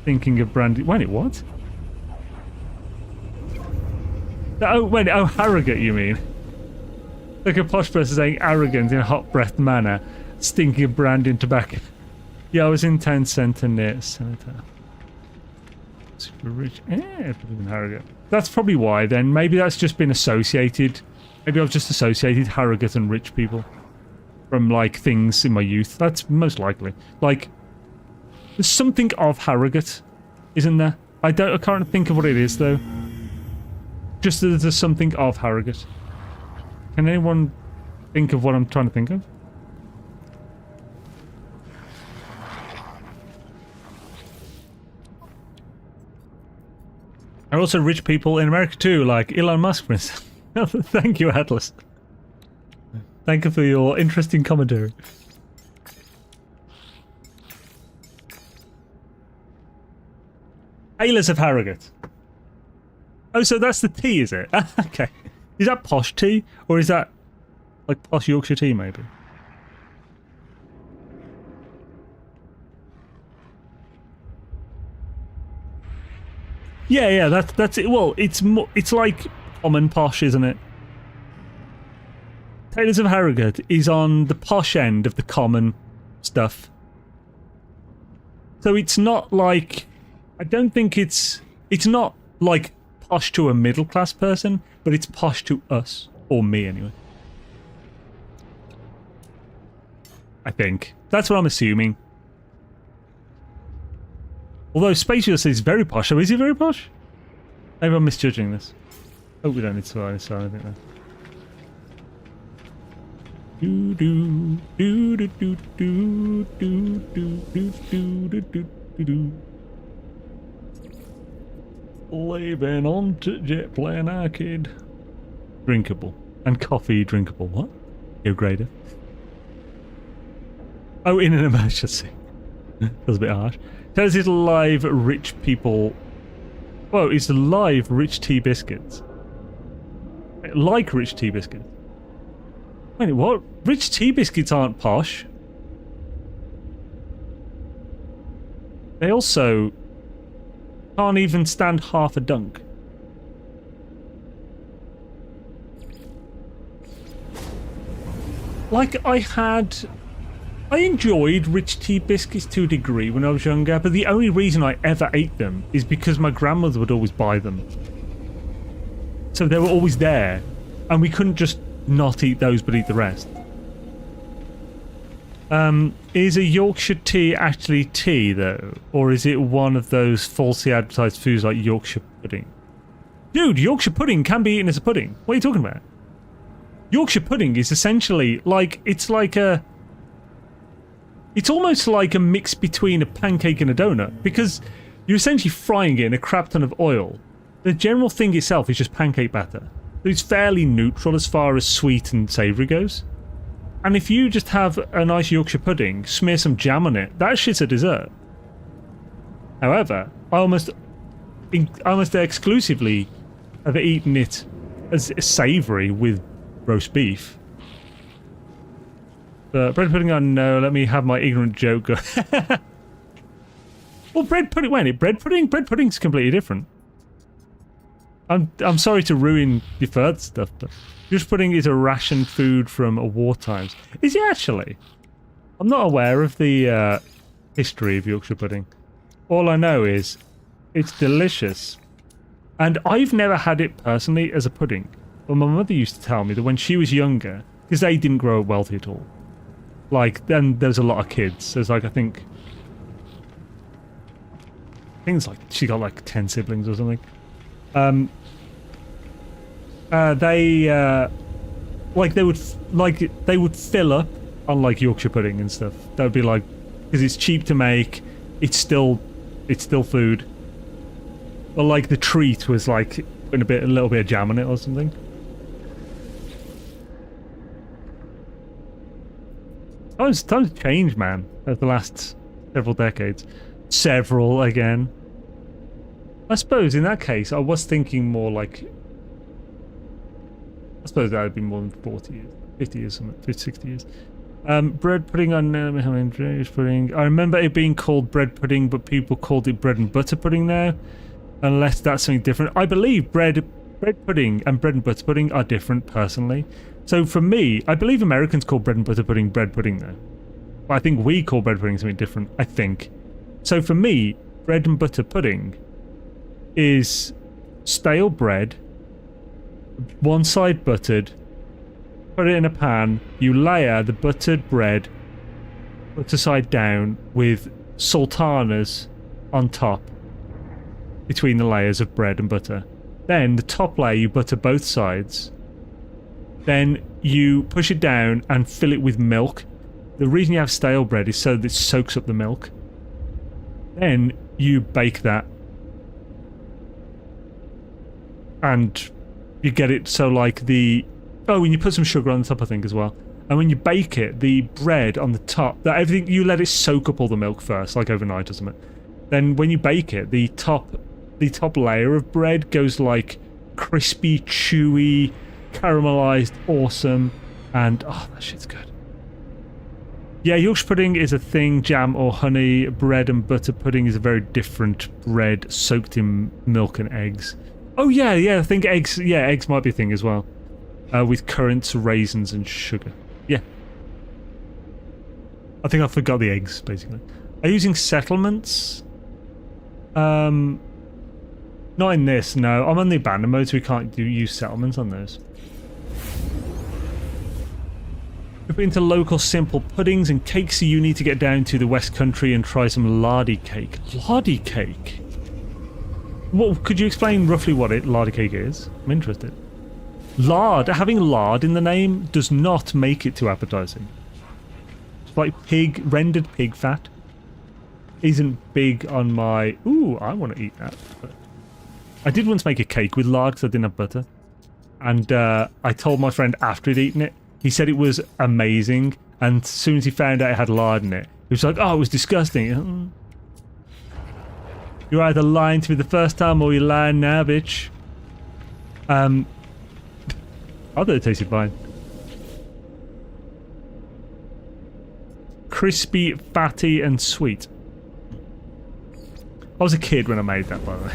Thinking of brandy... Wait, what? Oh, wait, oh, Harrogate, you mean? Like a posh person saying arrogant in a hot-breathed manner, stinking of brandy and tobacco. Yeah, I was in town centre near Senator. Super rich. In Harrogate. That's probably why then. Maybe that's just been associated. Maybe I've just associated Harrogate and rich people from like things in my youth. That's most likely. Like, there's something of Harrogate, isn't there? I can't think of what it is though. Just that there's something of Harrogate. Can anyone think of what I'm trying to think of. There are also rich people in America too, like Elon Musk, for instance. Thank you, Atlas. Thank you for your interesting commentary. Aylas of Harrogate. Oh, so that's the tea, is it? Okay. Is that posh tea? Or is that like posh Yorkshire tea, maybe? Yeah, that's it. Well, it's like common posh, isn't it? Taylors of Harrogate is on the posh end of the common stuff. So it's not like, I don't think it's not like posh to a middle class person, but it's posh to us, or me anyway. I think that's what I'm assuming. Although Spacious is very posh, so is he very posh? Maybe I'm misjudging this. Oh, we don't need to anything there. Do do do do do do do do do do do do. Leaving on to jet plane arcade. Drinkable and coffee drinkable. What? You're grader. Oh, in an emergency. That was a bit harsh. Tells us live rich people. Whoa, it's live rich tea biscuits. Like rich tea biscuits. Wait, what? Rich tea biscuits aren't posh. They also can't even stand half a dunk. Like, I enjoyed rich tea biscuits to a degree when I was younger, but the only reason I ever ate them is because my grandmother would always buy them. So they were always there, and we couldn't just not eat those but eat the rest. Is a Yorkshire tea actually tea, though? Or is it one of those falsely advertised foods like Yorkshire pudding? Dude, Yorkshire pudding can be eaten as a pudding. What are you talking about? Yorkshire pudding is essentially like, it's almost like a mix between a pancake and a donut, because you're essentially frying it in a crap ton of oil. The general thing itself is just pancake batter. It's fairly neutral as far as sweet and savoury goes. And if you just have a nice Yorkshire pudding, smear some jam on it, that shit's a dessert. However, I almost exclusively have eaten it as savoury with roast beef. But bread pudding, oh no, let me have my ignorant joke go. Well, bread pudding, wait, bread pudding? Bread pudding's completely different. I'm sorry to ruin your further stuff, but just pudding is a ration food from war times. Is it actually? I'm not aware of the history of Yorkshire pudding. All I know is it's delicious. And I've never had it personally as a pudding. But my mother used to tell me that when she was younger, because they didn't grow up wealthy at all. Like, then there's a lot of kids. There's like, I think it's like she got like 10 siblings or something. They would fill up on like Yorkshire pudding and stuff. That would be like, because it's cheap to make, it's still food. But like the treat was like putting a little bit of jam on it or something. Times change, man, over the last several decades. Several again. I suppose in that case, I was thinking more like, I suppose that would be more than 40 years, 50 years, 50, 60 years. Bread pudding on pudding. I remember it being called bread pudding, but people called it bread and butter pudding now. Unless that's something different. I believe bread pudding and bread and butter pudding are different, personally. So for me, I believe Americans call bread and butter pudding bread pudding now. But I think we call bread pudding something different, I think. So for me, bread and butter pudding is stale bread, one side buttered, put it in a pan, you layer the buttered bread, butter side down, with sultanas on top, between the layers of bread and butter. Then the top layer you butter both sides, Then you push it down and fill it with milk. The reason you have stale bread is so that it soaks up the milk. Then you bake that. And you get it so like the... Oh, and you put some sugar on the top, I think, as well. And when you bake it, the bread on the top, that everything, you let it soak up all the milk first, like overnight or something. Then when you bake it, the top layer of bread goes like crispy, chewy, caramelized, awesome, and oh, that shit's good. Yeah, Yorkshire pudding is a thing. Jam or honey, bread and butter pudding is a very different bread soaked in milk and eggs. Oh yeah, I think eggs. Yeah, eggs might be a thing as well, with currants, raisins, and sugar. Yeah, I think I forgot the eggs basically. Are you using settlements? Not in this. No, I'm on the abandoned mode, so we can't use settlements on those. We've been to local simple puddings and cakes, so you need to get down to the West Country and try some lardy cake. Lardy cake? What, could you explain roughly what lardy cake is? I'm interested. Lard, having lard in the name does not make it too appetizing. It's like rendered pig fat. Isn't big on my... Ooh, I want to eat that. But I did once make a cake with lard because I didn't have butter. And I told my friend after he'd eaten it, he said it was amazing, and as soon as he found out it had lard in it, he was like, oh, it was disgusting. You're either lying to me the first time or you're lying now, bitch. I thought it tasted fine. Crispy, fatty, and sweet. I was a kid when I made that, by the way.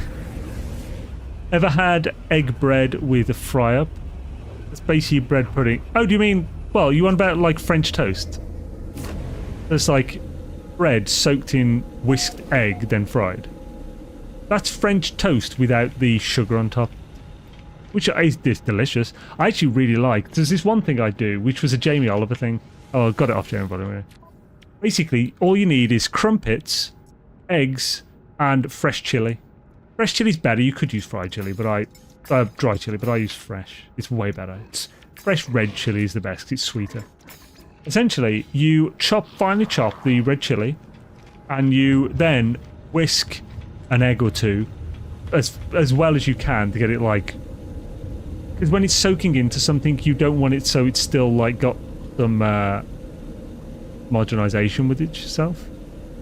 Ever had egg bread with a fry-up? It's basically bread pudding. Oh, do you mean... Well, you want about, like, French toast? It's like bread soaked in whisked egg, then fried. That's French toast without the sugar on top. Which is delicious. I actually really like... There's this one thing I do, which was a Jamie Oliver thing. Oh, I got it off Jamie Oliver. Basically, all you need is crumpets, eggs, and fresh chili. Fresh chili's better. You could use fried chili, but dry chili, but I use fresh. It's way better. Fresh red chili is the best. It's sweeter. Essentially, you finely chop the red chili, and you then whisk an egg or two, as well as you can to get it like. Because when it's soaking into something, you don't want it so it's still like got some homogenization with itself.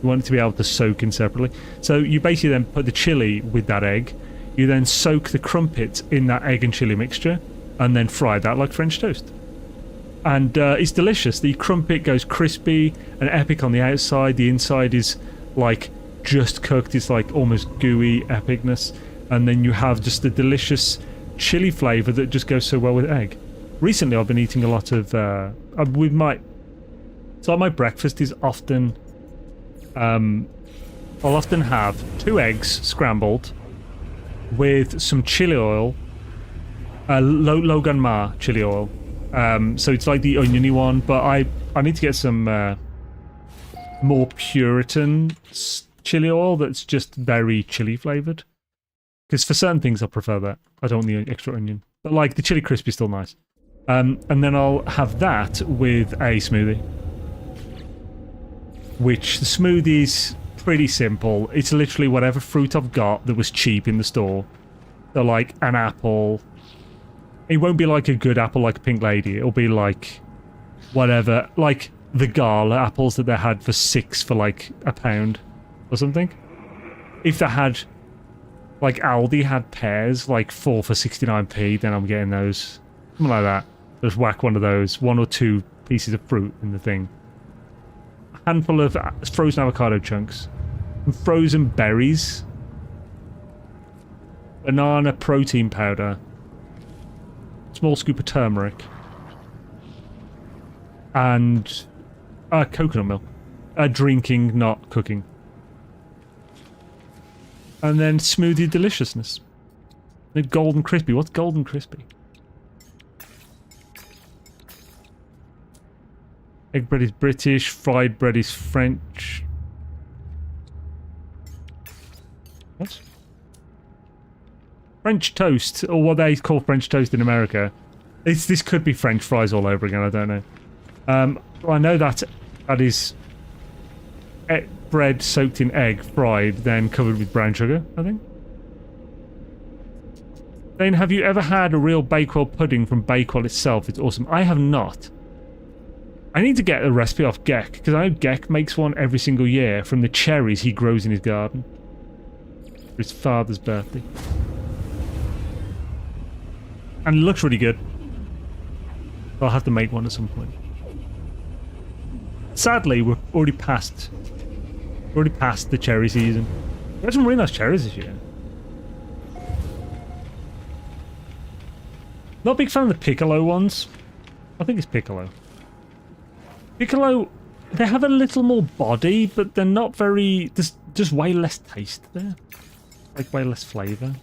You want it to be able to soak in separately. So you basically then put the chili with that egg. You then soak the crumpets in that egg and chili mixture and then fry that like French toast. And it's delicious. The crumpet goes crispy and epic on the outside. The inside is like just cooked. It's like almost gooey epicness. And then you have just the delicious chili flavour that just goes so well with egg. Recently I've been eating a lot of... So my breakfast is often... I'll often have 2 eggs scrambled with some chili oil, Logan Ma chili oil. So it's like the oniony one, but I need to get some more Puritan chili oil that's just very chili flavoured. Because for certain things I prefer that. I don't want the extra onion. But like the chili crisp is still nice. And then I'll have that with a smoothie. Which the smoothie's pretty simple. It's literally whatever fruit I've got that was cheap in the store. So like an apple. It won't be like a good apple like a Pink Lady. It'll be like whatever, like the Gala apples that they had for 6 for like £1 or something. If they had, like Aldi had pears like 4 for 69p, then I'm getting those. Something like that. Just whack one of those, 1 or 2 pieces of fruit in the thing. Handful of frozen avocado chunks, and frozen berries, banana protein powder, small scoop of turmeric, and coconut milk. Drinking, not cooking. And then smoothie deliciousness. The golden crispy. What's golden crispy? Egg bread is British, fried bread is French. What? French toast, or what they call French toast in America, This could be French fries all over again, I don't know. I know that is bread soaked in egg, fried, then covered with brown sugar, I think. Dane, have you ever had a real Bakewell pudding from Bakewell itself? It's awesome. I have not. I need to get a recipe off Gek, because I know Gek makes one every single year from the cherries he grows in his garden. For his father's birthday. And it looks really good. I'll have to make one at some point. Sadly, we're already past the cherry season. We had some really nice cherries this year. Not a big fan of the piccolo ones. I think it's piccolo. Piccolo, they have a little more body, but they're not very... There's just way less taste there. Like, way less flavour.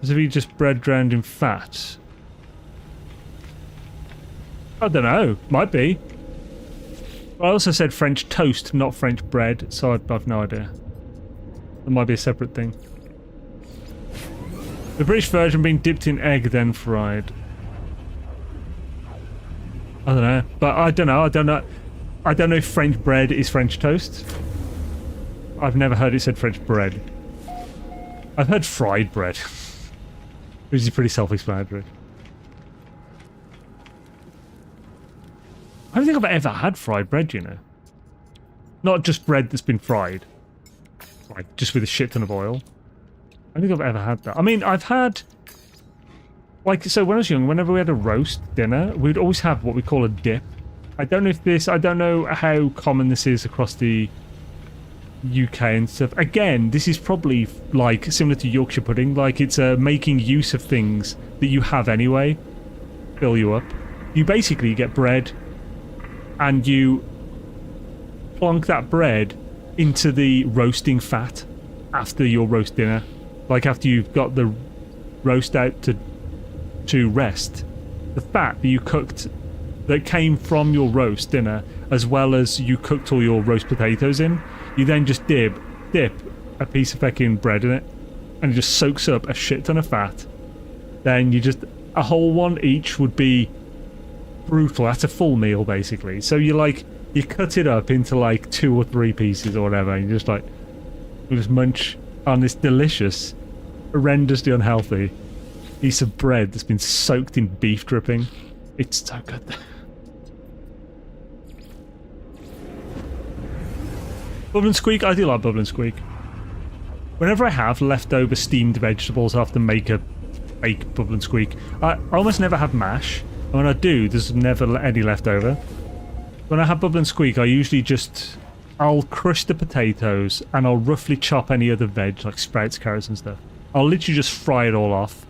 As if you just bread drowned in fat. I don't know. Might be. I also said French toast, not French bread, so I've no idea. It might be a separate thing. The British version being dipped in egg, then fried. I don't know. But I don't know. I don't know if French bread is French toast. I've never heard it said French bread. I've heard fried bread. Which is pretty self-explanatory. I don't think I've ever had fried bread, you know. Not just bread that's been fried. Like, just with a shit ton of oil. I don't think I've ever had that. I mean, I've had... Like, so when I was young, whenever we had a roast dinner, we'd always have what we call a dip. I don't know how common this is across the UK and stuff. Again, this is probably, like, similar to Yorkshire pudding. Like, it's making use of things that you have anyway. Fill you up. You basically get bread... and you plonk that bread into the roasting fat after your roast dinner. Like after you've got the roast out to rest, the fat that you cooked that came from your roast dinner, as well as you cooked all your roast potatoes in, you then just dip a piece of fucking bread in it, and it just soaks up a shit ton of fat. Then you just... a whole one each would be brutal. That's a full meal, basically. So you cut it up into like 2 or 3 pieces or whatever, and you just munch on this delicious, horrendously unhealthy piece of bread that's been soaked in beef dripping. It's so good. Bubble and Squeak, I do like Bubble and Squeak. Whenever I have leftover steamed vegetables, I have to make a fake Bubble and Squeak. I almost never have mash. And when I do, there's never any left over. When I have Bubble and Squeak, I usually just... I'll crush the potatoes and I'll roughly chop any other veg, like sprouts, carrots and stuff. I'll literally just fry it all off.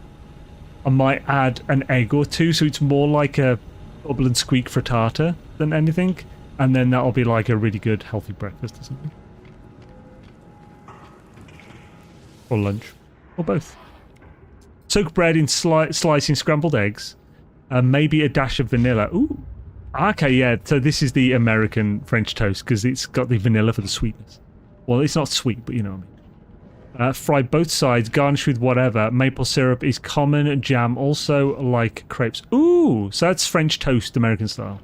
I might add an egg or 2, so it's more like a Bubble and Squeak frittata than anything. And then that'll be like a really good, healthy breakfast or something. Or lunch. Or both. Soak bread in slicing scrambled eggs. Maybe a dash of vanilla. Ooh. Okay, yeah. So this is the American French toast because it's got the vanilla for the sweetness. Well, it's not sweet, but you know what I mean. Fry both sides, garnish with whatever. Maple syrup is common. Jam also like crepes. Ooh, so that's French toast, American style.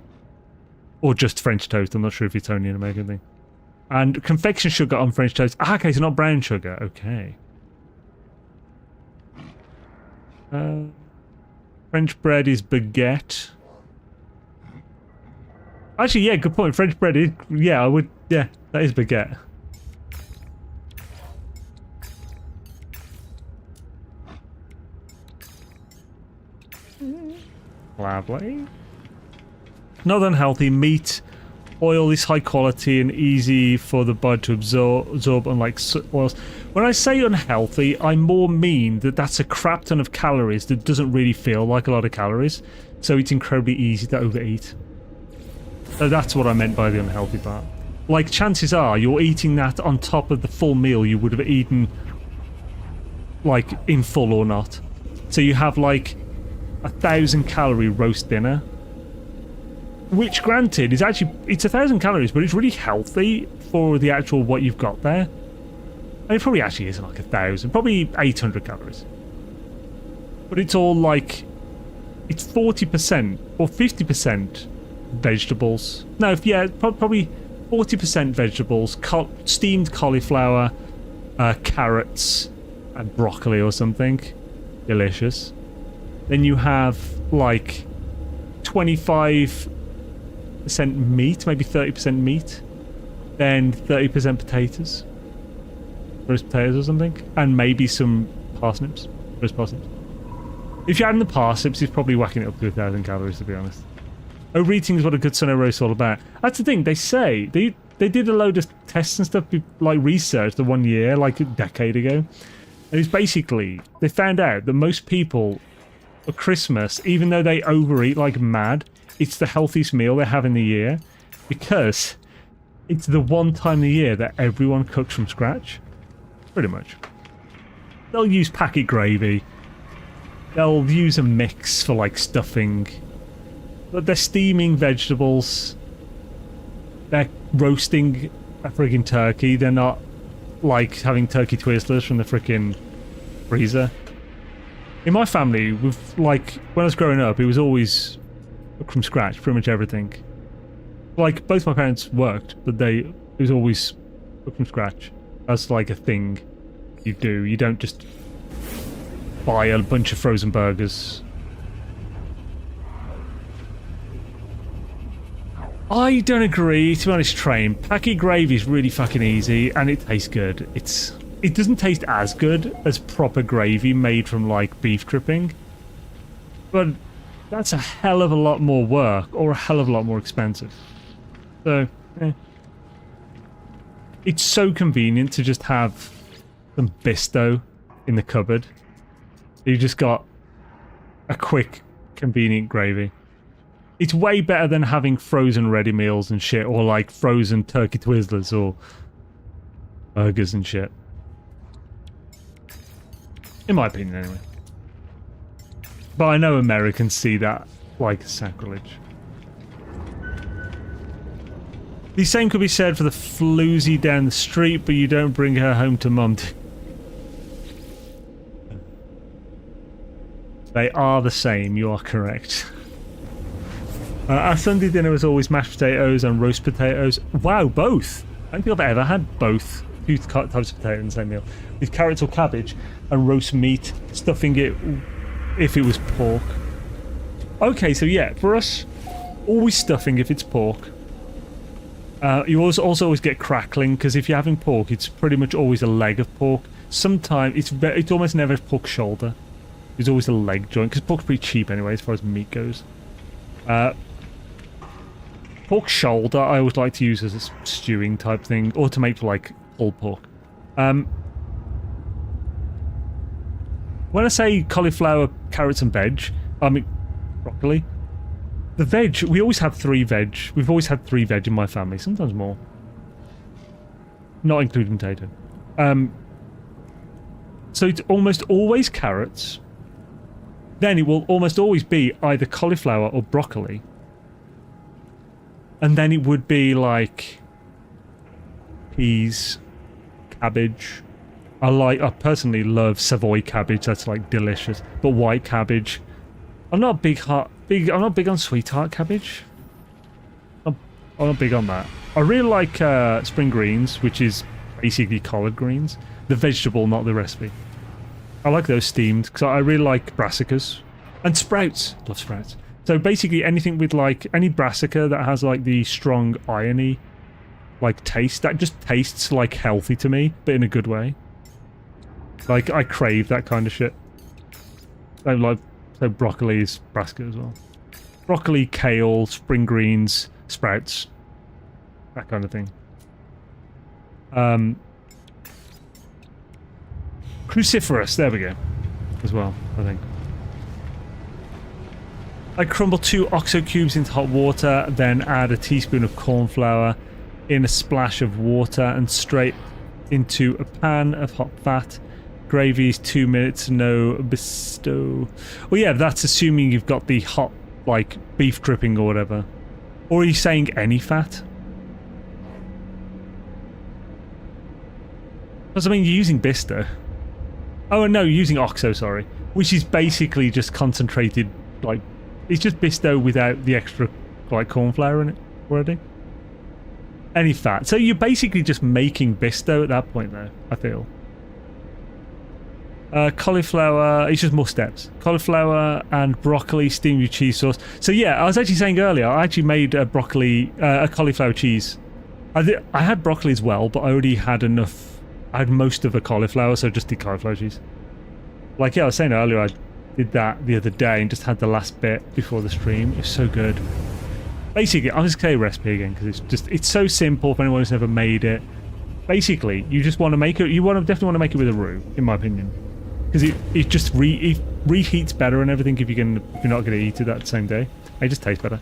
Or just French toast. I'm not sure if it's only an American thing. And confection sugar on French toast. Ah, okay, so not brown sugar. Okay. French bread is baguette. Actually, yeah, good point. French bread is... Yeah, I would... Yeah, that is baguette. Lovely. Not unhealthy. Meat. Oil is high quality and easy for the body to absorb unlike oils. When I say unhealthy, I more mean that that's a crap ton of calories that doesn't really feel like a lot of calories. So it's incredibly easy to overeat. So that's what I meant by the unhealthy part. Like, chances are you're eating that on top of the full meal you would have eaten, like, in full or not. So you have, like, 1,000 calorie roast dinner. Which, granted, is actually... It's 1,000 calories, but it's really healthy for the actual what you've got there. And it probably actually isn't like 1,000, probably 800 calories. But it's all like, it's 40% or 50% vegetables. No, yeah, probably 40% vegetables, steamed cauliflower, carrots, and broccoli or something. Delicious. Then you have like 25% meat, maybe 30% meat. Then 30% potatoes. Roast potatoes or something. And maybe some parsnips. Roast parsnips. If you're adding the parsnips, it's probably whacking it up to 1,000 calories, to be honest. Overeating is what a good Sunday roast is all about. That's the thing, they say. They did a load of tests and stuff, like research, the 1 year, like a decade ago. And it's basically, they found out that most people at Christmas, even though they overeat like mad, it's the healthiest meal they have in the year. Because it's the one time of the year that everyone cooks from scratch. Pretty much. They'll use packet gravy. They'll use a mix for like stuffing. But they're steaming vegetables. They're roasting a friggin' turkey. They're not like having turkey twizzlers from the frickin' freezer. In my family, with like when I was growing up, it was always cooked from scratch, pretty much everything. Like both my parents worked, but it was always cooked from scratch. That's like a thing you do. You don't just buy a bunch of frozen burgers. I don't agree, to be honest, Train. Packet gravy is really fucking easy, and it tastes good. It doesn't taste as good as proper gravy made from, like, beef dripping. But that's a hell of a lot more work, or a hell of a lot more expensive. So, it's so convenient to just have some Bisto in the cupboard. You just got a quick, convenient gravy. It's way better than having frozen ready meals and shit, or like frozen turkey twizzlers or burgers and shit. In my opinion, anyway. But I know Americans see that like sacrilege. The same could be said for the floozy down the street, but you don't bring her home to mum. They are the same, you are correct. Our Sunday dinner was always mashed potatoes and roast potatoes. Wow, both! I don't think I've ever had both. Two types of potato in the same meal. With carrots or cabbage and roast meat, stuffing it if it was pork. Okay, so yeah, for us, always stuffing if it's pork. You also always get crackling, because if you're having pork, it's pretty much always a leg of pork. Sometimes, it's almost never pork shoulder. It's always a leg joint, because pork's pretty cheap anyway, as far as meat goes. Pork shoulder I always like to use as a stewing type thing, or to make for like pulled pork. When I say cauliflower, carrots and veg, I mean broccoli. The veg, we always have 3 veg. We've always had 3 veg in my family, sometimes more. Not including potato. So it's almost always carrots. Then it will almost always be either cauliflower or broccoli. And then it would be like peas, cabbage. I personally love Savoy cabbage. That's like delicious. But white cabbage, I'm not I'm not big on sweetheart cabbage. I'm not big on that. I really like spring greens, which is basically collard greens. The vegetable, not the recipe. I like those steamed because I really like brassicas and sprouts. Love sprouts. So basically anything with like any brassica that has like the strong irony like taste, that just tastes like healthy to me, but in a good way. Like I crave that kind of shit. So broccoli is brassica as well. Broccoli, kale, spring greens, sprouts, that kind of thing. Cruciferous, there we go, as well, I think. I crumble 2 OXO cubes into hot water, then add a teaspoon of corn flour in a splash of water and straight into a pan of hot fat. Gravy is 2 minutes, no bestow. Well, yeah, that's assuming you've got the hot, like, beef dripping or whatever. Or are you saying any fat? Because I mean, you're using Bisto. Oh no, you're using Oxo, sorry. Which is basically just concentrated, like, it's just Bisto without the extra, like, corn flour in it already. Any fat. So you're basically just making Bisto at that point, though, I feel. Cauliflower, it's just more steps. Cauliflower and broccoli steamed with cheese sauce. So yeah, I was actually saying earlier, I actually made a cauliflower cheese. I had broccoli as well, but I already had enough. I had most of the cauliflower, so just did cauliflower cheese. Like, yeah, I was saying earlier, I did that the other day and just had the last bit before the stream. It was so good. Basically, I'll just tell you the recipe again, because it's so simple for anyone who's never made it. Basically, you just want to make it, definitely want to make it with a roux, in my opinion. Because it just reheats better and everything if you're not going to eat it that same day. It just tastes better.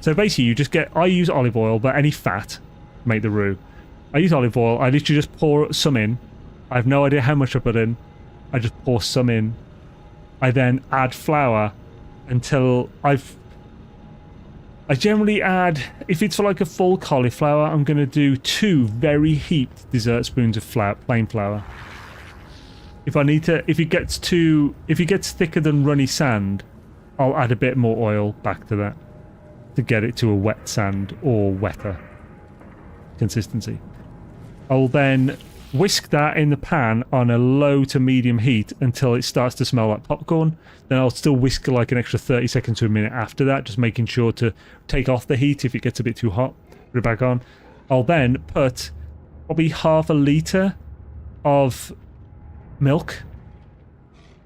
So basically, you just get, I use olive oil, but any fat, make the roux. I use olive oil, I literally just pour some in. I have no idea how much I put in. I just pour some in. I then add flour until I generally add, if it's for like a full cauliflower, I'm going to do 2 very heaped dessert spoons of flour, plain flour. If it gets thicker than runny sand, I'll add a bit more oil back to that to get it to a wet sand or wetter consistency. I'll then whisk that in the pan on a low to medium heat until it starts to smell like popcorn. Then I'll still whisk like an extra 30 seconds to a minute after that, just making sure to take off the heat if it gets a bit too hot. Put it back on. I'll then put probably half a litre of milk.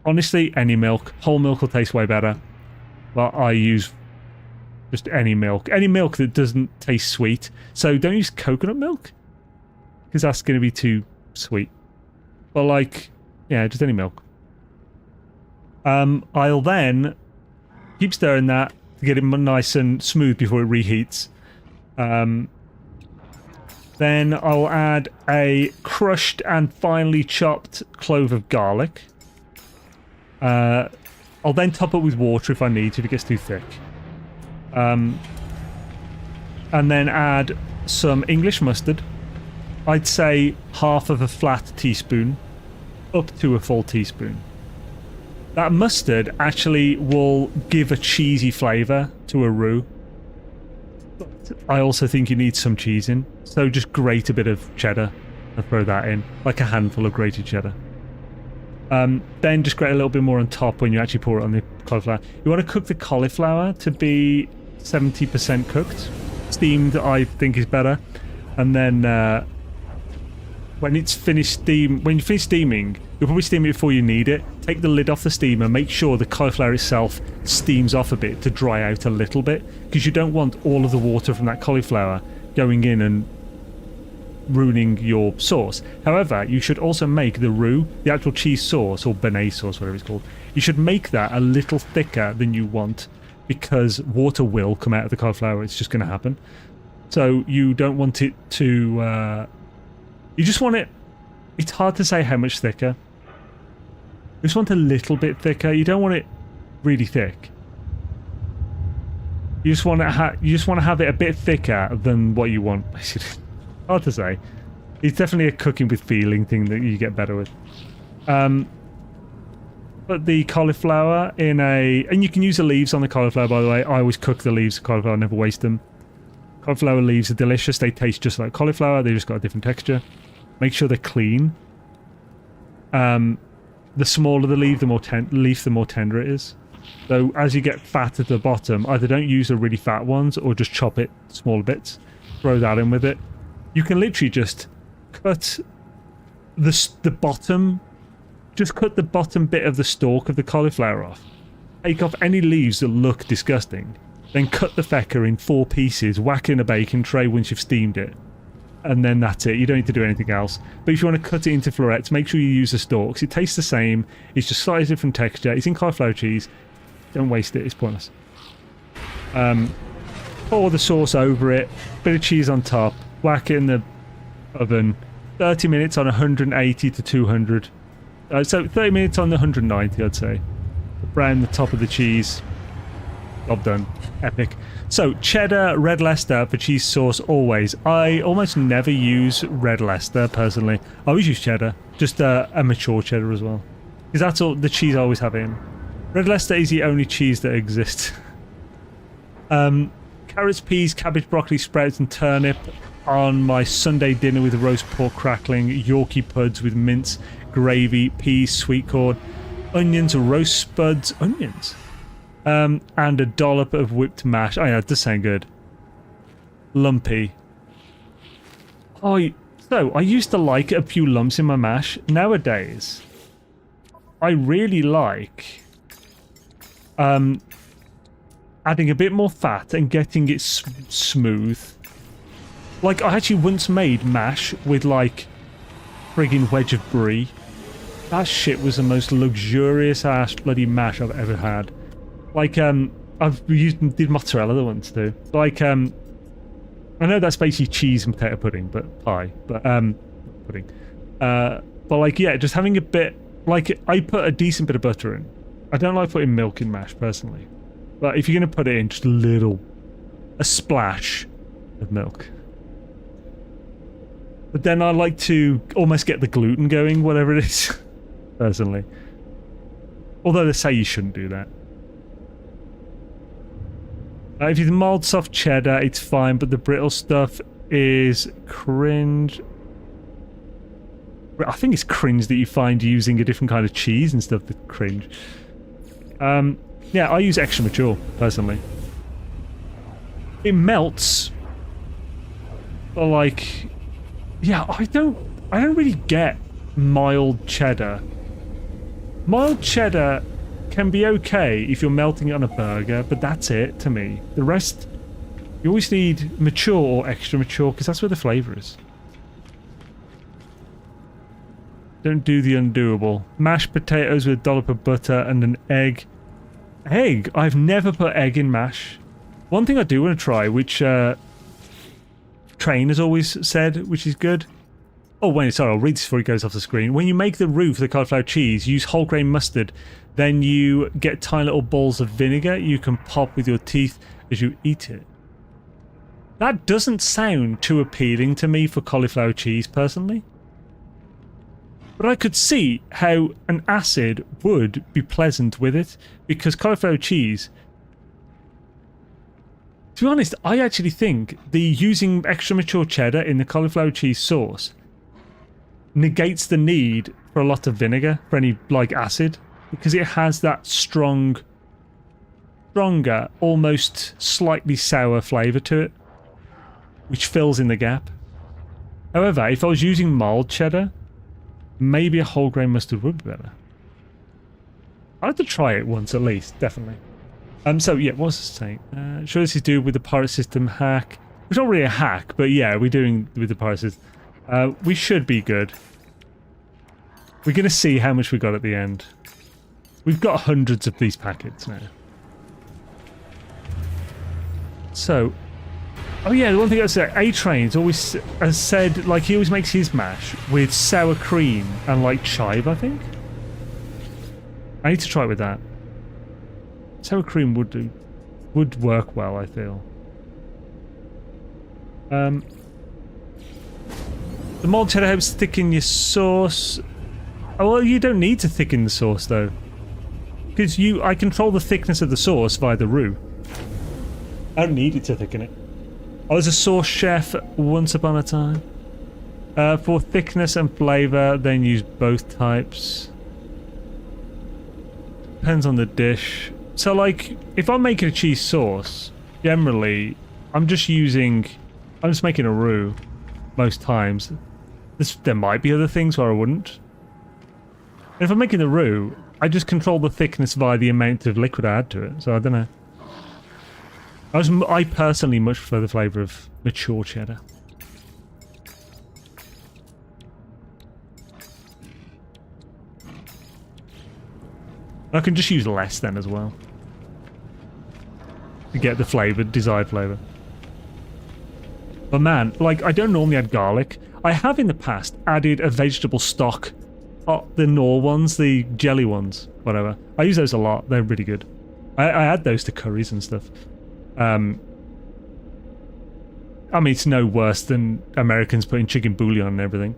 Honestly, any milk. Whole milk will taste way better. But I use just any milk. Any milk that doesn't taste sweet. So don't use coconut milk, because that's going to be too sweet. But like, yeah, just any milk. I'll then keep stirring that to get it nice and smooth before it reheats. Then I'll add a crushed and finely chopped clove of garlic. I'll then top it with water if I need to, if it gets too thick. And then add some English mustard. I'd say half of a flat teaspoon up to a full teaspoon. That mustard actually will give a cheesy flavour to a roux. But I also think you need some cheese in, so just grate a bit of cheddar and throw that in, like a handful of grated cheddar. Then just grate a little bit more on top when you actually pour it on the cauliflower. You want to cook the cauliflower to be 70% cooked. Steamed, I think, is better. And then when it's finished when you finish steaming, you'll probably steam it before you need it. Take the lid off the steamer, make sure the cauliflower itself steams off a bit to dry out a little bit, because you don't want all of the water from that cauliflower going in and ruining your sauce. However, you should also make the roux, the actual cheese sauce, or béarnaise sauce, whatever it's called, you should make that a little thicker than you want, because water will come out of the cauliflower. It's just going to happen. So you don't want it to... you just want it... It's hard to say how much thicker. You just want a little bit thicker. You don't want it really thick. You just want to have it a bit thicker than what you want. Hard to say. It's definitely a cooking with feeling thing that you get better with. Put the cauliflower in a... And you can use the leaves on the cauliflower, by the way. I always cook the leaves of cauliflower. I never waste them. Cauliflower leaves are delicious. They taste just like cauliflower. They just got a different texture. Make sure they're clean. The smaller the leaf, the more tender it is. So as you get fat at the bottom, either don't use the really fat ones or just chop it smaller bits. Throw that in with it. You can literally just cut the bottom. Just cut the bottom bit of the stalk of the cauliflower off. Take off any leaves that look disgusting. Then cut the fecker in 4 pieces. Whack it in a baking tray once you've steamed it. And then that's it. You don't need to do anything else. But if you want to cut it into florets, make sure you use the stalks. It tastes the same. It's just slightly different texture. It's in cauliflower cheese. Don't waste it. It's pointless. Pour the sauce over it. Bit of cheese on top. Whack it in the oven. 30 minutes on 180 to 200. So 30 minutes on the 190, I'd say. Brown the top of the cheese. Job done. Epic. So, cheddar, red Leicester for cheese sauce always. I almost never use red Leicester, personally. I always use cheddar. Just a mature cheddar as well. Because that's all the cheese I always have in. Red Leicester is the only cheese that exists. Carrots, peas, cabbage, broccoli, sprouts and turnip on my Sunday dinner with roast pork crackling, Yorkie puds with mince, gravy, peas, sweet corn, onions, roast spuds, onions, and a dollop of whipped mash. Oh yeah, that does sound good. Lumpy. So I used to like a few lumps in my mash. Nowadays, I really like adding a bit more fat and getting it smooth. Like, I actually once made mash with, like, friggin' wedge of brie. That shit was the most luxurious-ass bloody mash I've ever had. Like, did mozzarella the once too. Like, I know that's basically cheese and potato pudding, but pie. But, pudding. But, like, yeah, just having a bit... Like, I put a decent bit of butter in. I don't like putting milk in mash, personally. But if you're going to put it in, just a splash of milk. But then I like to almost get the gluten going, whatever it is, personally. Although they say you shouldn't do that. If you're the mild soft cheddar, it's fine, but the brittle stuff is cringe. I think it's cringe that you find using a different kind of cheese and stuff that's cringe. Yeah, I use extra mature, personally. It melts. But like... Yeah, I don't really get mild cheddar. Mild cheddar can be okay if you're melting it on a burger, but that's it to me. The rest, you always need mature or extra mature, because that's where the flavour is. Don't do the undoable. Mashed potatoes with a dollop of butter and an egg. Egg? I've never put egg in mash. One thing I do want to try, which Train has always said, which is good. Oh, wait, sorry, I'll read this before it goes off the screen. When you make the roux for the cauliflower cheese, use whole grain mustard. Then you get tiny little balls of vinegar you can pop with your teeth as you eat it. That doesn't sound too appealing to me for cauliflower cheese, personally. But I could see how an acid would be pleasant with it, because cauliflower cheese... To be honest, I actually think the using extra mature cheddar in the cauliflower cheese sauce negates the need for a lot of vinegar, for any, like, acid, because it has that stronger, almost slightly sour flavour to it, which fills in the gap. However, if I was using mild cheddar, maybe a whole grain mustard would be better. I'd like to try it once at least, definitely. So yeah, what's this saying? Sure, this is due with the pirate system hack. It's not really a hack, but yeah, we're doing with the pirate system. We should be good. We're going to see how much we got at the end. We've got hundreds of these packets now. So, oh yeah, the one thing I said, A-Train's always has said, like, he always makes his mash with sour cream and, like, chive, I think. I need to try it with that. Sour cream would work well, I feel. The mild cheddar helps thicken your sauce. Oh, well, you don't need to thicken the sauce though, because I control the thickness of the sauce via the roux. I don't need it to thicken it. I was a sauce chef once upon a time. For thickness and flavour, then use both types. Depends on the dish. So, like, if I'm making a cheese sauce, generally, I'm just making a roux most times. There might be other things where I wouldn't. And if I'm making the roux, I just control the thickness via the amount of liquid I add to it. So, I don't know. I personally much prefer the flavour of mature cheddar. I can just use less then as well, to get the flavour, desired flavour. But man, like, I don't normally add garlic. I have in the past added a vegetable stock, the Knorr ones, the jelly ones, whatever. I use those a lot, they're really good. I add those to curries and stuff. I mean, it's no worse than Americans putting chicken bouillon and everything.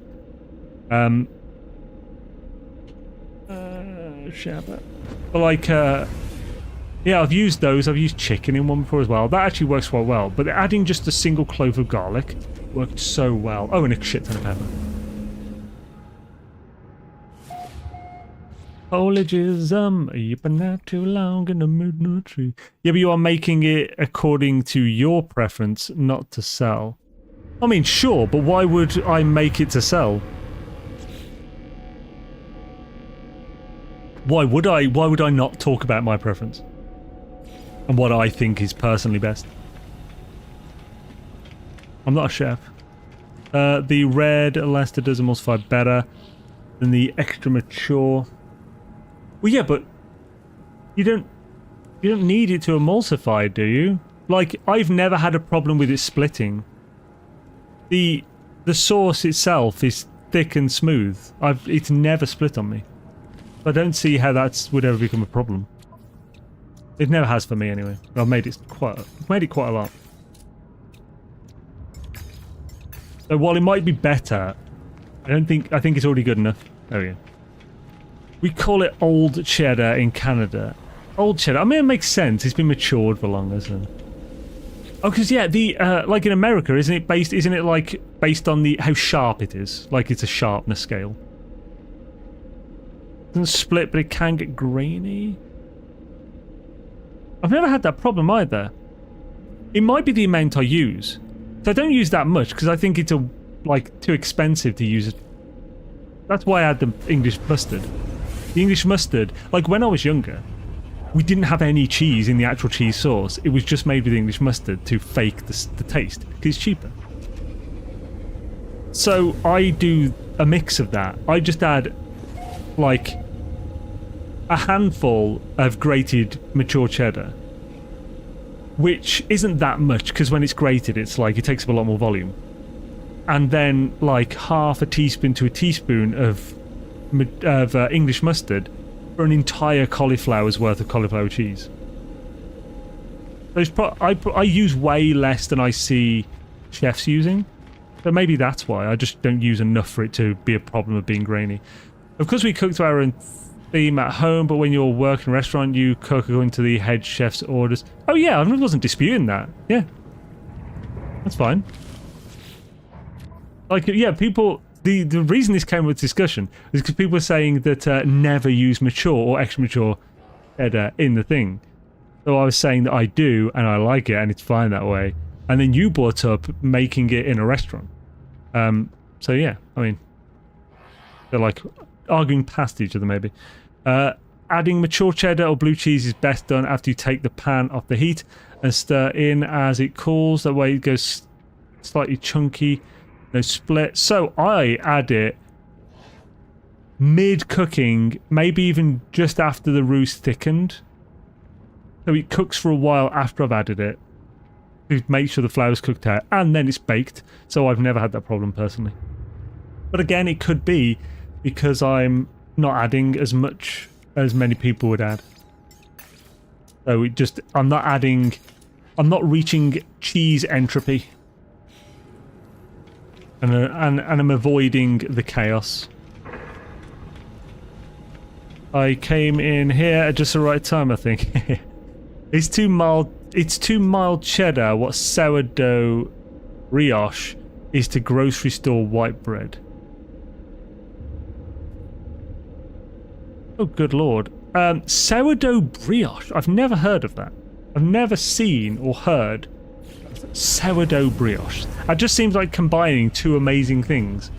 Shabba. But like, yeah, I've used those. I've used chicken in one before as well. That actually works quite well. But adding just a single clove of garlic worked so well. Oh, and a shit ton of pepper. Foliages, you've been out too long in the midnight tree. Yeah, but you are making it according to your preference, not to sell. I mean, sure, but why would I make it to sell? Why would I not talk about my preference? And what I think is personally best? I'm not a chef. The red Leicester does emulsify better than the extra mature. Well, yeah, but you don't need it to emulsify, do you? Like, I've never had a problem with it splitting. The sauce itself is thick and smooth. It's never split on me. I don't see how that would ever become a problem. It never has for me, anyway. I've made it quite a lot. So while it might be better, I think it's already good enough. There we go. We call it old cheddar in Canada. Old cheddar. I mean, it makes sense. It's been matured for longer, so. Oh, because yeah, the like in America, isn't it like based on how sharp it is? Like it's a sharpness scale. It doesn't split, but it can get grainy. I've never had that problem either. It might be the amount I use. So I don't use that much because I think it's too expensive to use it. That's why I had the English mustard. The English mustard, like when I was younger, we didn't have any cheese in the actual cheese sauce. It was just made with English mustard to fake the taste because it's cheaper. So I do a mix of that. I just add like a handful of grated mature cheddar, which isn't that much because when it's grated, it's like it takes up a lot more volume. And then like half a teaspoon to a teaspoon of English mustard for an entire cauliflower's worth of cauliflower cheese. I use way less than I see chefs using, but maybe that's why I just don't use enough for it to be a problem of being grainy. Of course, we cook to our own theme at home, but when you're working in a restaurant, you cook according to the head chef's orders. Oh yeah, I wasn't disputing that. Yeah, that's fine. Like, yeah, people. The reason this came with discussion is because people were saying that never use mature or extra mature cheddar in the thing. So I was saying that I do, and I like it, and it's fine that way. And then you brought up making it in a restaurant. So yeah, I mean, they're like arguing past each other maybe. Adding mature cheddar or blue cheese is best done after you take the pan off the heat and stir in as it cools. That way it goes slightly chunky. No split. So I add it mid-cooking, maybe even just after the roux's thickened. So it cooks for a while after I've added it to make sure the flour's cooked out, and then it's baked. So I've never had that problem personally. But again, it could be because I'm not adding as much as many people would add. So I'm not reaching cheese entropy. And I'm avoiding the chaos. I came in here at just the right time, I think. It's too mild cheddar what sourdough brioche is to grocery store white bread. Oh, good lord. Sourdough brioche. I've never heard of that. I've never seen or heard sourdough brioche. It just seems like combining two amazing things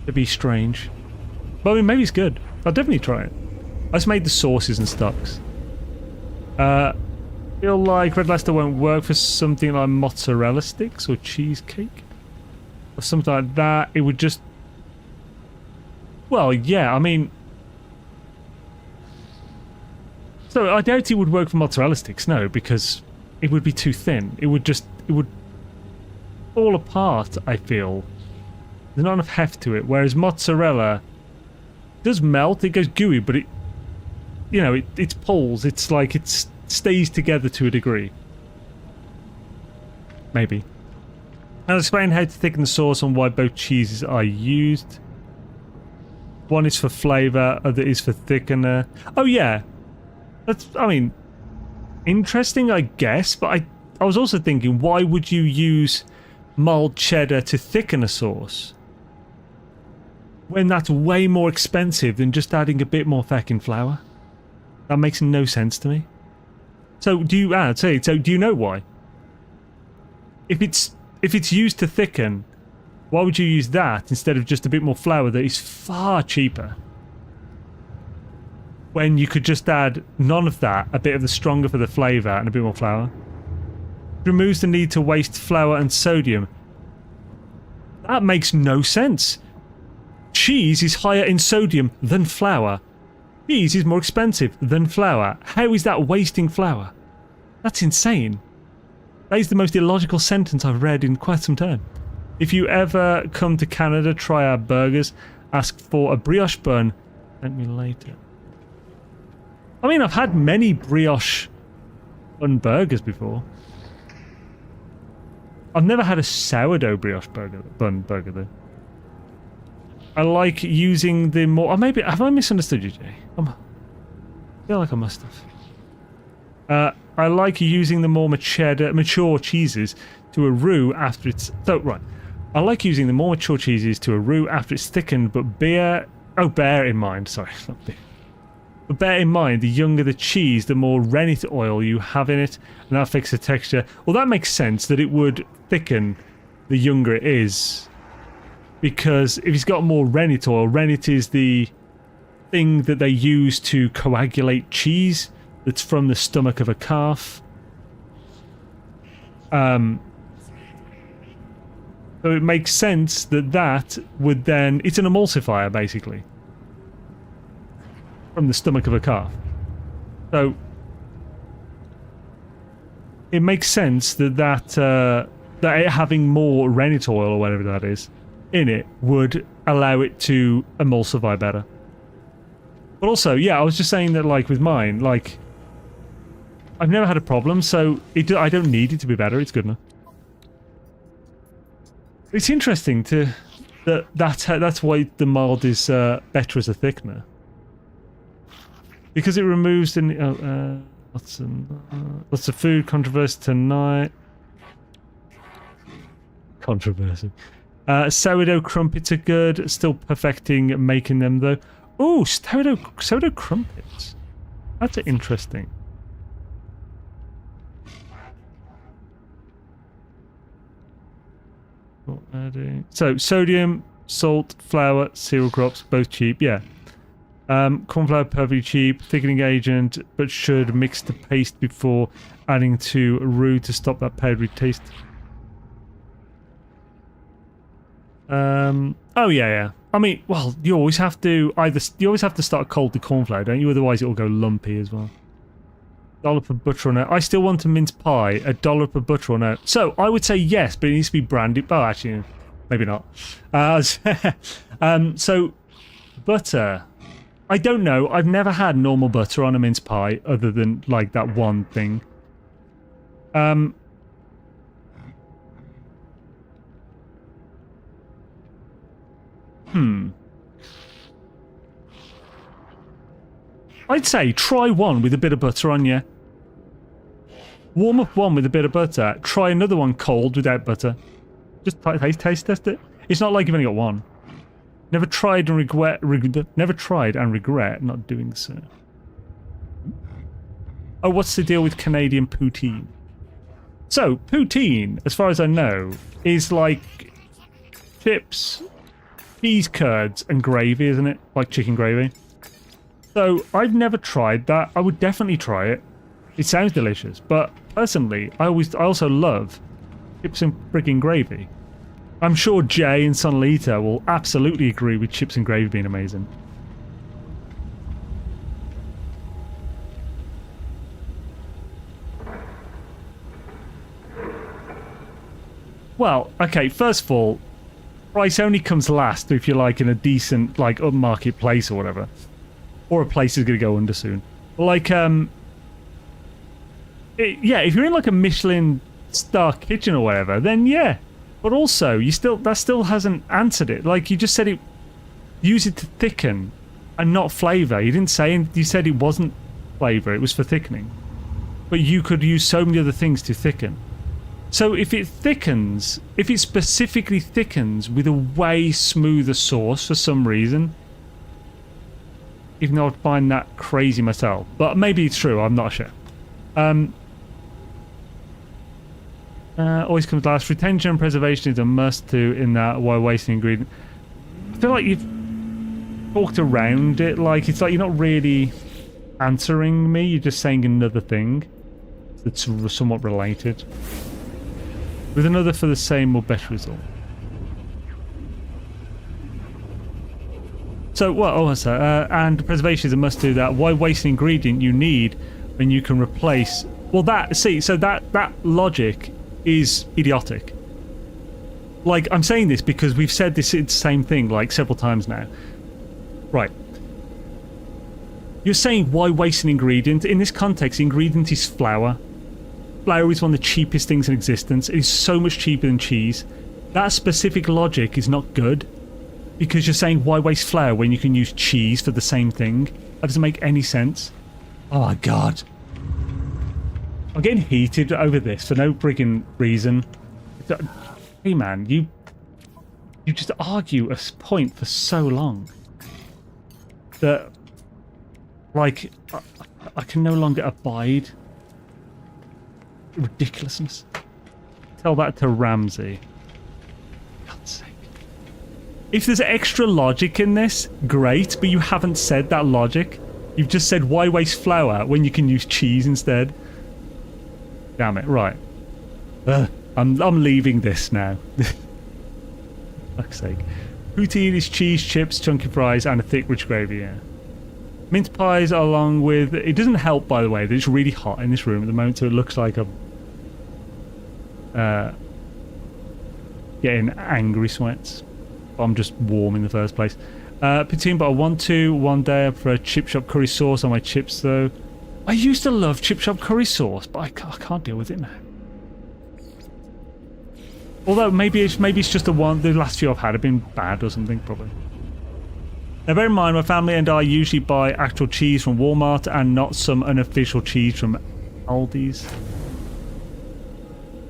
to be strange. But I mean, maybe it's good. I'll definitely try it. I just made the sauces and stocks. Feel like Red Leicester won't work for something like mozzarella sticks or cheesecake or something like that. It would just, well, yeah, I mean, so I doubt it would work for mozzarella sticks, no, because it would be too thin. It would fall apart, I feel. There's not enough heft to it, whereas mozzarella does melt, it goes gooey, but it pulls. It's like it's stays together to a degree. Maybe. I'll explain how to thicken the sauce and why both cheeses are used. One is for flavour, other is for thickener. Oh yeah. That's, I mean, interesting I guess, but I was also thinking, why would you use mild cheddar to thicken a sauce? When that's way more expensive than just adding a bit more fucking flour? That makes no sense to me. So do you so do you know why? If it's used to thicken, why would you use that instead of just a bit more flour that is far cheaper? When you could just add none of that, a bit of the stronger for the flavour and a bit more flour. It removes the need to waste flour and sodium. That makes no sense. Cheese is higher in sodium than flour. Cheese is more expensive than flour. How is that wasting flour? That's insane. That is the most illogical sentence I've read in quite some time. If you ever come to Canada, try our burgers. Ask for a brioche bun. Send me later. I mean, I've had many brioche bun burgers before. I've never had a sourdough brioche bun burger though. I like using the more... Or maybe... Have I misunderstood you, Jay? I feel like I must have. I like using the more mature cheeses to a roux after it's... So, right. I like using the more mature cheeses to a roux after it's thickened, but bear in mind... Sorry, not beer. But bear in mind, the younger the cheese, the more rennet oil you have in it, and that affects the texture. Well, that makes sense that it would thicken the younger it is. Because if it's got more rennet oil, rennet is the thing that they use to coagulate cheese that's from the stomach of a calf. So it makes sense that that would then... It's an emulsifier, basically. From the stomach of a calf. So it makes sense that it having more rennet oil, or whatever that is, in it would allow it to emulsify better. But also, yeah, I was just saying that, like, with mine, like, I've never had a problem, so I don't need it to be better. It's good enough. It's interesting that's why the mild is better as a thickener, because it removes the lots of food controversy tonight. Controversy. Sourdough crumpets are good. Still perfecting making them though. Oh, sourdough crumpets. That's interesting. So sodium, salt, flour, cereal crops, both cheap. Yeah. Corn flour perfectly cheap. Thickening agent, but should mix the paste before adding to roux to stop that powdery taste. Oh yeah. I mean, well, you always have to start cold the corn flour, don't you? Otherwise, it will go lumpy as well. $1 per butter or no? I still want a mince pie. $1 per butter or no? So I would say yes, but it needs to be branded. Oh, actually, maybe not. So butter. I don't know. I've never had normal butter on a mince pie, other than like that one thing. I'd say try one with a bit of butter on you. Warm up one with a bit of butter. Try another one cold without butter. Just taste test it. It's not like you've only got one. Never tried and regret not doing so. Oh, what's the deal with Canadian poutine? So, poutine, as far as I know, is like chips, cheese curds, and gravy, isn't it? Like chicken gravy. So, I've never tried that. I would definitely try it. It sounds delicious, but personally, I also love chips and freaking gravy. I'm sure Jay and Sonalita will absolutely agree with chips and gravy being amazing. Well, okay, first of all, price only comes last if you're like in a decent, like, upmarket place or whatever. Or a place is going to go under soon. Like, Yeah, if you're in like a Michelin star kitchen or whatever, then yeah. But also, that still hasn't answered it. Like you just said, use it to thicken and not flavor. You didn't say. You said it wasn't flavor; it was for thickening. But you could use so many other things to thicken. So if it specifically thickens with a way smoother sauce for some reason, even though I'd find that crazy myself, but maybe it's true. I'm not sure. Always comes last. Retention and preservation is a must too in that while wasting ingredient. I feel like you've talked around it. Like it's like you're not really answering me. You're just saying another thing that's somewhat related. With another for the same or better result. So, what? Oh, what's that? And preservation is a must do that. Why waste an ingredient you need when you can replace? Well, so that logic is idiotic. Like, I'm saying this because we've said this same thing like several times now. Right. You're saying why waste an ingredient? In this context, the ingredient is flour. Flour is one of the cheapest things in existence. It is so much cheaper than cheese. That specific logic is not good because you're saying why waste flour when you can use cheese for the same thing? That doesn't make any sense. Oh my god. I'm getting heated over this for no friggin' reason. Hey man, you just argue a point for so long that, like, I can no longer abide ridiculousness. Tell that to Ramsey. God's sake. If there's extra logic in this, great, but you haven't said that logic. You've just said why waste flour when you can use cheese instead. Damn it, right. I'm leaving this now. Fuck's sake. Poutine is cheese, chips, chunky fries, and a thick rich gravy, yeah. Mince pies along with... It doesn't help, by the way, that it's really hot in this room at the moment, so it looks like I'm getting angry sweats. But I'm just warm in the first place. Poutine, but I want to one day for a chip shop curry sauce on my chips, though. I used to love chip shop curry sauce, but I can't deal with it now. Although maybe it's just the last few I've had have been bad or something, probably. Now bear in mind, my family and I usually buy actual cheese from Walmart and not some unofficial cheese from Aldi's.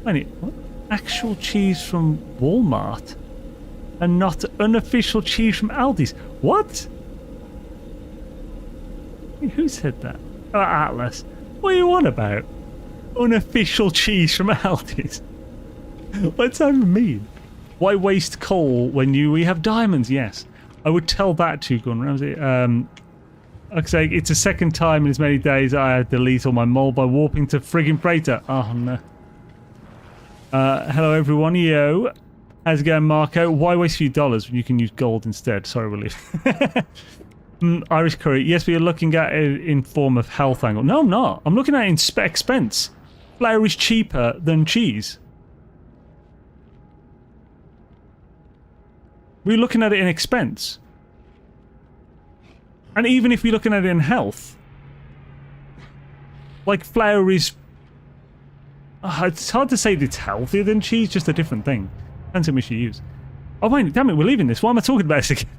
Wait, what? Actual cheese from Walmart and not unofficial cheese from Aldi's? What? Who said that? Oh, Atlas. What are you on about? Unofficial cheese from Aldi's? What's that even mean? Why waste coal when we have diamonds? Yes. I would tell that to Gordon Ramsay. Like I say, it's the second time in as many days I had to delete all my mold by warping to friggin' Praetor. Oh no. Hello everyone, yo. How's it going, Marco? Why waste a few dollars when you can use gold instead? Sorry, we'll leave. Irish curry. Yes, but you're looking at it in form of health angle. No, I'm not. I'm looking at it in expense. Flour is cheaper than cheese. We're looking at it in expense. And even if we're looking at it in health, like flour is... it's hard to say that it's healthier than cheese, just a different thing. Depends how much you use. Oh wait, damn it, we're leaving this. Why am I talking about this again?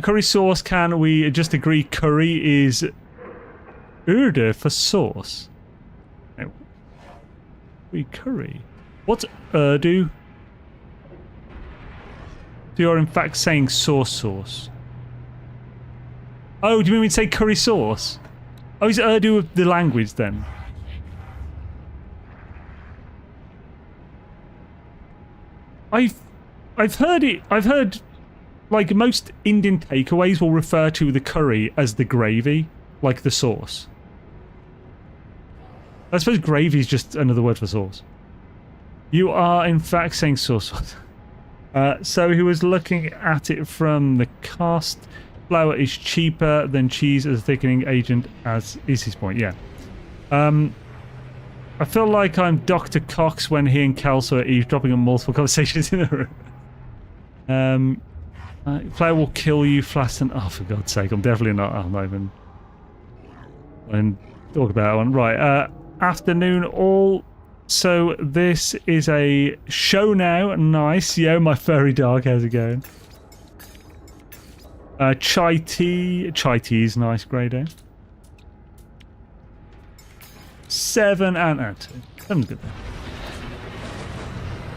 Curry sauce, can we just agree curry is Urdu for sauce? No. Curry. What's Urdu? So you're in fact saying sauce. Oh, do you mean we say curry sauce? Oh, is Urdu the language then? I've heard it. I've heard like most Indian takeaways will refer to the curry as the gravy, like the sauce. I suppose gravy is just another word for sauce. You are in fact saying sauce. So he was looking at it from the cost. Flour is cheaper than cheese as a thickening agent, as is his point, yeah. I feel like I'm Dr. Cox when he and Kelso are eavesdropping on multiple conversations in the room. Flour will kill you, Flaston. Oh, for God's sake, I'm definitely not. I'm not even... and talk about that one. Right, afternoon all. So this is a show now. Nice. Yo, my furry dog. How's it going? Chai tea. Chai tea is nice. Grade A. 7 and 2. 7's good.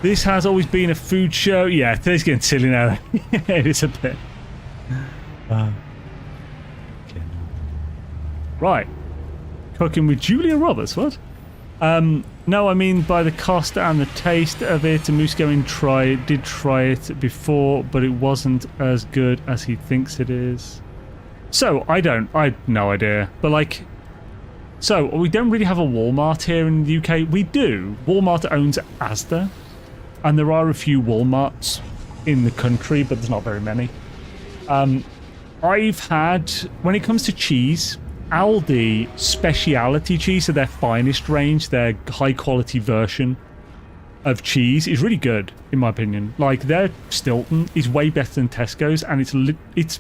This has always been a food show. Yeah, today's getting silly now. It is a bit. Okay. Right. Cooking with Julia Roberts. What? No, I mean by the cost and the taste of it. Moose did try it before, but it wasn't as good as he thinks it is. So I have no idea. But like, so we don't really have a Walmart here in the UK. We do. Walmart owns Asda, and there are a few Walmarts in the country, but there's not very many. I've had, when it comes to cheese, Aldi speciality cheese, so their finest range, their high quality version of cheese is really good in my opinion. Like their Stilton is way better than Tesco's, and it's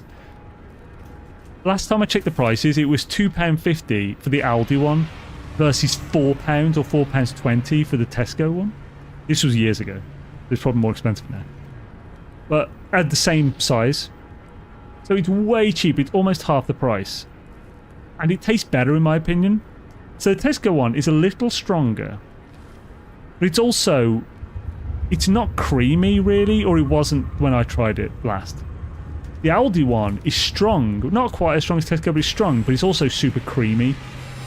last time I checked the prices it was £2.50 for the Aldi one versus £4 or £4.20 for the Tesco one. This was years ago. It's probably more expensive now, but at the same size, so it's way cheaper. It's almost half the price. And it tastes better in my opinion. So the Tesco one is a little stronger. But it's not creamy really, or it wasn't when I tried it last. The Aldi one is strong. Not quite as strong as Tesco, but it's strong. But it's also super creamy.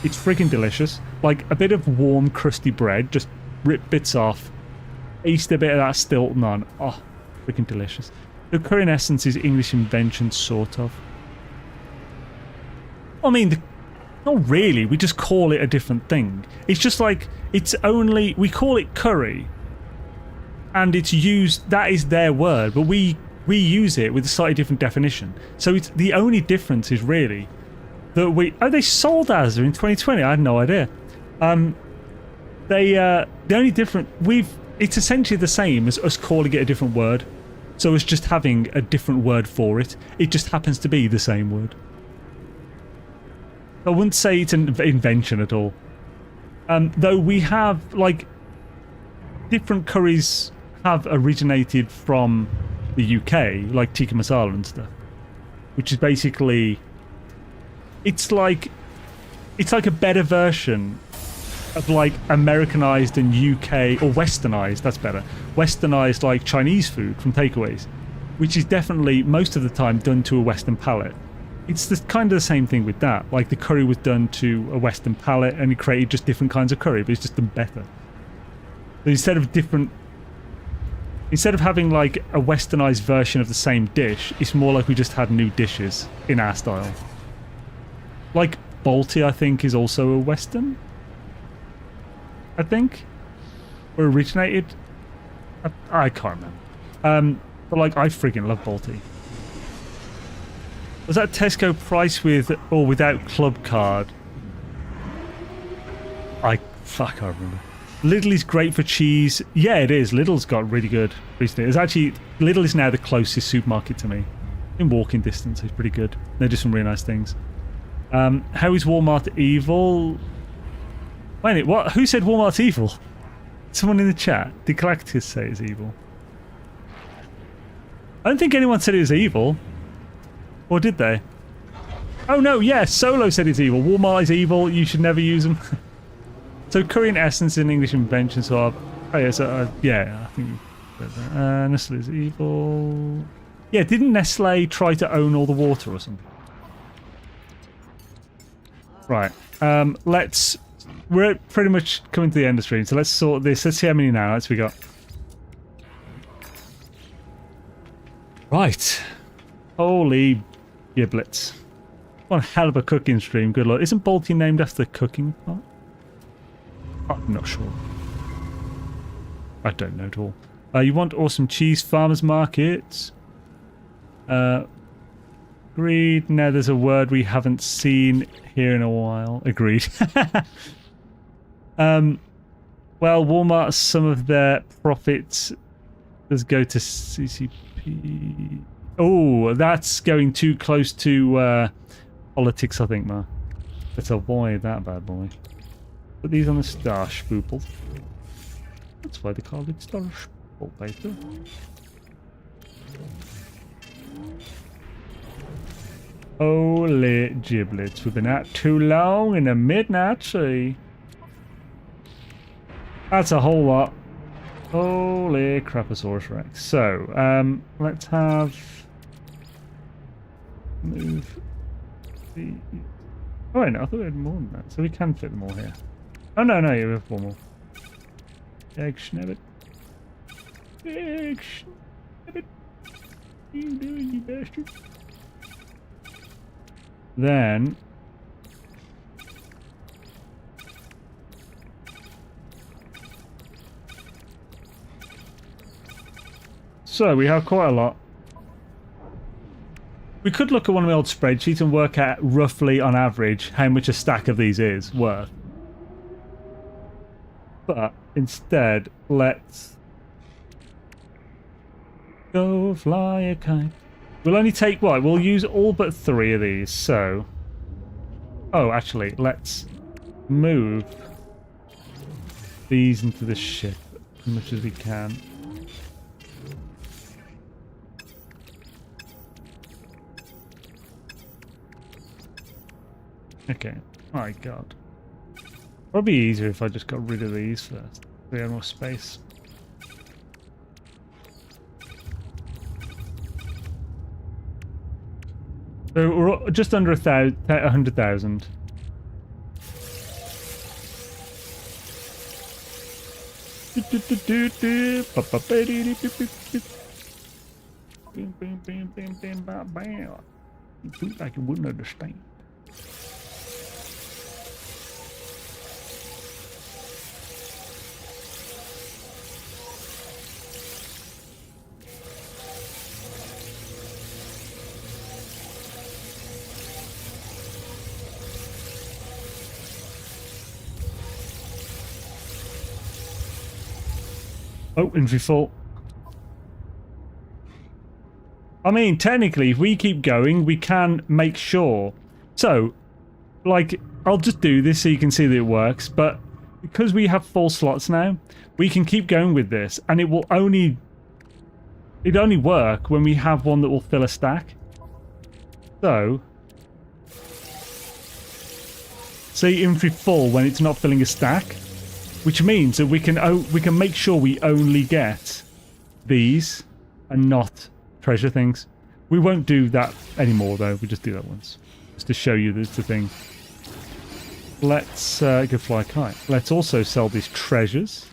It's freaking delicious. Like a bit of warm crusty bread, just rip bits off. Taste a bit of that Stilton on. Oh, freaking delicious. The curry in essence is English invention, sort of. I mean, not really. We just call it a different thing. It's just like, we call it curry. And it's used, that is their word, but we use it with a slightly different definition. So it's the only difference is really that they sold Asda in 2020. I had no idea. The only difference, it's essentially the same as us calling it a different word. So it's just having a different word for it. It just happens to be the same word. I wouldn't say it's an invention at all. Though we have, like, different curries have originated from the UK, like tikka masala and stuff. Which is basically... It's like a better version of, like, Americanized and UK... Or westernized, that's better. Westernized, like, Chinese food from takeaways. Which is definitely, most of the time, done to a Western palate. It's kind of the same thing with that. Like the curry was done to a Western palate and it created just different kinds of curry, but it's just done better. So instead of having like a westernized version of the same dish, it's more like we just had new dishes in our style. Like Balti, I think, is also a Western. I think. Or originated. I can't remember. But like, I freaking love Balti. Was that Tesco price with or without club card? I can't remember. Lidl is great for cheese. Yeah, it is. Lidl's got really good recently. It's actually, Lidl is now the closest supermarket to me. In walking distance, it's pretty good. They do some really nice things. How is Walmart evil? Wait a minute, what? Who said Walmart's evil? Someone in the chat. Did Galactus say it's evil? I don't think anyone said it was evil. Or did they? Oh no, yeah, Solo said it's evil. Walmart is evil, you should never use them. So curry in essence is an English invention, so yeah, I think Nestle is evil. Yeah, didn't Nestle try to own all the water or something? Right, we're pretty much coming to the end of the stream, so let's sort this. Let's see how many Nanites we got. Right. Holy giblets. What a hell of a cooking stream, good lord. Isn't Balti named after the cooking part? I'm not sure. I don't know at all. You want awesome cheese, farmers markets? Agreed. Now there's a word we haven't seen here in a while. Agreed. Well, Walmart, some of their profits does go to CCP. Oh, that's going too close to politics, I think, Ma. Let's avoid that bad boy. Put these on the star spooples. That's why they call it star spoopel paper. Holy giblets, we've been out too long in the midnight sea. That's a whole lot. Holy craposaurus rex. So, let's have... Move the... Oh wait, no, I thought we had more than that. So we can fit them all here. Oh no, no, you have one more. Egg schnabbit. Egg schnabbit. What are you doing, you bastard? Then... So we have quite a lot. We could look at one of my old spreadsheets and work out roughly on average how much a stack of these is worth. But instead, let's go fly a kite. We'll only take what? We'll use all but 3 of these, so... Oh, actually, let's move these into the ship as much as we can. Okay. My god. Probably easier if I just got rid of these first. We have more space. So we're just under 100,000. Like you wouldn't understand. Oh, inventory full. I mean, technically, if we keep going, we can make sure. So, like, I'll just do this so you can see that it works, but because we have full slots now, we can keep going with this, and it will only... It'd only work when we have one that will fill a stack. So... Say inventory full when it's not filling a stack. Which means that we can make sure we only get these and not treasure things. We won't do that anymore though, we just do that once. Just to show you that's the thing. Let's go fly a kite. Let's also sell these treasures.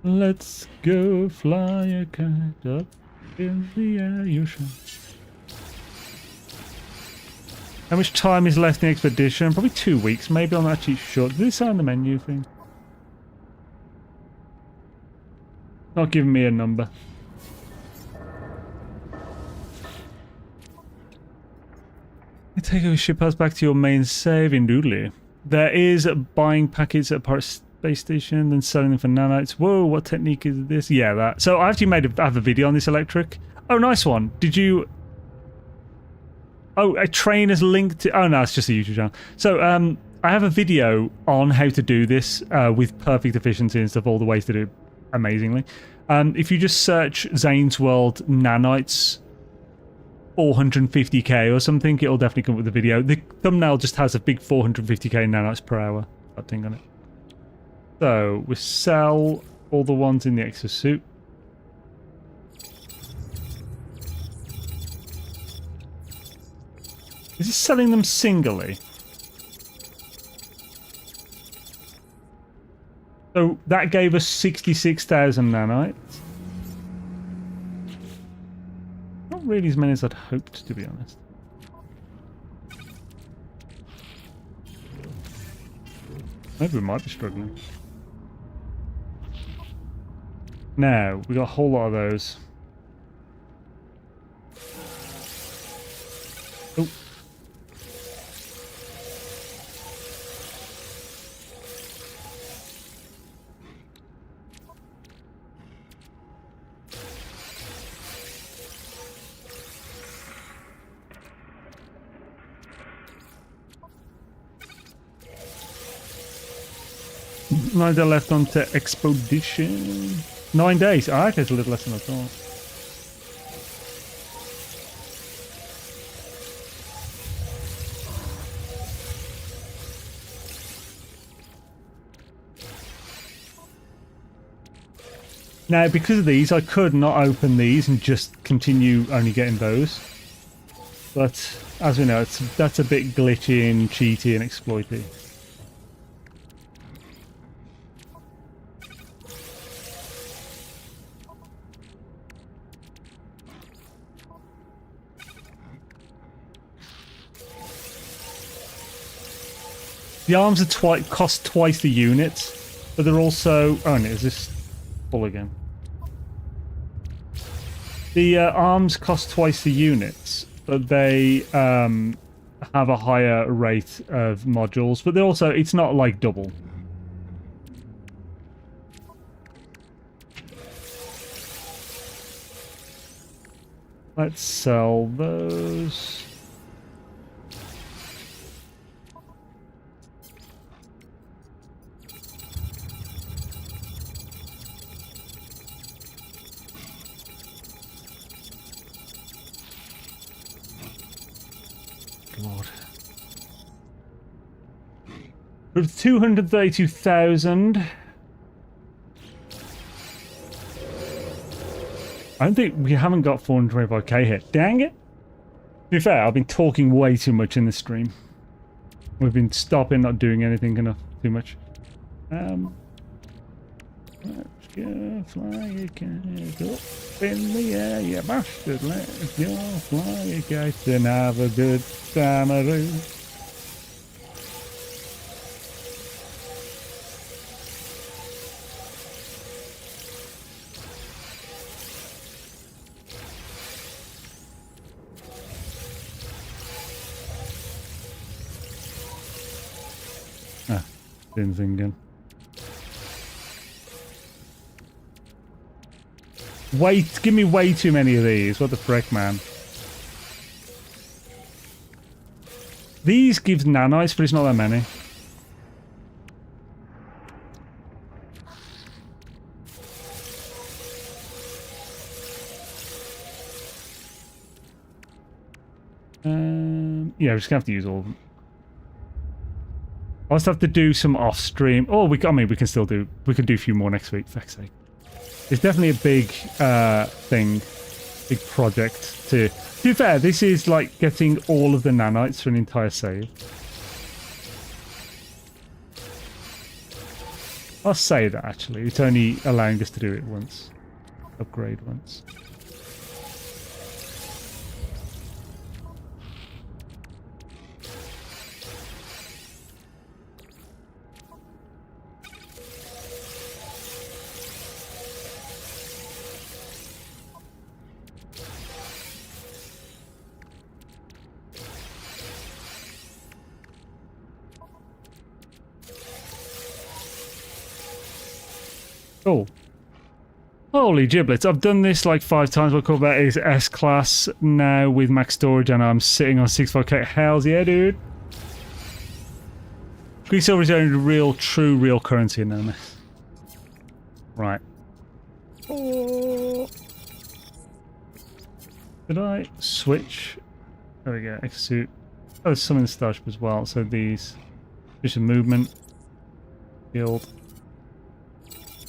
Let's go fly a kite up in the air, you shall. How much time is left in the expedition? Probably 2 weeks, maybe. I'm actually sure. Did they say on the menu thing? Not giving me a number. You take a ship pass back to your main save in Doodly. There is buying packets at Pirate Space Station, then selling them for nanites. Whoa, what technique is this? Yeah, that. So I actually I have a video on this electric. Oh, nice one. Did you... Oh, a train is linked to... Oh, no, it's just a YouTube channel. So, I have a video on how to do this with perfect efficiency and stuff, all the ways to do it amazingly. If you just search Zane's World Nanites 450k or something, it'll definitely come up with the video. The thumbnail just has a big 450k nanites per hour. That thing on it. So, we sell all the ones in the exosuit. Is it selling them singly? So, that gave us 66,000 nanites. Not really as many as I'd hoped, to be honest. Maybe we might be struggling. Now, we got a whole lot of those. Oh. 9 days left onto expedition. 9 days. Ah, okay, it's a little less than I thought. Now, because of these, I could not open these and just continue only getting those. But, as we know, that's a bit glitchy and cheaty and exploity. The arms are cost twice the unit, but they're also... Oh, no, is this full again? The arms cost twice the units, but they have a higher rate of modules, but they're also... It's not like double. Let's sell those. Lord. We're 232,000. I don't think we haven't got 425k hit. Dang it. To be fair, I've been talking way too much in this stream. We've been stopping, not doing anything enough too much. Let's go fly a kite up in the air, you bastard. Let's go fly a kite and have a good time around. Ah, same thing again. Wait, give me way too many of these. What the frick, man? These gives nanites, but it's not that many. Yeah, we're just gonna have to use all of them. I'll just have to do some off stream. Oh, I mean, we can still do. We can do a few more next week. For fuck's sake. It's definitely a big thing, big project to be fair, this is like getting all of the nanites for an entire save. I'll say that actually. It's only allowing us to do it once. Upgrade once. Oh. Holy giblets. I've done this like 5 times. What I call that is S-Class now with max storage and I'm sitting on 65k. Hells yeah, dude. Quicksilver is the only real currency in NMS. Right. Oh. Did I switch? There we go. Execute. Oh, there's some in the starship as well. So these. Just a movement. Build.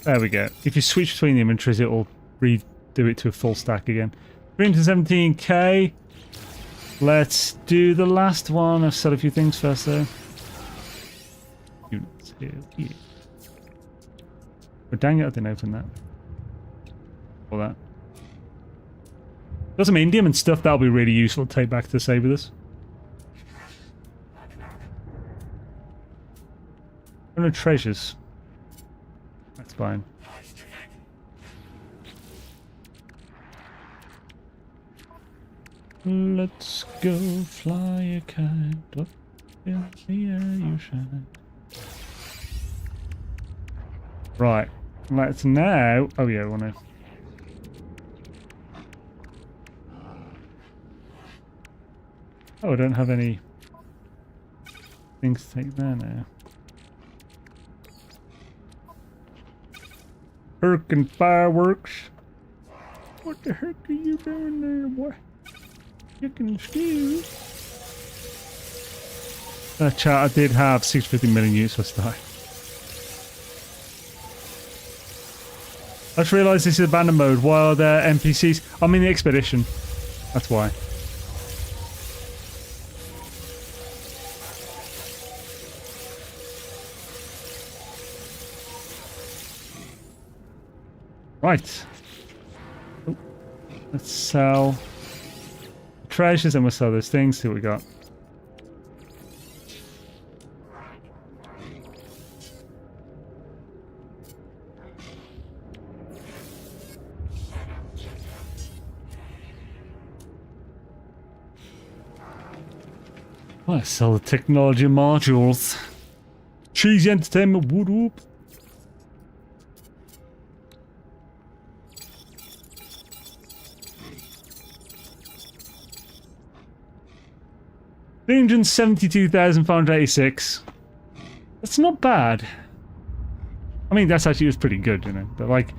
There we go. If you switch between the inventories, it will redo it to a full stack again. 317k. Let's do the last one. I've said a few things first, though. Units here. Yeah. But dang it, I didn't open that. All that. Got some indium and stuff that'll be really useful to take back to save with us. No treasures. That's fine. Let's go fly a kite up in the air you shine. Right. Let's now... Oh yeah, I want to... Oh, I don't have any things to take there now. Hurricane fireworks. What the heck are you doing there, boy? Chicken stew. Chat, I did have 650 million units for start. I just realised this is abandoned mode. Why are there NPCs? I'm in the expedition. That's why. Right. Oh, let's sell treasures and we'll sell those things. See what we got. Let's sell the technology modules. Cheesy entertainment, whoop whoop. $372,586. That's not bad. I mean, that's actually was pretty good, you know. But like,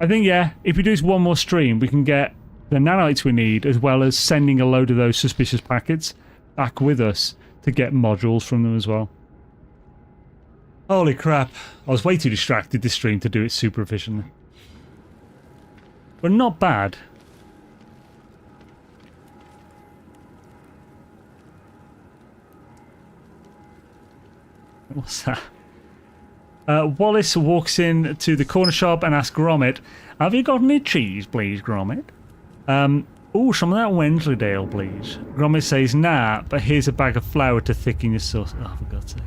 I think yeah, if we do this one more stream, we can get the nanites we need, as well as sending a load of those suspicious packets back with us to get modules from them as well. Holy crap. I was way too distracted this stream to do it super efficiently. But not bad. What's that? Wallace walks in to the corner shop and asks Gromit, "Have you got any cheese, please, Gromit?" Oh, some of that Wensleydale, please. Gromit says, "Nah, but here's a bag of flour to thicken your sauce." Oh, for God's sake.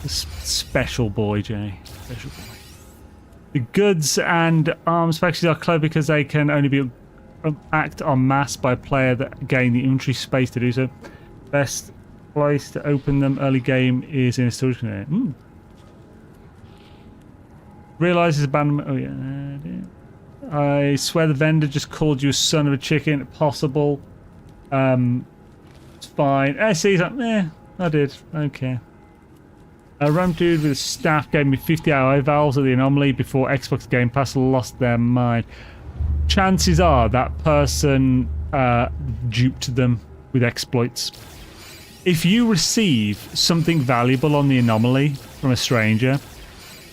Special boy, Jay. Special boy. The goods and arms factories are clever because they can only be act en masse by a player that gain the inventory space to do so. Best place to open them early game is in a storage container. Realizes abandonment. Oh yeah. I swear the vendor just called you a son of a chicken. Possible. It's fine. I see that. I did. Okay. A ram dude with a staff gave me 50 eye valves at the anomaly before Xbox Game Pass lost their mind. Chances are that person duped them with exploits. If you receive something valuable on the anomaly from a stranger,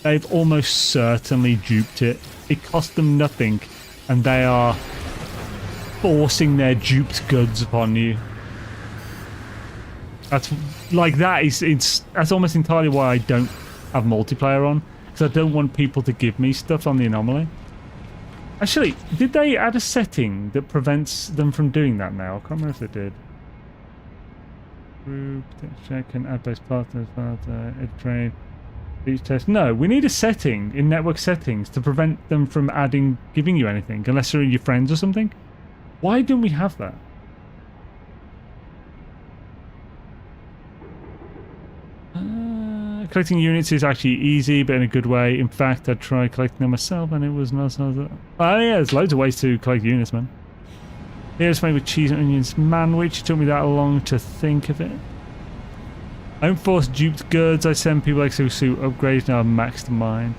they've almost certainly duped it. It cost them nothing, and they are forcing their duped goods upon you. That's like that's almost entirely why I don't have multiplayer on, because I don't want people to give me stuff on the anomaly. Actually, did they add a setting that prevents them from doing that now? I can't remember if they did. Group check and add base partners, ed train. Each test. No, we need a setting in network settings to prevent them from giving you anything, unless they're your friends or something. Why don't we have that? Collecting units is actually easy, but in a good way. In fact, I tried collecting them myself, and it was not. Oh yeah, there's loads of ways to collect units, man. Here's made with cheese and onions manwich. It took me that long to think of it. I don't force duped goods. I send people exosuit upgrades. Now I've maxed mine.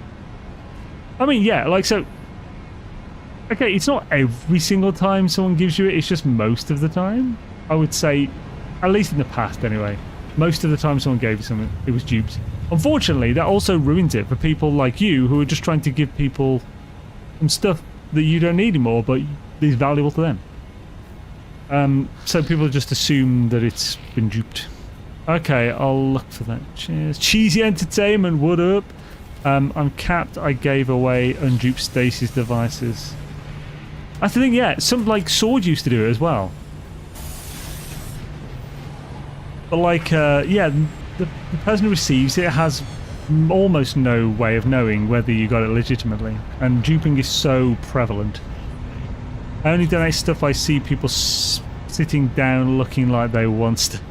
I mean, yeah, like so. Okay, it's not every single time someone gives you it. It's just most of the time. I would say, at least in the past, anyway. Most of the time someone gave you something, it was duped. Unfortunately, that also ruins it for people like you who are just trying to give people some stuff that you don't need anymore, but is valuable to them. So people just assume that it's been duped. Okay, I'll look for that. Cheers. Cheesy entertainment, what up? I'm capped. I gave away unduped stasis devices. That's the thing, yeah. Some like Sword used to do it as well. But like, yeah, the person who receives it has almost no way of knowing whether you got it legitimately. And duping is so prevalent. I only donate stuff I see people sitting down looking like they want stuff.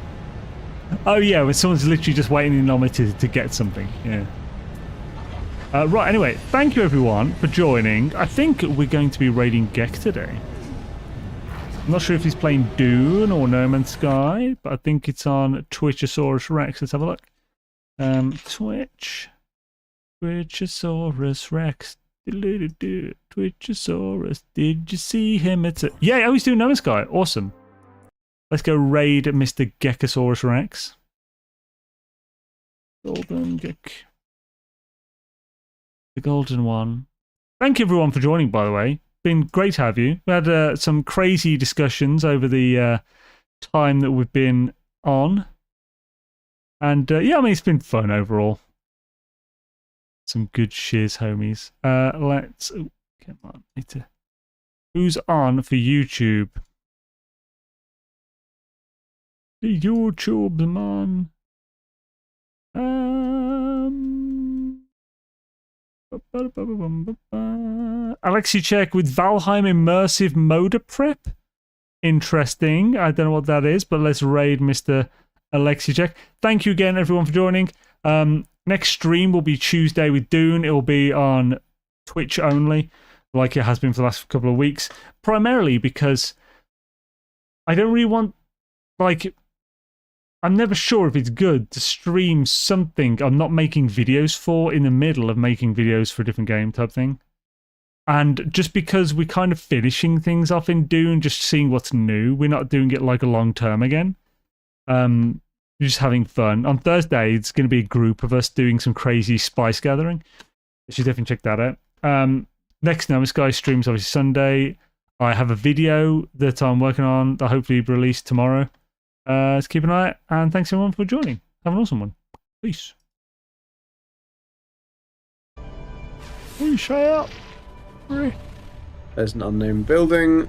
Oh yeah, when someone's literally just waiting in the to get something, yeah. Right, anyway, thank you everyone for joining. I think we're going to be raiding Gek today. I'm not sure if he's playing Dune or No Man's Sky, but I think it's on Twitchosaurus Rex. Let's have a look. Twitch. Twitchosaurus Rex. Twitchosaurus. Did you see him? Yeah, I always do know this guy. Awesome. Let's go raid Mr. Gekosaurus Rex. Golden Gek. The golden one. Thank you everyone for joining, by the way. Been great to have you. We had some crazy discussions over the time that we've been on. And yeah, I mean, it's been fun overall. Some good shiz, homies. Let's... Oh, come on. Who's on for YouTube? The YouTube, man. Alexi check with Valheim immersive moda prep. Interesting. I don't know what that is, but let's raid Mr. Alexi check. Thank you again, everyone, for joining. Next stream will be Tuesday with Dune. It will be on Twitch only, like it has been for the last couple of weeks. Primarily because I don't really want, like, I'm never sure if it's good to stream something I'm not making videos for in the middle of making videos for a different game type thing. And just because we're kind of finishing things off in Dune, just seeing what's new, we're not doing it like a long term again. Just having fun. On Thursday, it's going to be a group of us doing some crazy spice gathering. You should definitely check that out. Next NMS Guy streams obviously Sunday. I have a video that I'm working on that hopefully will be released tomorrow. Let's keep an eye out, and thanks everyone for joining. Have an awesome one. Peace. There's an unnamed building.